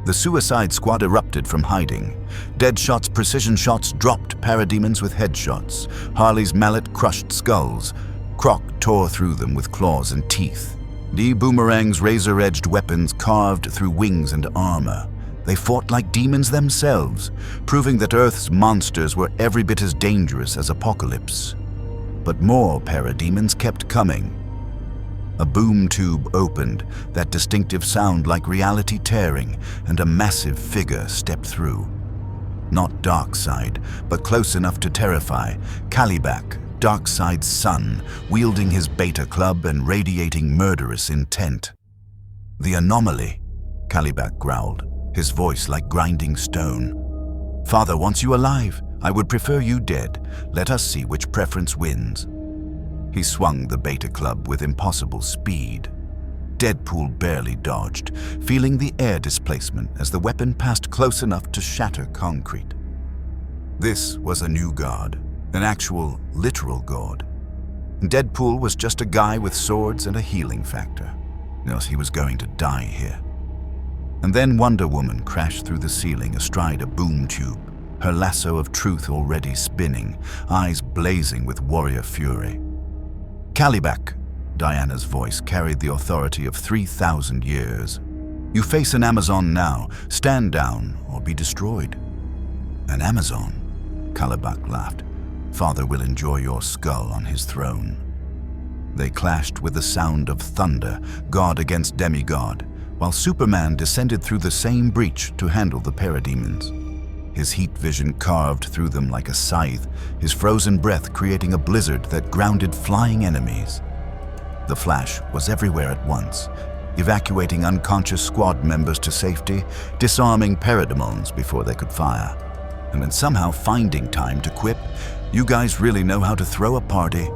The Suicide Squad erupted from hiding. Deadshot's precision shots dropped parademons with headshots. Harley's mallet crushed skulls. Croc tore through them with claws and teeth. Boomerang's razor-edged weapons carved through wings and armor. They fought like demons themselves, proving that Earth's monsters were every bit as dangerous as Apokolips. But more parademons kept coming. A boom tube opened, that distinctive sound like reality tearing, and a massive figure stepped through. Not Darkseid, but close enough to terrify. Kalibak, Darkseid's son, wielding his beta club and radiating murderous intent. "The anomaly," Kalibak growled, his voice like grinding stone. "Father wants you alive. I would prefer you dead. Let us see which preference wins." He swung the beta club with impossible speed. Deadpool barely dodged, feeling the air displacement as the weapon passed close enough to shatter concrete. This was a new god, an actual, literal god. Deadpool was just a guy with swords and a healing factor, else he was going to die here. And then Wonder Woman crashed through the ceiling astride a boom tube, her lasso of truth already spinning, eyes blazing with warrior fury. "Kalibak," Diana's voice carried the authority of 3,000 years. "You face an Amazon now. Stand down or be destroyed." "An Amazon?" Kalibak laughed. "Father will enjoy your skull on his throne." They clashed with the sound of thunder, god against demigod, while Superman descended through the same breach to handle the parademons. His heat vision carved through them like a scythe, his frozen breath creating a blizzard that grounded flying enemies. The Flash was everywhere at once, evacuating unconscious squad members to safety, disarming parademons before they could fire, and then somehow finding time to quip, "You guys really know how to throw a party."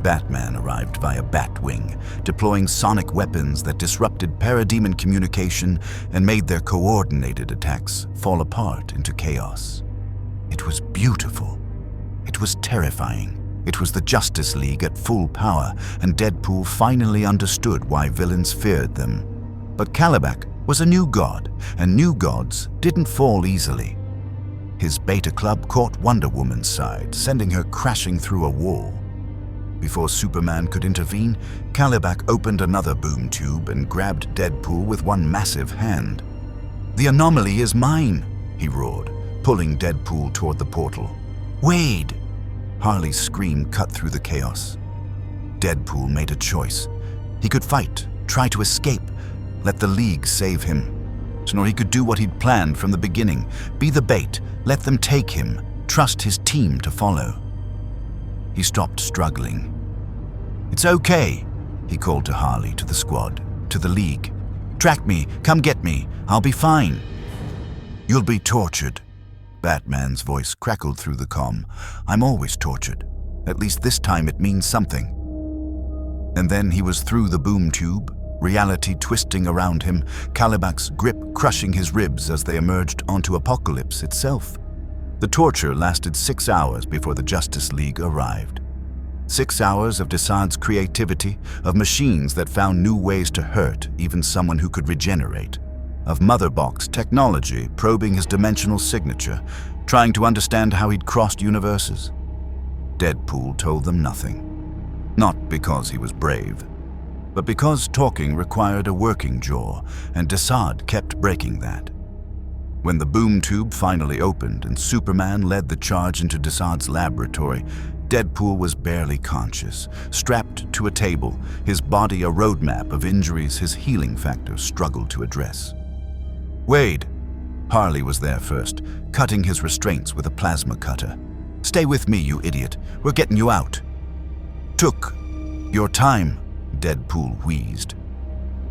Batman arrived via Batwing, deploying sonic weapons that disrupted parademon communication and made their coordinated attacks fall apart into chaos. It was beautiful. It was terrifying. It was the Justice League at full power, and Deadpool finally understood why villains feared them. But Kalibak was a new god, and new gods didn't fall easily. His beta club caught Wonder Woman's side, sending her crashing through a wall. Before Superman could intervene, Kalibak opened another boom tube and grabbed Deadpool with one massive hand. "The anomaly is mine," he roared, pulling Deadpool toward the portal. "Wade!" Harley's scream cut through the chaos. Deadpool made a choice. He could fight, try to escape, let the League save him. Or he could do what he'd planned from the beginning, be the bait, let them take him, trust his team to follow. He stopped struggling. "It's okay," he called to Harley, to the squad, to the League. "Track me, come get me, I'll be fine." "You'll be tortured." Batman's voice crackled through the comm. "I'm always tortured. At least this time it means something." And then he was through the boom tube, reality twisting around him, Kalibak's grip crushing his ribs as they emerged onto Apokolips itself. The torture lasted 6 hours before the Justice League arrived. 6 hours of Desad's creativity, of machines that found new ways to hurt even someone who could regenerate, of Motherbox technology probing his dimensional signature, trying to understand how he'd crossed universes. Deadpool told them nothing. Not because he was brave, but because talking required a working jaw, and Desad kept breaking that. When the boom tube finally opened and Superman led the charge into Desad's laboratory, Deadpool was barely conscious, strapped to a table, his body a roadmap of injuries his healing factor struggled to address. "Wade!" Harley was there first, cutting his restraints with a plasma cutter. "Stay with me, you idiot. We're getting you out." "Took your time," Deadpool wheezed.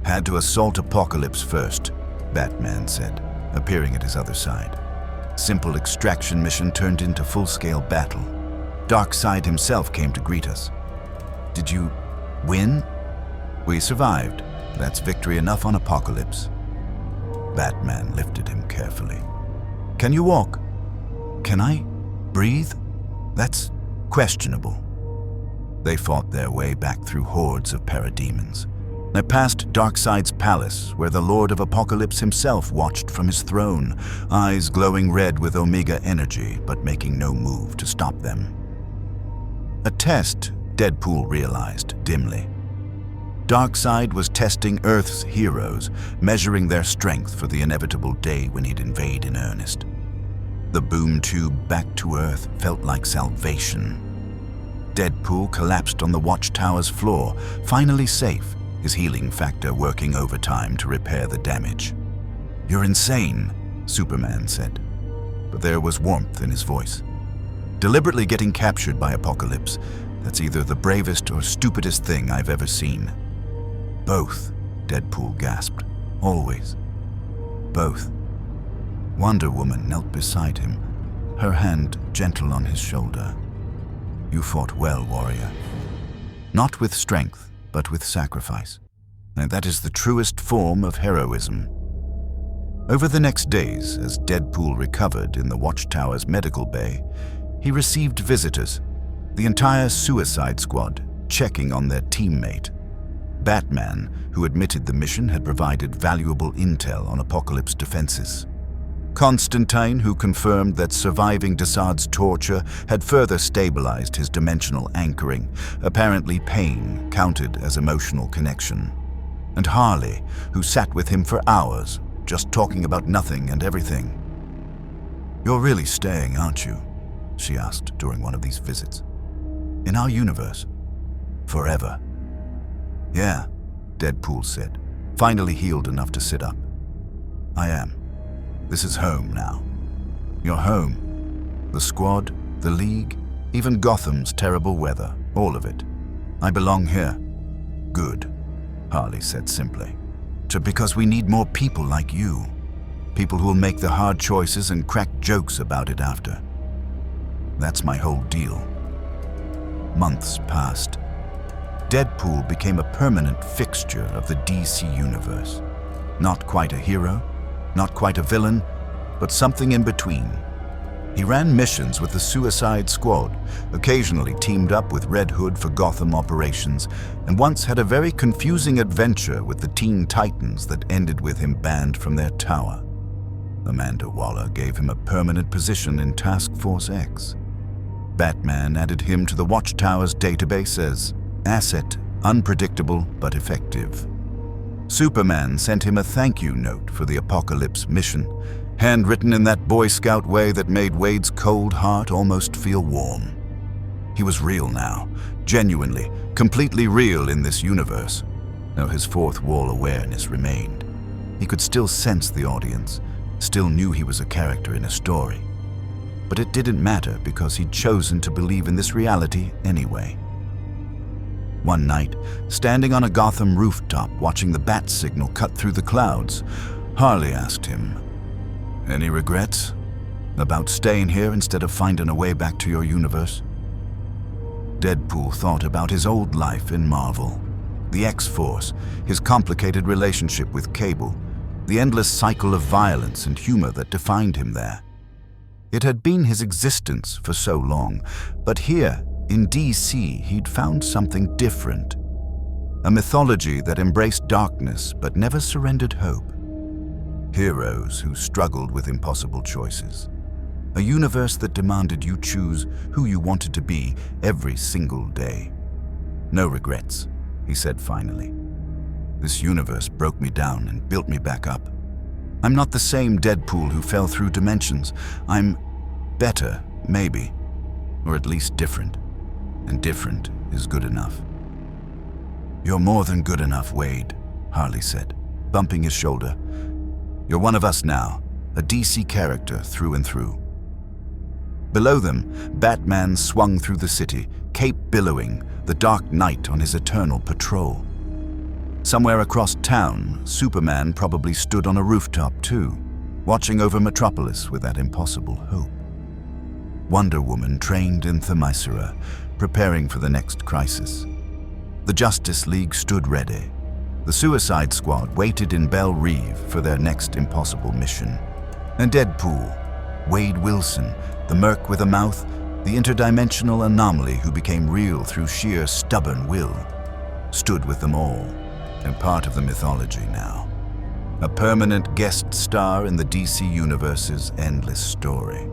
"Had to assault Apokolips first," Batman said, appearing at his other side. Simple extraction mission turned into full-scale battle. Darkseid himself came to greet us. "Did you win?" "We survived. That's victory enough on Apokolips." Batman lifted him carefully. "Can you walk?" "Can I breathe?" "That's questionable." They fought their way back through hordes of parademons. They passed Darkseid's palace, where the Lord of Apokolips himself watched from his throne, eyes glowing red with Omega energy, but making no move to stop them. A test, Deadpool realized dimly. Darkseid was testing Earth's heroes, measuring their strength for the inevitable day when he'd invade in earnest. The boom tube back to Earth felt like salvation. Deadpool collapsed on the watchtower's floor, finally safe, his healing factor working overtime to repair the damage. "You're insane," Superman said. but there was warmth in his voice. Deliberately getting captured by Apokolips, that's either the bravest or stupidest thing I've ever seen. Both, Deadpool gasped. Always. Both. Wonder Woman knelt beside him, her hand gentle on his shoulder. You fought well, warrior. Not with strength, but with sacrifice. And that is the truest form of heroism. Over the next days, as Deadpool recovered in the Watchtower's medical bay, he received visitors, the entire Suicide Squad, checking on their teammate. Batman, who admitted the mission had provided valuable intel on Apokolips' defenses. Constantine, who confirmed that surviving Desad's torture had further stabilized his dimensional anchoring. Apparently pain counted as emotional connection. And Harley, who sat with him for hours, just talking about nothing and everything. "You're really staying, aren't you?" she asked during one of these visits. "In our universe? Forever?" "Yeah," Deadpool said, finally healed enough to sit up. "I am. This is home now. Your home. The Squad, the League, even Gotham's terrible weather, all of it. I belong here." "Good," Harley said simply. "Because we need more people like you. People who will make the hard choices and crack jokes about it after. That's my whole deal." Months passed. Deadpool became a permanent fixture of the DC universe. Not quite a hero, not quite a villain, but something in between. He ran missions with the Suicide Squad, occasionally teamed up with Red Hood for Gotham operations, and once had a very confusing adventure with the Teen Titans that ended with him banned from their tower. Amanda Waller gave him a permanent position in Task Force X. Batman added him to the Watchtower's database as asset, unpredictable but effective. Superman sent him a thank you note for the Apokolips mission, handwritten in that Boy Scout way that made Wade's cold heart almost feel warm. He was real now, genuinely, completely real in this universe, though his fourth wall awareness remained. He could still sense the audience, still knew he was a character in a story. But it didn't matter because he'd chosen to believe in this reality anyway. One night, standing on a Gotham rooftop watching the bat signal cut through the clouds, Harley asked him, "Any regrets about staying here instead of finding a way back to your universe?" Deadpool thought about his old life in Marvel, the X-Force, his complicated relationship with Cable, the endless cycle of violence and humor that defined him there. It had been his existence for so long, but here, in DC, he'd found something different. A mythology that embraced darkness but never surrendered hope. Heroes who struggled with impossible choices. A universe that demanded you choose who you wanted to be every single day. "No regrets," he said finally. "This universe broke me down and built me back up. I'm not the same Deadpool who fell through dimensions. I'm better, maybe, or at least different. And different is good enough." "You're more than good enough, Wade," Harley said, bumping his shoulder. "You're one of us now, a DC character through and through." Below them, Batman swung through the city, cape billowing, the Dark Knight on his eternal patrol. Somewhere across town, Superman probably stood on a rooftop too, watching over Metropolis with that impossible hope. Wonder Woman trained in Themyscira, preparing for the next crisis. The Justice League stood ready. The Suicide Squad waited in Belle, Reve for their next impossible mission. And Deadpool, Wade Wilson, the merc with a mouth, the interdimensional anomaly who became real through sheer stubborn will, stood with them all, and part of the mythology now. A permanent guest star in the DC Universe's endless story.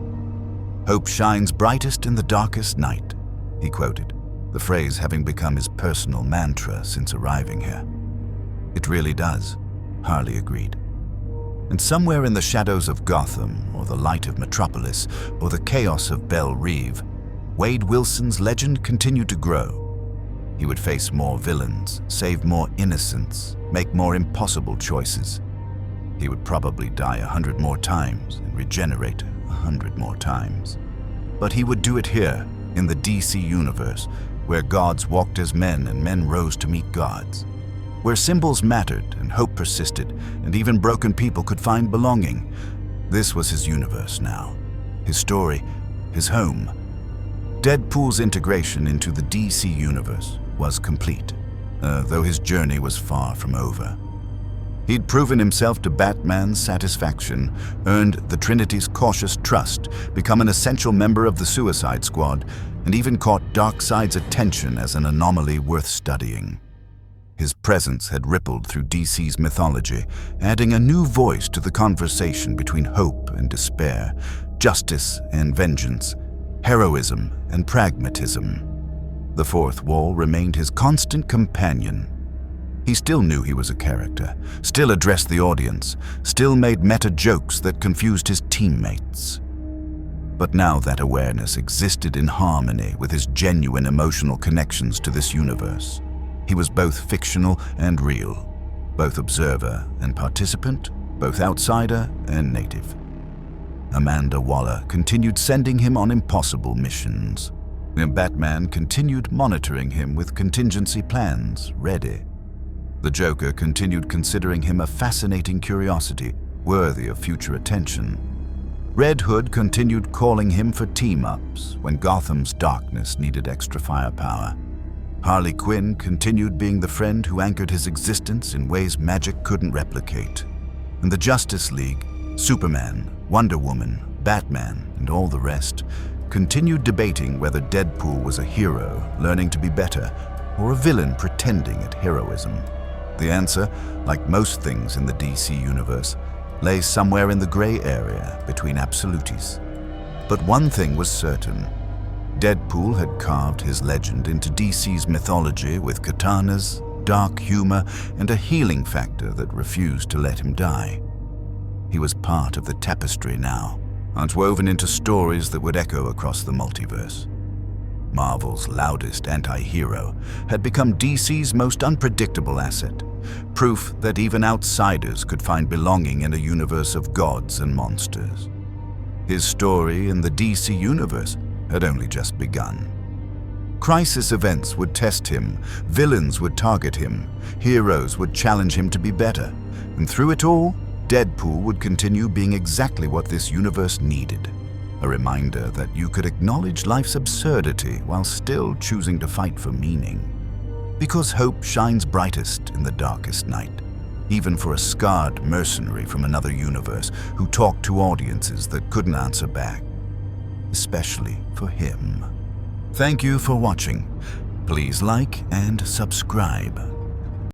"Hope shines brightest in the darkest night," he quoted, the phrase having become his personal mantra since arriving here. "It really does," Harley agreed. And somewhere in the shadows of Gotham, or the light of Metropolis, or the chaos of Belle Reve, Wade Wilson's legend continued to grow. He would face more villains, save more innocents, make more impossible choices. He would probably die 100 more times and regenerate 100 more times. But he would do it here, in the DC universe, where gods walked as men and men rose to meet gods. Where symbols mattered and hope persisted, and even broken people could find belonging. This was his universe now. His story, his home. Deadpool's integration into the DC universe was complete, though his journey was far from over. He'd proven himself to Batman's satisfaction, earned the Trinity's cautious trust, become an essential member of the Suicide Squad, and even caught Darkseid's attention as an anomaly worth studying. His presence had rippled through DC's mythology, adding a new voice to the conversation between hope and despair, justice and vengeance, heroism and pragmatism. The fourth wall remained his constant companion. He still knew he was a character, still addressed the audience, still made meta jokes that confused his teammates. But now that awareness existed in harmony with his genuine emotional connections to this universe. He was both fictional and real, both observer and participant, both outsider and native. Amanda Waller continued sending him on impossible missions. Batman continued monitoring him with contingency plans ready. The Joker continued considering him a fascinating curiosity, worthy of future attention. Red Hood continued calling him for team-ups when Gotham's darkness needed extra firepower. Harley Quinn continued being the friend who anchored his existence in ways magic couldn't replicate. And the Justice League, Superman, Wonder Woman, Batman, and all the rest continued debating whether Deadpool was a hero learning to be better or a villain pretending at heroism. The answer, like most things in the DC universe, lay somewhere in the gray area between absolutes. But one thing was certain. Deadpool had carved his legend into DC's mythology with katanas, dark humor, and a healing factor that refused to let him die. He was part of the tapestry now, interwoven into stories that would echo across the multiverse. Marvel's loudest anti-hero had become DC's most unpredictable asset, proof that even outsiders could find belonging in a universe of gods and monsters. His story in the DC universe had only just begun. Crisis events would test him, villains would target him, heroes would challenge him to be better, and through it all, Deadpool would continue being exactly what this universe needed. A reminder that you could acknowledge life's absurdity while still choosing to fight for meaning. Because hope shines brightest in the darkest night, even for a scarred mercenary from another universe who talked to audiences that couldn't answer back. Especially for him. Thank you for watching. Please like and subscribe.